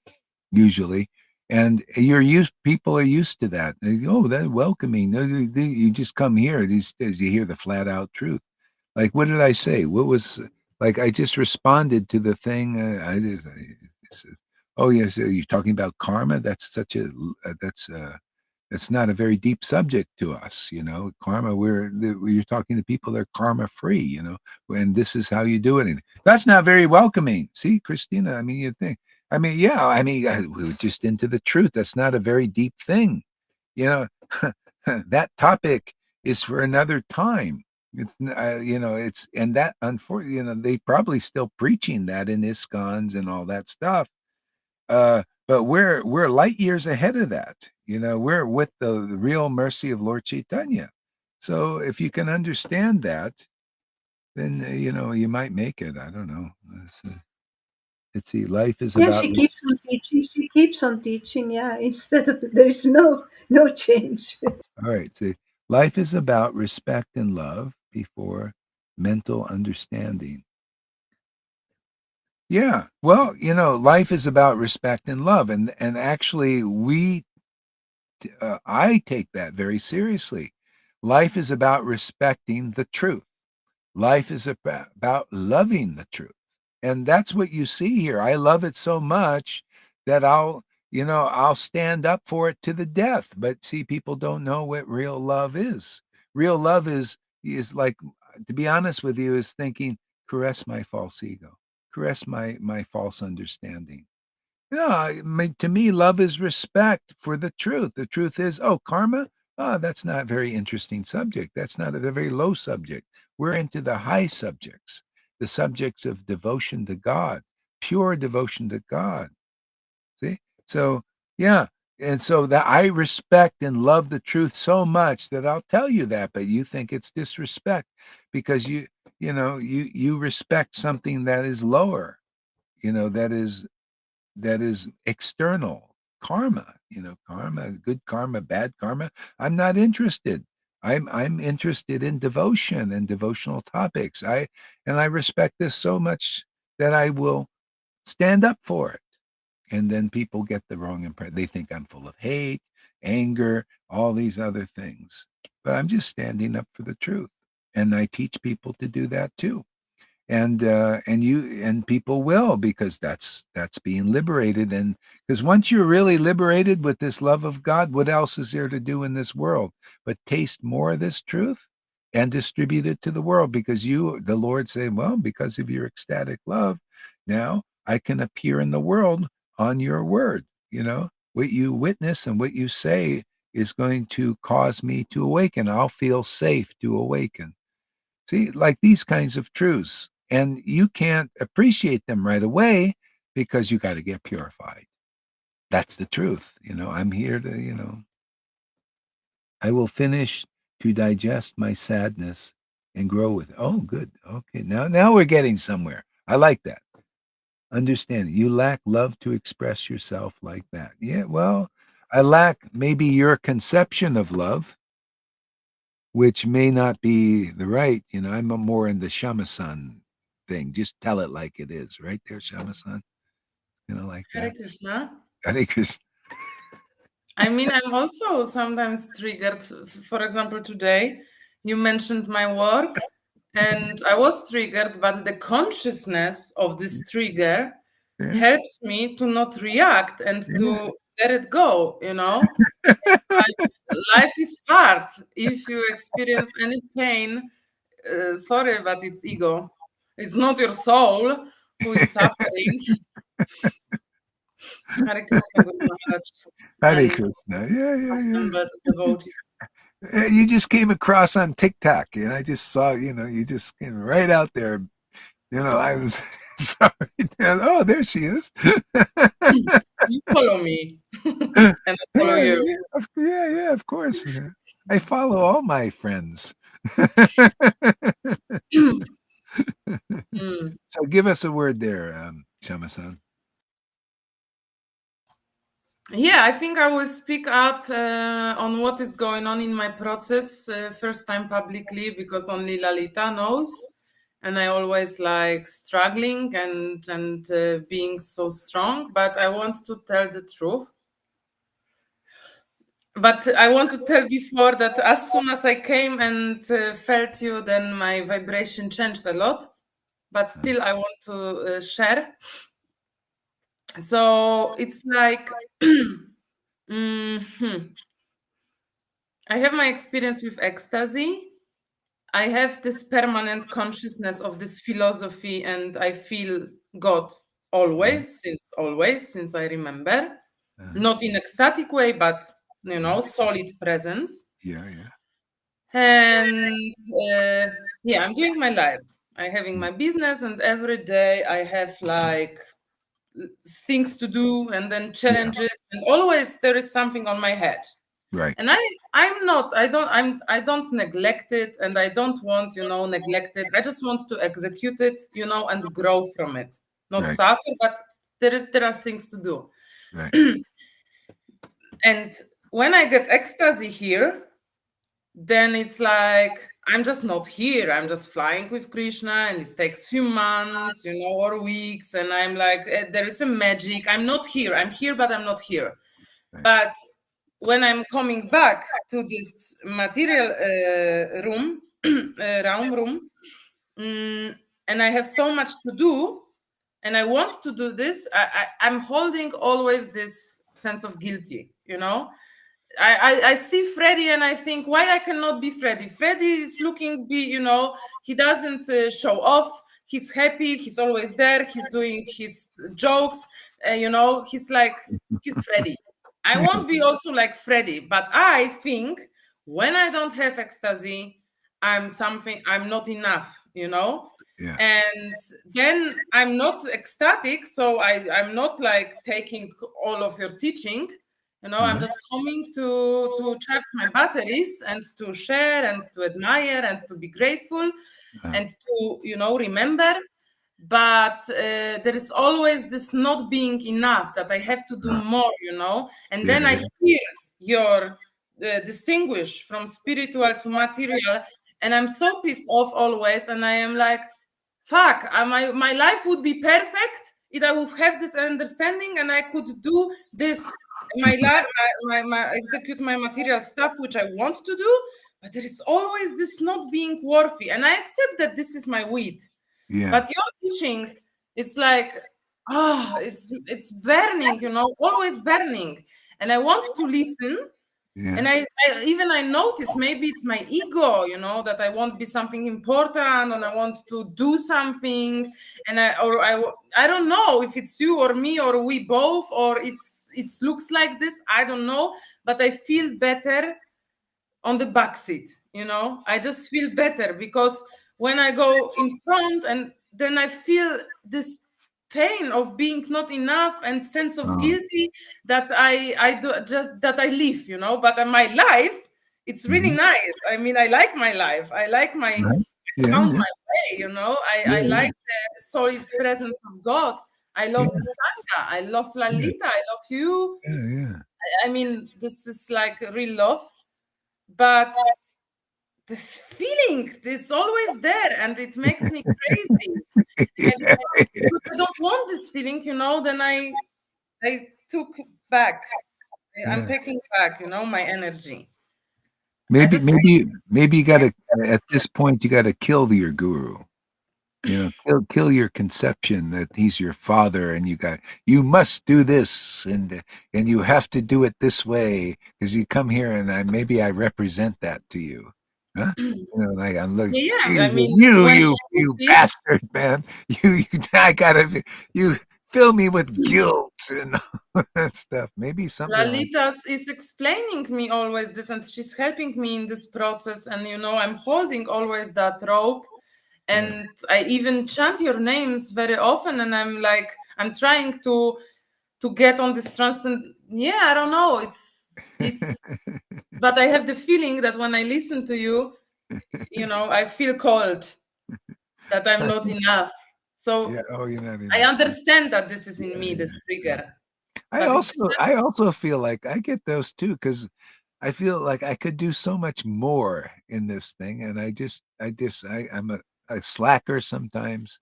usually. And you're used, people are used to that. They go, oh, that's welcoming. You just come here. These days you hear the flat out truth. Like, what did I say? What was like? I just responded to the thing. This is, oh yes, you're talking about karma. That's such a that's not a very deep subject to us. Karma. You're talking to people that are karma free. And this is how you do it. And that's not very welcoming. See, Christina. I mean, you think. I mean, yeah. I mean, we're just into the truth. That's not a very deep thing. You know, that topic is for another time. It's and that unfortunately, they probably still preaching that in ISKCONs and all that stuff. But we're light years ahead of that. We're with the real mercy of Lord Chaitanya. So if you can understand that, then you might make it. I don't know. Let's see. Life is Yeah, about. she keeps on teaching. She keeps on teaching. Yeah, instead of there is no change. All right. See, life is about respect and love before mental understanding. Yeah. Well, life is about respect and love, and actually, I take that very seriously. Life is about respecting the truth. Life is about loving the truth. And that's what you see here. I love it so much that I'll stand up for it to the death. But see, people don't know what real love is. Real love is like, to be honest with you, is thinking, caress my false ego, caress my false understanding. Yeah, to me, love is respect for the truth. The truth is, oh, karma. Oh, that's not a very interesting subject. That's not a very low subject. We're into the high subjects, the subjects of devotion to God, pure devotion to God. See? So, yeah. And so that I respect and love the truth so much that I'll tell you that, but you think it's disrespect because you respect something that is lower, that is external karma, karma, good karma, bad karma. I'm not interested. I'm interested in devotion and devotional topics. I respect this so much that I will stand up for it. And then people get the wrong impression. They think I'm full of hate, anger, all these other things. But I'm just standing up for the truth. And I teach people to do that too. And people will, because that's being liberated. And because once you're really liberated with this love of God, what else is there to do in this world but taste more of this truth and distribute it to the world? Because the Lord say, well, because of your ecstatic love, now I can appear in the world on your word. What you witness and what you say is going to cause me to awaken. I'll feel safe to awaken. See, like these kinds of truths. And you can't appreciate them right away because you got to get purified. That's the truth. I'm here to, I will finish to digest my sadness and grow with it. Oh, good. Okay. Now we're getting somewhere. I like that. Understanding. You lack love to express yourself like that. Yeah, well, I lack maybe your conception of love, which may not be the right. I'm more in the shamasan thing. Just tell it like it is, right there, shamasan. Like Hare that. Krishna. I think it's I mean, I'm also sometimes triggered. For example, today you mentioned my work and I was triggered, but the consciousness of this trigger yeah. helps me to not react and to let it go, Life is hard. If you experience any pain, sorry, but it's ego. It's not your soul who is suffering. Hare Krishna, Guru Maharaj. Hare And Krishna. Yeah. assembled devotees. You just came across on TikTok, and I just saw, you just came right out there. I was sorry. Oh, there she is. You follow me, and I follow you. Yeah, of course. I follow all my friends. Mm. So give us a word there, Shama-san. Yeah, I think I will speak up on what is going on in my process first time publicly because only Lalita knows, and I always like struggling and being so strong. But I want to tell the truth. But I want to tell before that as soon as I came and felt you, then my vibration changed a lot. But still, I want to share. So it's like. Mhm. I have my experience with ecstasy. I have this permanent consciousness of this philosophy, and I feel God always, since I remember. Not in ecstatic way, but solid presence. Yeah. And I'm doing my life. I'm having my business, and every day I have like things to do, and then challenges, and always there is something on my head. Right. And I don't neglect it, and I don't want neglect it. I just want to execute it, and grow from it, not Right. suffer, but there are things to do. Right. And when I get ecstasy here, then it's like I'm just not here. I'm just flying with Krishna, and it takes few months, or weeks, and I'm like, there is a magic. I'm not here. I'm here, but I'm not here. Right. But when I'm coming back to this material room, and I have so much to do, and I want to do this, I'm holding always this sense of guilty, I see Freddy and I think, why I cannot be Freddy? Freddy is looking, he doesn't show off. He's happy. He's always there. He's doing his jokes. He's Freddy. I won't be also like Freddy, but I think when I don't have ecstasy, I'm not enough, Yeah. and then I'm not ecstatic. So I'm not like taking all of your teaching. I'm just coming to charge my batteries and to share and to admire and to be grateful and to, remember. But there is always this not being enough, that I have to do more, and then I hear your distinguish from spiritual to material, and I'm so pissed off always, and I am like, fuck, my life would be perfect if I would have this understanding and I could do this my life, my execute my material stuff which I want to do, but there is always this not being worthy, and I accept that this is my weed. Yeah. But your teaching, it's like, it's burning, always burning, and I want to listen. Yeah. And I notice maybe it's my ego, that I want to be something important and I want to do something, and I don't know if it's you or me or we both, or it looks like this. I don't know, but I feel better on the back seat, you know. I just feel better because when I go in front, and then I feel this pain of being not enough and sense of guilty that I do just that I live, you know. But my life, it's really nice. I mean, I like my life. I like my Right. Yeah, found yeah, my way, you know. I yeah, like the solid presence of God. I yeah, love the Sangha. I love yeah, Lalita. I love you. yeah, yeah. I mean, this is like real love. But this feeling is always there, and it makes me crazy. And because I don't want this feeling, you know, then I took back. I'm Yeah. taking back, you know, my energy. I Maybe, just maybe you gotta, at this point, you gotta kill your guru. You know, kill your conception that he's your father, and you must do this, and you have to do it this way because you come here, and maybe I represent that to you, huh? You know, like I'm looking, yeah. I mean, you, when you, you you speak, bastard, man, I gotta, you fill me with guilt and all that stuff. Maybe something like, Lalita is explaining me always this, and she's helping me in this process. And you know, I'm holding always that rope, yeah. and I even chant your names very often. And I'm like, I'm trying to get on this transcend. Yeah, I don't know. It's, but I have the feeling that when I listen to you, you know, I feel cold, that I'm not enough. So Yeah. Oh, you're not I enough. understand that this is in Yeah, me, this yeah. trigger, but it's I also feel like I get those too because I feel like I could do so much more in this thing, and I'm a slacker sometimes.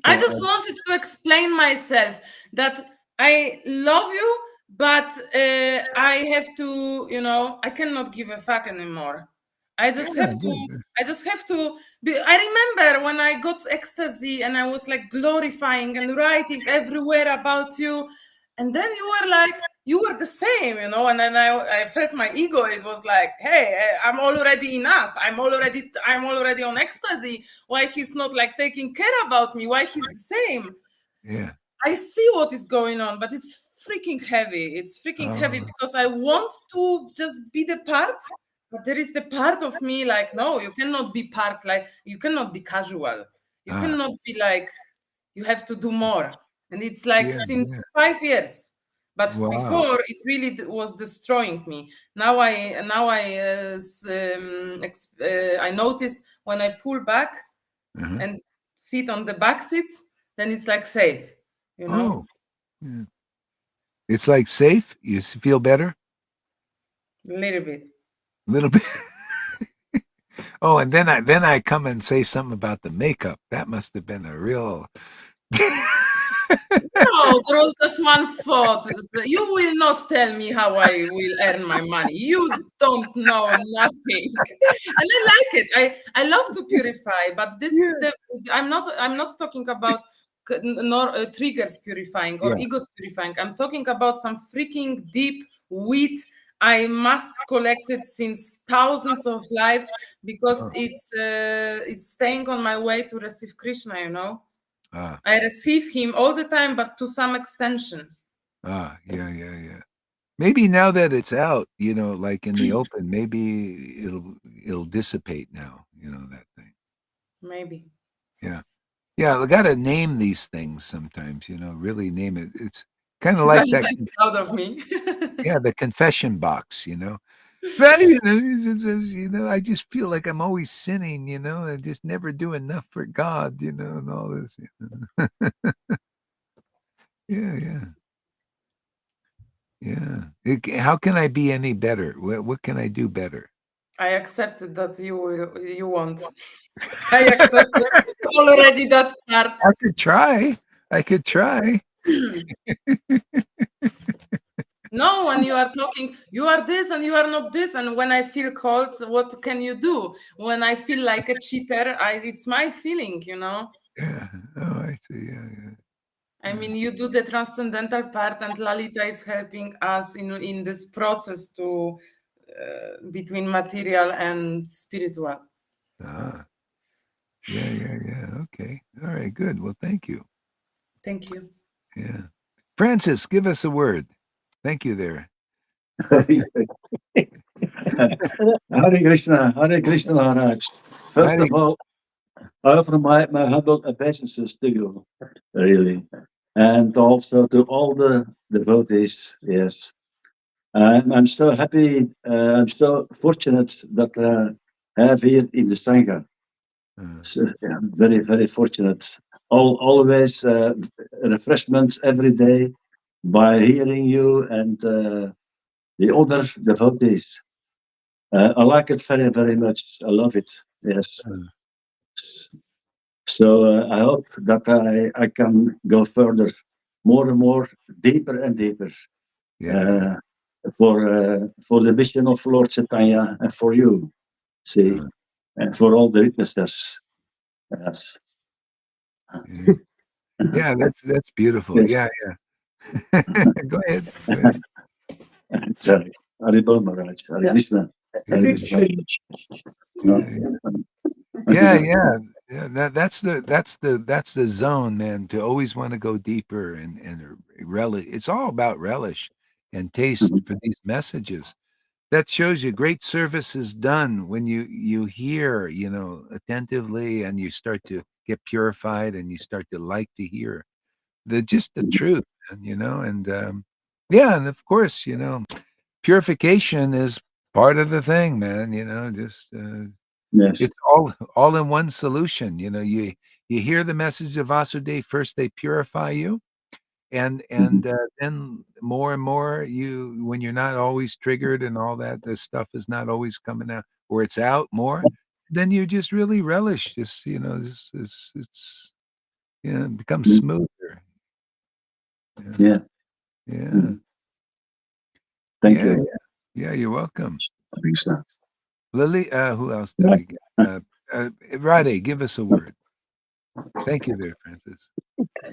I People, just wanted to explain myself that I love you, but I have to, you know, I cannot give a fuck anymore. I yeah, just have to, yeah, I just have to be. I remember when I got ecstasy and I was like glorifying and writing everywhere about you. And then you were like, you were the same, you know, and then I felt my ego. It was like, hey, I'm already enough. I'm already on ecstasy. Why he's not like taking care about me? Why he's the same? yeah. I see what is going on, but it's freaking heavy. It's freaking heavy Oh, because I want to just be the part, but there is the part of me like, no, you cannot be part, like you cannot be casual. You ah, cannot be like, you have to do more. And it's like yeah, yeah. since 5 years. But Wow. before it really was destroying me. I noticed when I pull back Uh-huh. and sit on the back seats, then it's like safe, you know, Oh, yeah. It's like safe. You feel better a little bit. a little bit. Oh, and then I come and say something about the makeup. That must have been a real. No, there was just one thought. You will not tell me how I will earn my money. You don't know nothing. And I like it. I love to purify, but this is Yeah, the I'm not talking about nor triggers purifying or yeah. egos purifying. I'm talking about some freaking deep wheat I must collect it since thousands of lives because Oh, it's staying on my way to receive Krishna, you know. ah, I receive him all the time, but to some extension. yeah, yeah, yeah. Maybe now that it's out, you know, like in the open, maybe it'll dissipate now, you know, that thing. Maybe. Yeah. Yeah, I gotta name these things sometimes, you know, really name it. It's kind of like that. Valida is proud of me. Yeah, the confession box, you know. Right, you know, you know, I just feel like I'm always sinning, you know, and just never do enough for God, you know, and all this. You know? Yeah, yeah, yeah. How can I be any better? What can I do better? I accepted that you want. I accepted already that part. I could try. I could try. No, when you are talking, you are this and you are not this. And when I feel cold, what can you do? When I feel like a cheater, it's my feeling, you know. Yeah. Oh, I see. Yeah, yeah. I mean, you do the transcendental part, and Lalita is helping us in this process to between material and spiritual. Ah, yeah, yeah, yeah. Okay. All right. Good. Well, thank you. Thank you. Yeah. Francis, give us a word. Thank you there. Hare Krishna Maharaj. First Hare, of all, I offer my humble obeisances to you, really, and also to all the devotees. Yes, I'm so happy. I'm so fortunate that I have here in the Sangha. So, yeah, I'm very, very fortunate. Always refreshments every day by hearing you and the other devotees. I like it very, very much. I love it. Yes. So I hope that I can go further, more and more, deeper and deeper, yeah, for the mission of Lord Chaitanya and for you, see, and for all the witnesses. Yes. yeah, yeah. That's beautiful. Yes. Yeah, yeah. Go ahead. Go ahead. Sorry. Haribol Maharaj. Hare Krishna. Yeah, Hare Krishna. No. yeah, yeah, yeah. Yeah, that's the zone, man. To always want to go deeper and relish. It's all about relish and taste for these messages. That shows you great service is done when you hear, attentively, and you start to get purified and you start to like to hear the truth, and yeah, and of course, purification is part of the thing, man. Just Yes. it's all in one solution. You hear the message of Vasudev first, they purify you, and then more and more, when you're not always triggered and all that, the stuff is not always coming out, or it's out more, then you just really relish. Just it's it becomes smoother. Yeah. Yeah, Thank yeah, you. yeah. You're welcome, Hare Krishna. Lily. Who else did we get? Rade, give us a word. Thank you, there, Francis.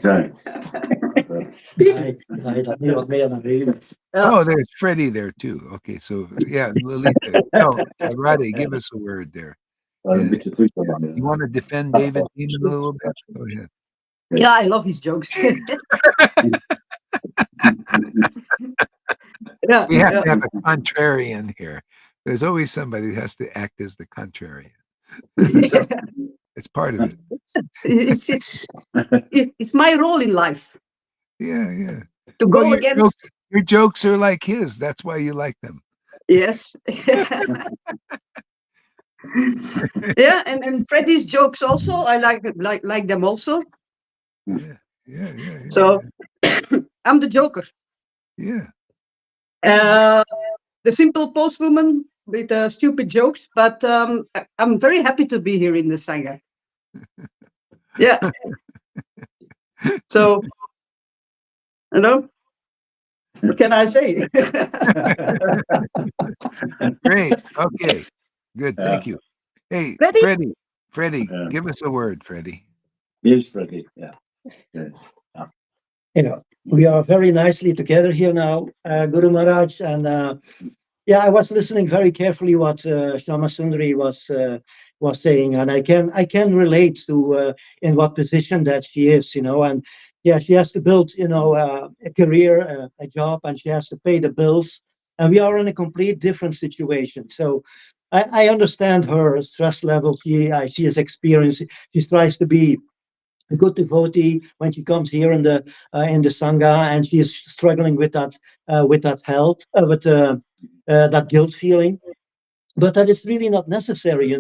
Sorry. Oh, there's Freddie there too. Okay, so yeah, Lolita. No, Rade, give us a word there. Een Uh, beetje terug. You want to defend David Beeman a little bit? Go ahead. Yeah, I love his jokes. Yeah, We have yeah. to have a contrarian here. There's always somebody who has to act as the contrarian. So it's part of it. It's my role in life Yeah, yeah. to Well, go against. your jokes are like his. That's why you like them. Yes. Yeah, and Freddie's jokes also. I like them also. Yeah, yeah, yeah, yeah. So I'm the joker. Yeah. The simple postwoman with stupid jokes, but I'm very happy to be here in the Sangha. Yeah. So, what can I say? Great. Okay. Good. Thank you. Hey, Freddie? Freddie, give us a word, Freddie. Yes, Freddie. Yeah. Yes. We are very nicely together here now, Guru Maharaj, and I was listening very carefully what Shama Sundari was saying, and I can relate to in what position that she is, and yeah, she has to build, a career, a job, and she has to pay the bills, and we are in a complete different situation. So I understand her stress level. She is experiencing. She tries to be a good devotee when she comes here in the sangha, and she is struggling with that health, with that guilt feeling. But that is really not necessary,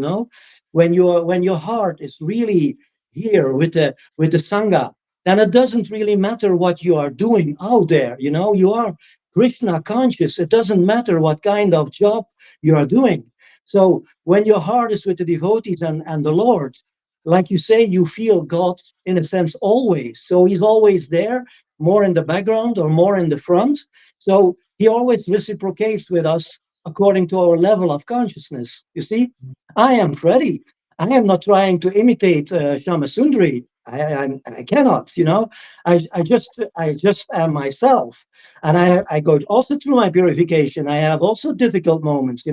when your heart is really here with the sangha, then it doesn't really matter what you are doing out there. You are Krishna conscious. It doesn't matter what kind of job you are doing. So when your heart is with the devotees and the Lord, like you say, you feel God in a sense always. So he's always there, more in the background or more in the front. So he always reciprocates with us according to our level of consciousness. You see, I am Freddie. I am not trying to imitate Shama Sundari. I cannot, I just am myself, and I go also through my purification. I have also difficult moments.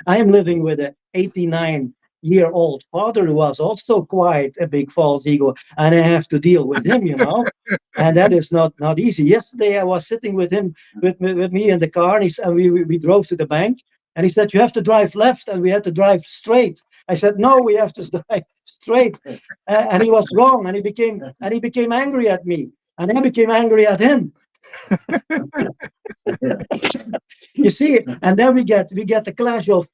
I am living with an 89-year-old father who was also quite a big false ego, and I have to deal with him. And that is not easy. Yesterday I was sitting with him with me in the car, and we drove to the bank, And he said, you have to drive left, and we had to drive straight. I said, no, we have to drive straight. And he was wrong, and he became angry at me, and I became angry at him. You see, and then we get the clash of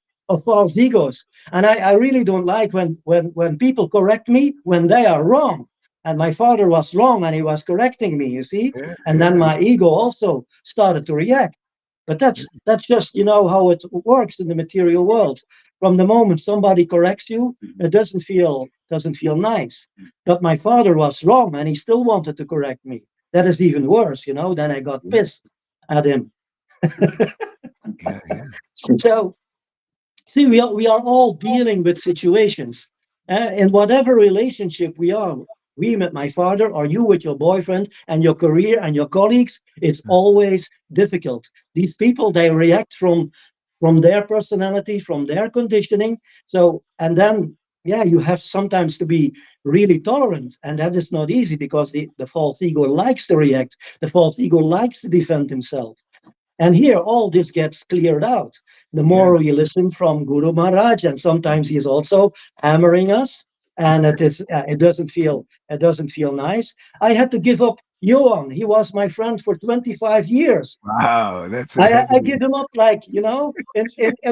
false egos. And I really don't like when people correct me when they are wrong. And my father was wrong, and he was correcting me, you see. Yeah, And then my ego also started to react. But that's just, how it works in the material world. From the moment somebody corrects you, it doesn't feel nice. But my father was wrong, and he still wanted to correct me. That is even worse, Then I got pissed at him. yeah, yeah. So, see, we are all dealing with situations. In whatever relationship we are, we with my father, or you with your boyfriend and your career and your colleagues, it's always difficult. These people, they react from their personality, from their conditioning. So, and then, yeah, you have sometimes to be really tolerant. And that is not easy, because the false ego likes to react. The false ego likes to defend himself. And here, all this gets cleared out. The more we listen from Guru Maharaj, and sometimes he's also hammering us, and it doesn't feel nice. I had to give up Johan. He was my friend for 25 years. Wow, that's a I heavy. give him up, like, in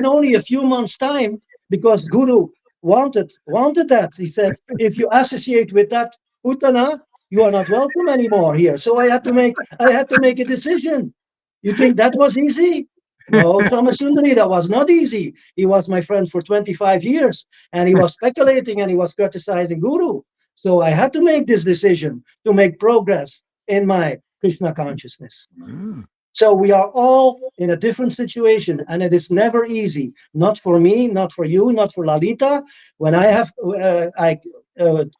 only a few months' time, because Guru wanted that. He said, if you associate with that Uttana, you are not welcome anymore here. So I had to make a decision. You think that was easy? No, Thomasundari, that was not easy. He was my friend for 25 years, and he was speculating, and he was criticizing Guru. So I had to make this decision to make progress in my Krishna consciousness. Mm. So we are all in a different situation, and it is never easy. Not for me, not for you, not for Lalita. When I have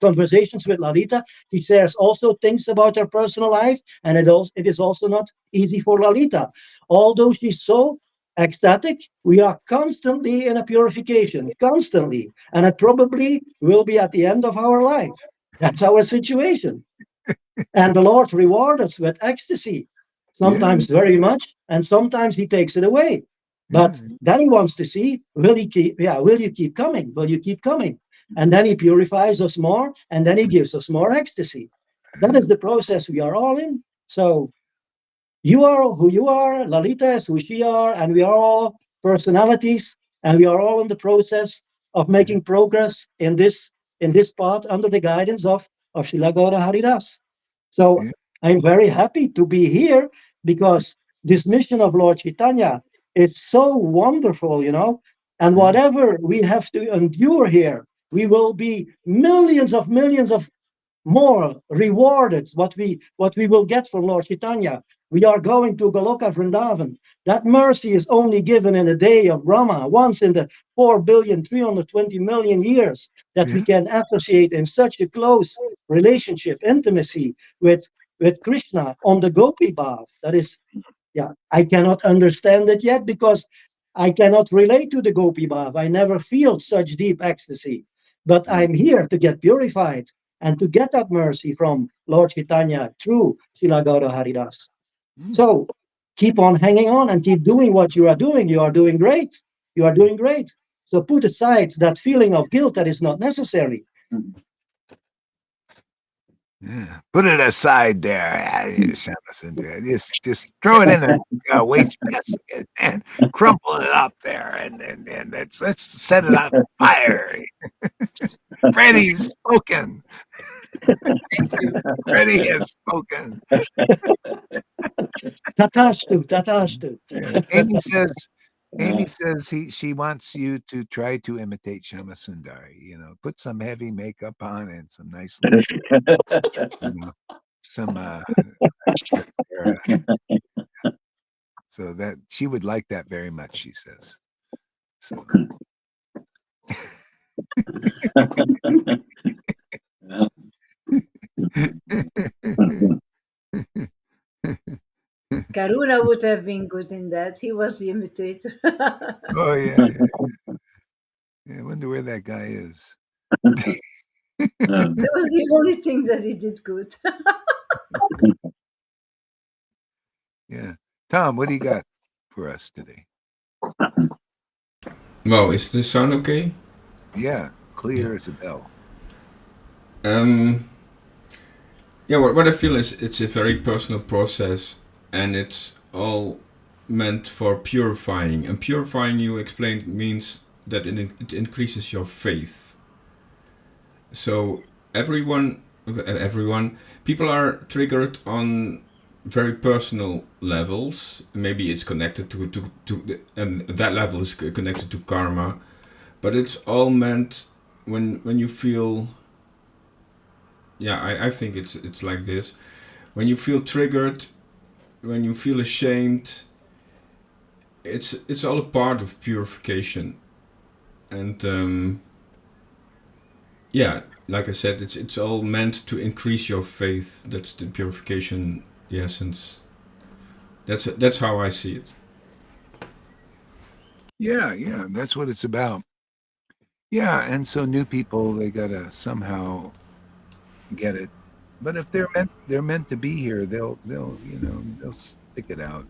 conversations with Lalita, she shares also things about her personal life, and it is also not easy for Lalita. Although she's so ecstatic, we are constantly in a purification, constantly, and it probably will be at the end of our life. That's our situation. And the Lord rewards us with ecstasy, Yeah, sometimes very much, and sometimes he takes it away. yeah, But then he wants to see, will you keep coming? Will you keep coming? And then he purifies us more, and then he gives us more ecstasy. That is the process we are all in. So you are who you are, Lalita is who she are, and we are all personalities, and we are all in the process of making progress in this part under the guidance of Srila Gaura Haridas. So yeah, I'm very happy to be here, because this mission of Lord Chaitanya is so wonderful. And yeah, whatever we have to endure here, we will be millions of more rewarded. What we will get from Lord Chaitanya. We are going to Goloka Vrindavan. That mercy is only given in a day of Brahma, once in the 4,320,000,000 years, that we yeah. can associate in such a close relationship, intimacy with Krishna on the Gopi Bhav. That is, yeah, I cannot understand it yet, because I cannot relate to the Gopi Bhav. I never feel such deep ecstasy. But I'm here to get purified and to get that mercy from Lord Chaitanya through Srila Gaura Haridas. Mm. So keep on hanging on and keep doing what you are doing. You are doing great. You are doing great. So put aside that feeling of guilt that is not necessary. Yeah. Put it aside there. Just throw it in a waste basket and crumple it up there, and let's set it on fire. Freddie has spoken. Thank you. Freddie has spoken. Tatashtu. Yeah. Amy says she wants you to try to imitate Shama Sundari. Put some heavy makeup on and some nice lipstick. Some mascara. So that she would like that very much, she says. So. Karuna would have been good in that. He was the imitator. Oh yeah. I wonder where that guy is. That was the only thing that he did good. Yeah. Tom, what do you got for us today? Well, is the sound okay? Yeah, clear as a bell. Um, yeah, what I feel is it's a very personal process, and it's all meant for purifying. And purifying, you explained, means that it increases your faith. So everyone, people are triggered on very personal levels. Maybe it's connected and that level is connected to karma, but it's all meant when you feel. Yeah, I think it's like this. When you feel triggered, when you feel ashamed, it's all a part of purification. And yeah, like I said, it's all meant to increase your faith. That's the purification, the essence. That's how I see it. Yeah, that's what it's about. Yeah, and so new people, they gotta somehow get it. But if they're meant to be here, they'll stick it out.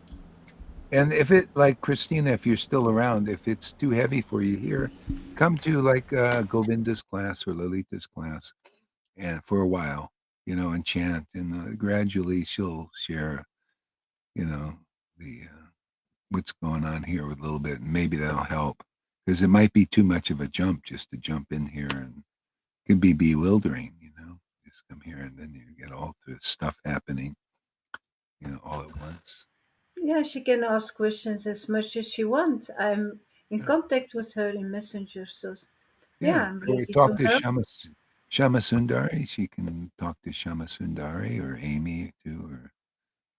And if it, like Christina, if you're still around, if it's too heavy for you here, come to like Govinda's class or Lalita's class, and for a while, and chant, and gradually she'll share, the what's going on here with a little bit, and maybe that'll help because it might be too much of a jump just to jump in here, and it can be bewildering. Just come here and then you get all this stuff happening, all at once. Yeah, she can ask questions as much as she wants. I'm in Yeah. contact with her in Messenger, so yeah, Yeah, I'm or ready talk to to help. Shama Sundari. She can talk to Shama Sundari or Amy too. Or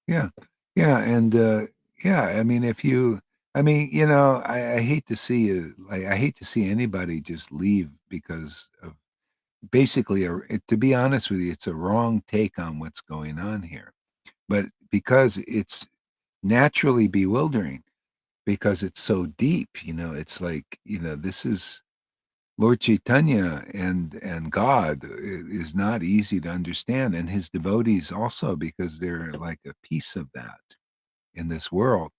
yeah, yeah, and yeah. I mean, I hate to see I hate to see anybody just leave because of basically, to be honest with you, it's a wrong take on what's going on here. But because it's naturally bewildering, because it's so deep, it's like this is Lord Chaitanya and God is not easy to understand, and his devotees also, because they're like a piece of that in this world.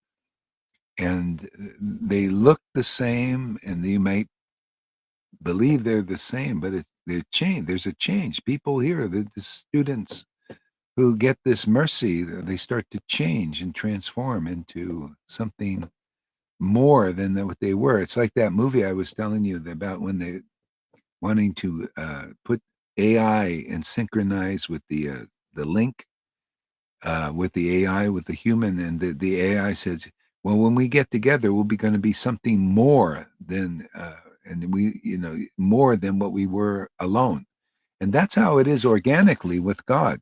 And they look the same, and they might believe they're the same, but they're changed. There's a change. People here, the students who get this mercy, they start to change and transform into something more than what they were. It's like that movie I was telling you about when they wanting to put AI and synchronize with the link with the AI with the human, and the AI says, "Well, when we get together, we'll be going to be something more than and we more than what we were alone." And that's how it is organically with God.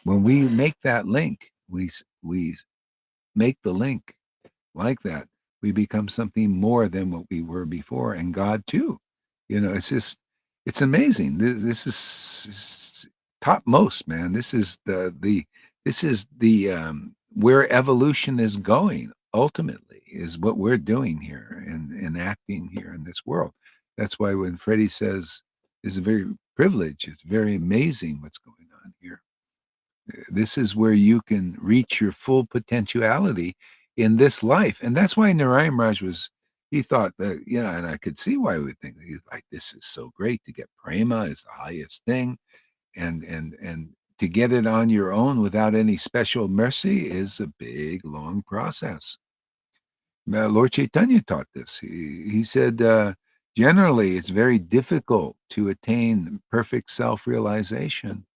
When we make that link, we make the link like that, we become something more than what we were before, and God too. It's amazing. This is topmost, man. This is the where evolution is going. Ultimately, is what we're doing here and acting here in this world. That's why when Freddie says, "It's a very privilege," it's very amazing what's going on here. This is where you can reach your full potentiality in this life. And that's why Narayan Raj he thought that, and I could see why we would think he's like, this is so great to get prema is the highest thing. And to get it on your own without any special mercy is a big, long process. Lord Chaitanya taught this. He said, generally, it's very difficult to attain perfect self-realization,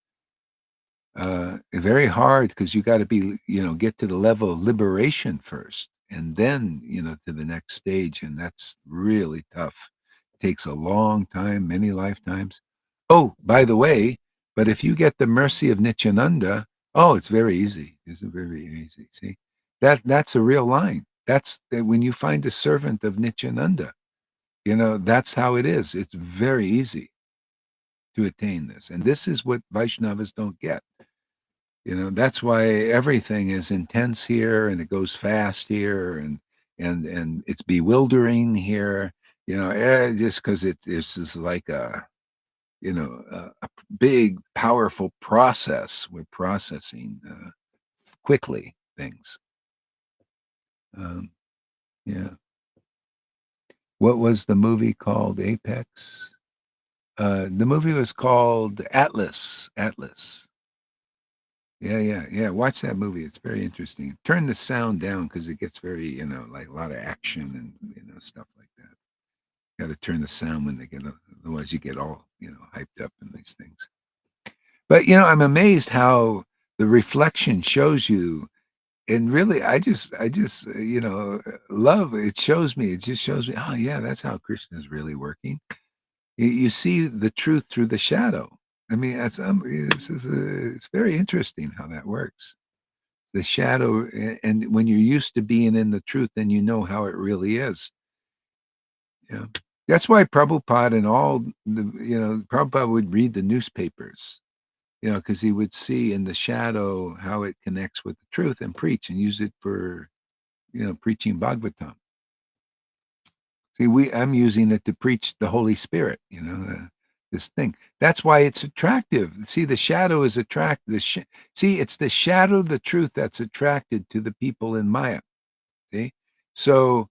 very hard because you got to be, get to the level of liberation first, and then, to the next stage. And that's really tough. Takes a long time, many lifetimes. Oh, by the way, but if you get the mercy of Nityananda, oh, it's very easy. It's very easy. See, that's a real line. That's when you find a servant of Nityananda, that's how it is. It's very easy to attain this. And this is what Vaishnavas don't get. That's why everything is intense here, and it goes fast here, and it's bewildering here. Just because it's just like a big, powerful process. We're processing quickly things. Um, yeah. what was the movie called? Apex? The movie was called Atlas. Atlas. Yeah. Watch that movie. It's very interesting. Turn the sound down because it gets very, like a lot of action and stuff like that. Got to turn the sound when they get, otherwise you get all, hyped up in these things. But I'm amazed how the reflection shows you, and really, I just, love. It shows me. It just shows me. Oh yeah, that's how Krishna is really working. You see the truth through the shadow. I mean, it's very interesting how that works. The shadow, and when you're used to being in the truth, then you know how it really is. Yeah, that's why Prabhupada and all Prabhupada would read the newspapers, because he would see in the shadow how it connects with the truth and preach and use it for, preaching Bhagavatam. See, I'm using it to preach the Holy Spirit, this thing. That's why it's attractive. See, the shadow is attractive. See, it's the shadow of the truth that's attracted to the people in Maya. See? So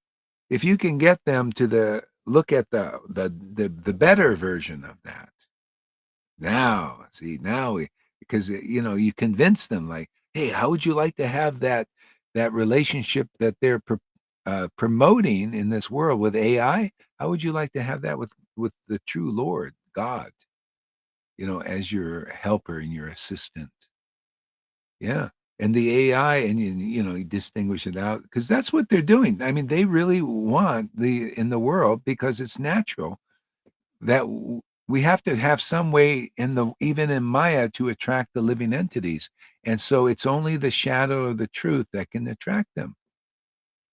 if you can get them to look at the better version of that, because you convince them, like, hey, how would you like to have that relationship that they're promoting in this world with AI? How would you like to have that with the true Lord God, as your helper and your assistant? Yeah. And the AI, and you distinguish it out, because that's what they're doing. I mean, they really want in the world, because it's natural that we have to have some way even in Maya to attract the living entities. And so it's only the shadow of the truth that can attract them.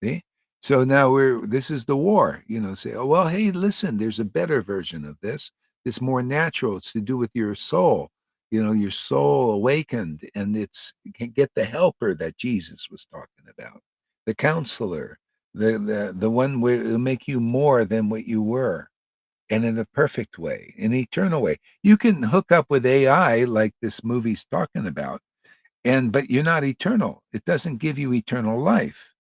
See? So now this is the war, say, oh, well, hey, listen, there's a better version of this. It's more natural. It's to do with your soul, your soul awakened, and you can get the helper that Jesus was talking about, the counselor, the one where it'll make you more than what you were, and in a perfect way, an eternal way. You can hook up with AI like this movie's talking about, but you're not eternal. It doesn't give you eternal life.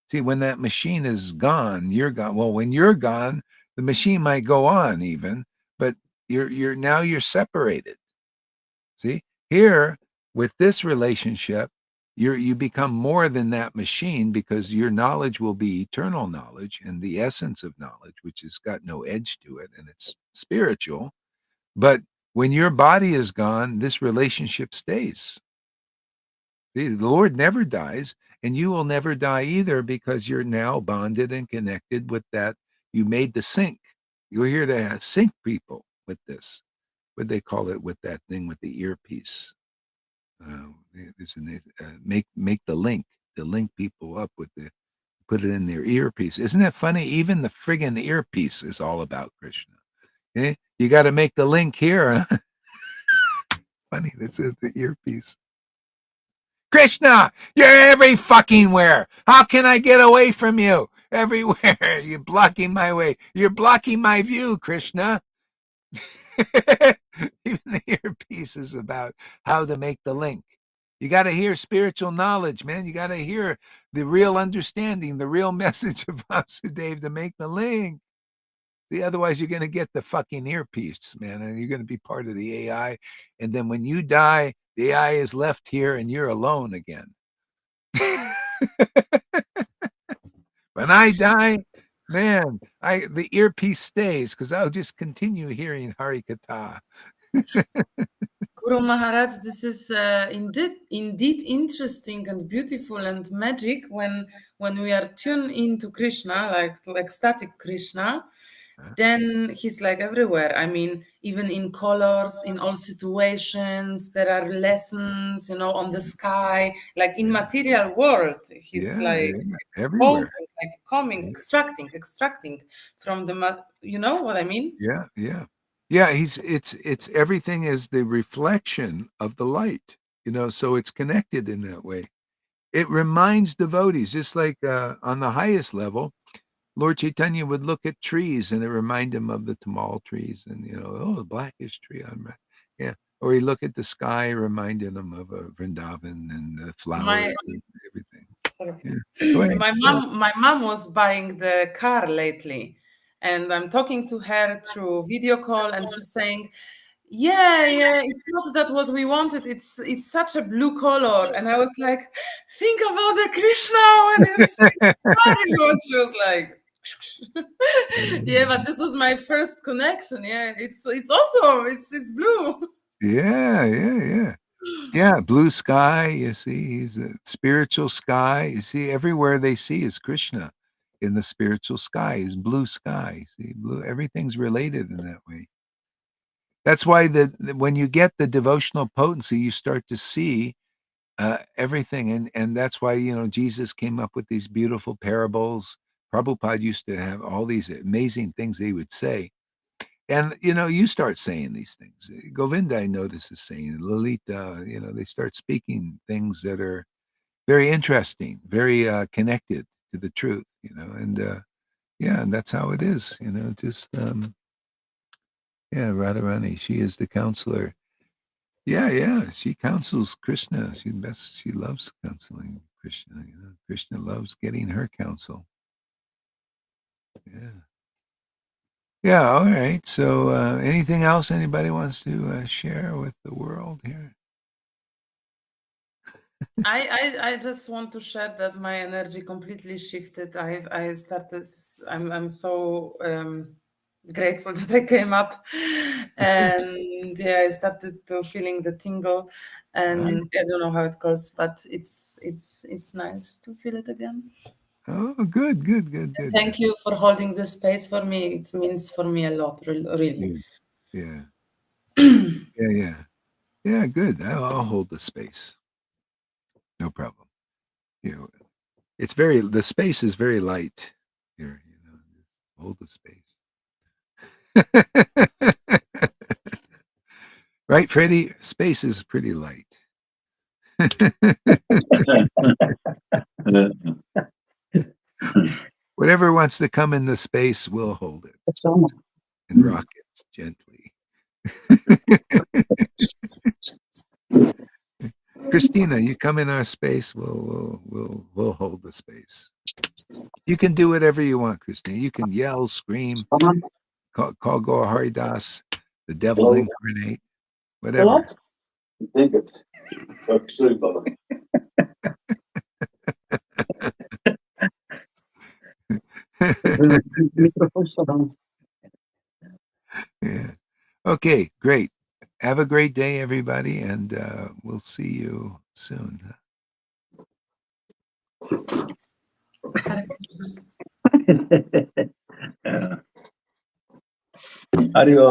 See, when that machine is gone, you're gone. Well, when you're gone, the machine might go on even, but you're separated. See, here with this relationship, you become more than that machine, because your knowledge will be eternal knowledge and the essence of knowledge, which has got no edge to it, and it's spiritual. But when your body is gone, this relationship stays. See, the Lord never dies, and you will never die either, because you're now bonded and connected with that. You made the sync. You're here to sync people with this. What they call it with that thing with the earpiece. Make the link to link people up with put it in their earpiece. Isn't that funny? Even the friggin' earpiece is all about Krishna. Okay? You got to make the link here. Huh? Funny, that's it, the earpiece. Krishna, you're every fucking where. How can I get away from you? Everywhere. You're blocking my way. You're blocking my view, Krishna. Even the earpiece is about how to make the link. You got to hear spiritual knowledge, man. You got to hear the real understanding, the real message of Vasudeva to make the link. See, otherwise you're going to get the fucking earpiece, man, and you're going to be part of the AI. And then when you die, the AI is left here and you're alone again. When I die, man, the earpiece stays, because I'll just continue hearing Hari Katha. Guru Maharaj, this is indeed interesting and beautiful and magic when we are tuned into Krishna, like to ecstatic Krishna. Then he's like everywhere. I mean, even in colors, in all situations, there are lessons, on the sky, like in material world. He's like everywhere, exposing, like coming, extracting from the, you know what I mean? Yeah. It's everything is the reflection of the light, so it's connected in that way. It reminds devotees, just like on the highest level, Lord Chaitanya would look at trees and it remind him of the Tamal trees, and the blackish tree. Yeah. Or he look at the sky, reminding him of Vrindavan and the flowers and everything. Sorry. Yeah. My mom was buying the car lately, and I'm talking to her through video call, and she's saying, yeah, it's not that what we wanted. It's such a blue color. And I was like, think about the Krishna when you see what she was like. Yeah, but this was my first connection. Yeah, it's awesome. It's blue. Yeah, blue sky, you see, he's a spiritual sky. You see, everywhere they see is Krishna in the spiritual sky, is blue sky. See, blue, everything's related in that way. That's why when you get the devotional potency, you start to see everything. And that's why, Jesus came up with these beautiful parables. Prabhupada used to have all these amazing things he would say. And, you start saying these things. Govinda, I notice, is saying, Lalita, they start speaking things that are very interesting, very connected to the truth, and and that's how it is, just, Radharani, she is the counselor. Yeah, she counsels Krishna. She loves counseling Krishna, Krishna loves getting her counsel. Yeah. Yeah, all right. So anything else anybody wants to share with the world here? I just want to share that my energy completely shifted. I started. I'm so grateful that I came up, and I started to feeling the tingle, and I don't know how it goes, but it's nice to feel it again. Oh, good. Thank you for holding the space for me. It means for me a lot, really. Yeah. Yeah, good. I'll hold the space. No problem. The space is very light here, just hold the space. Right, Freddie? Space is pretty light. Whatever wants to come in the space, we'll hold it and rock it gently. Christina, you come in our space, we'll hold the space. You can do whatever you want, Christina. You can yell, scream, call Gaur Haridas, the devil incarnate, whatever. Think it. Sorry, Baba. Yeah. Okay, great. Have a great day, everybody, and we'll see you soon. Adios.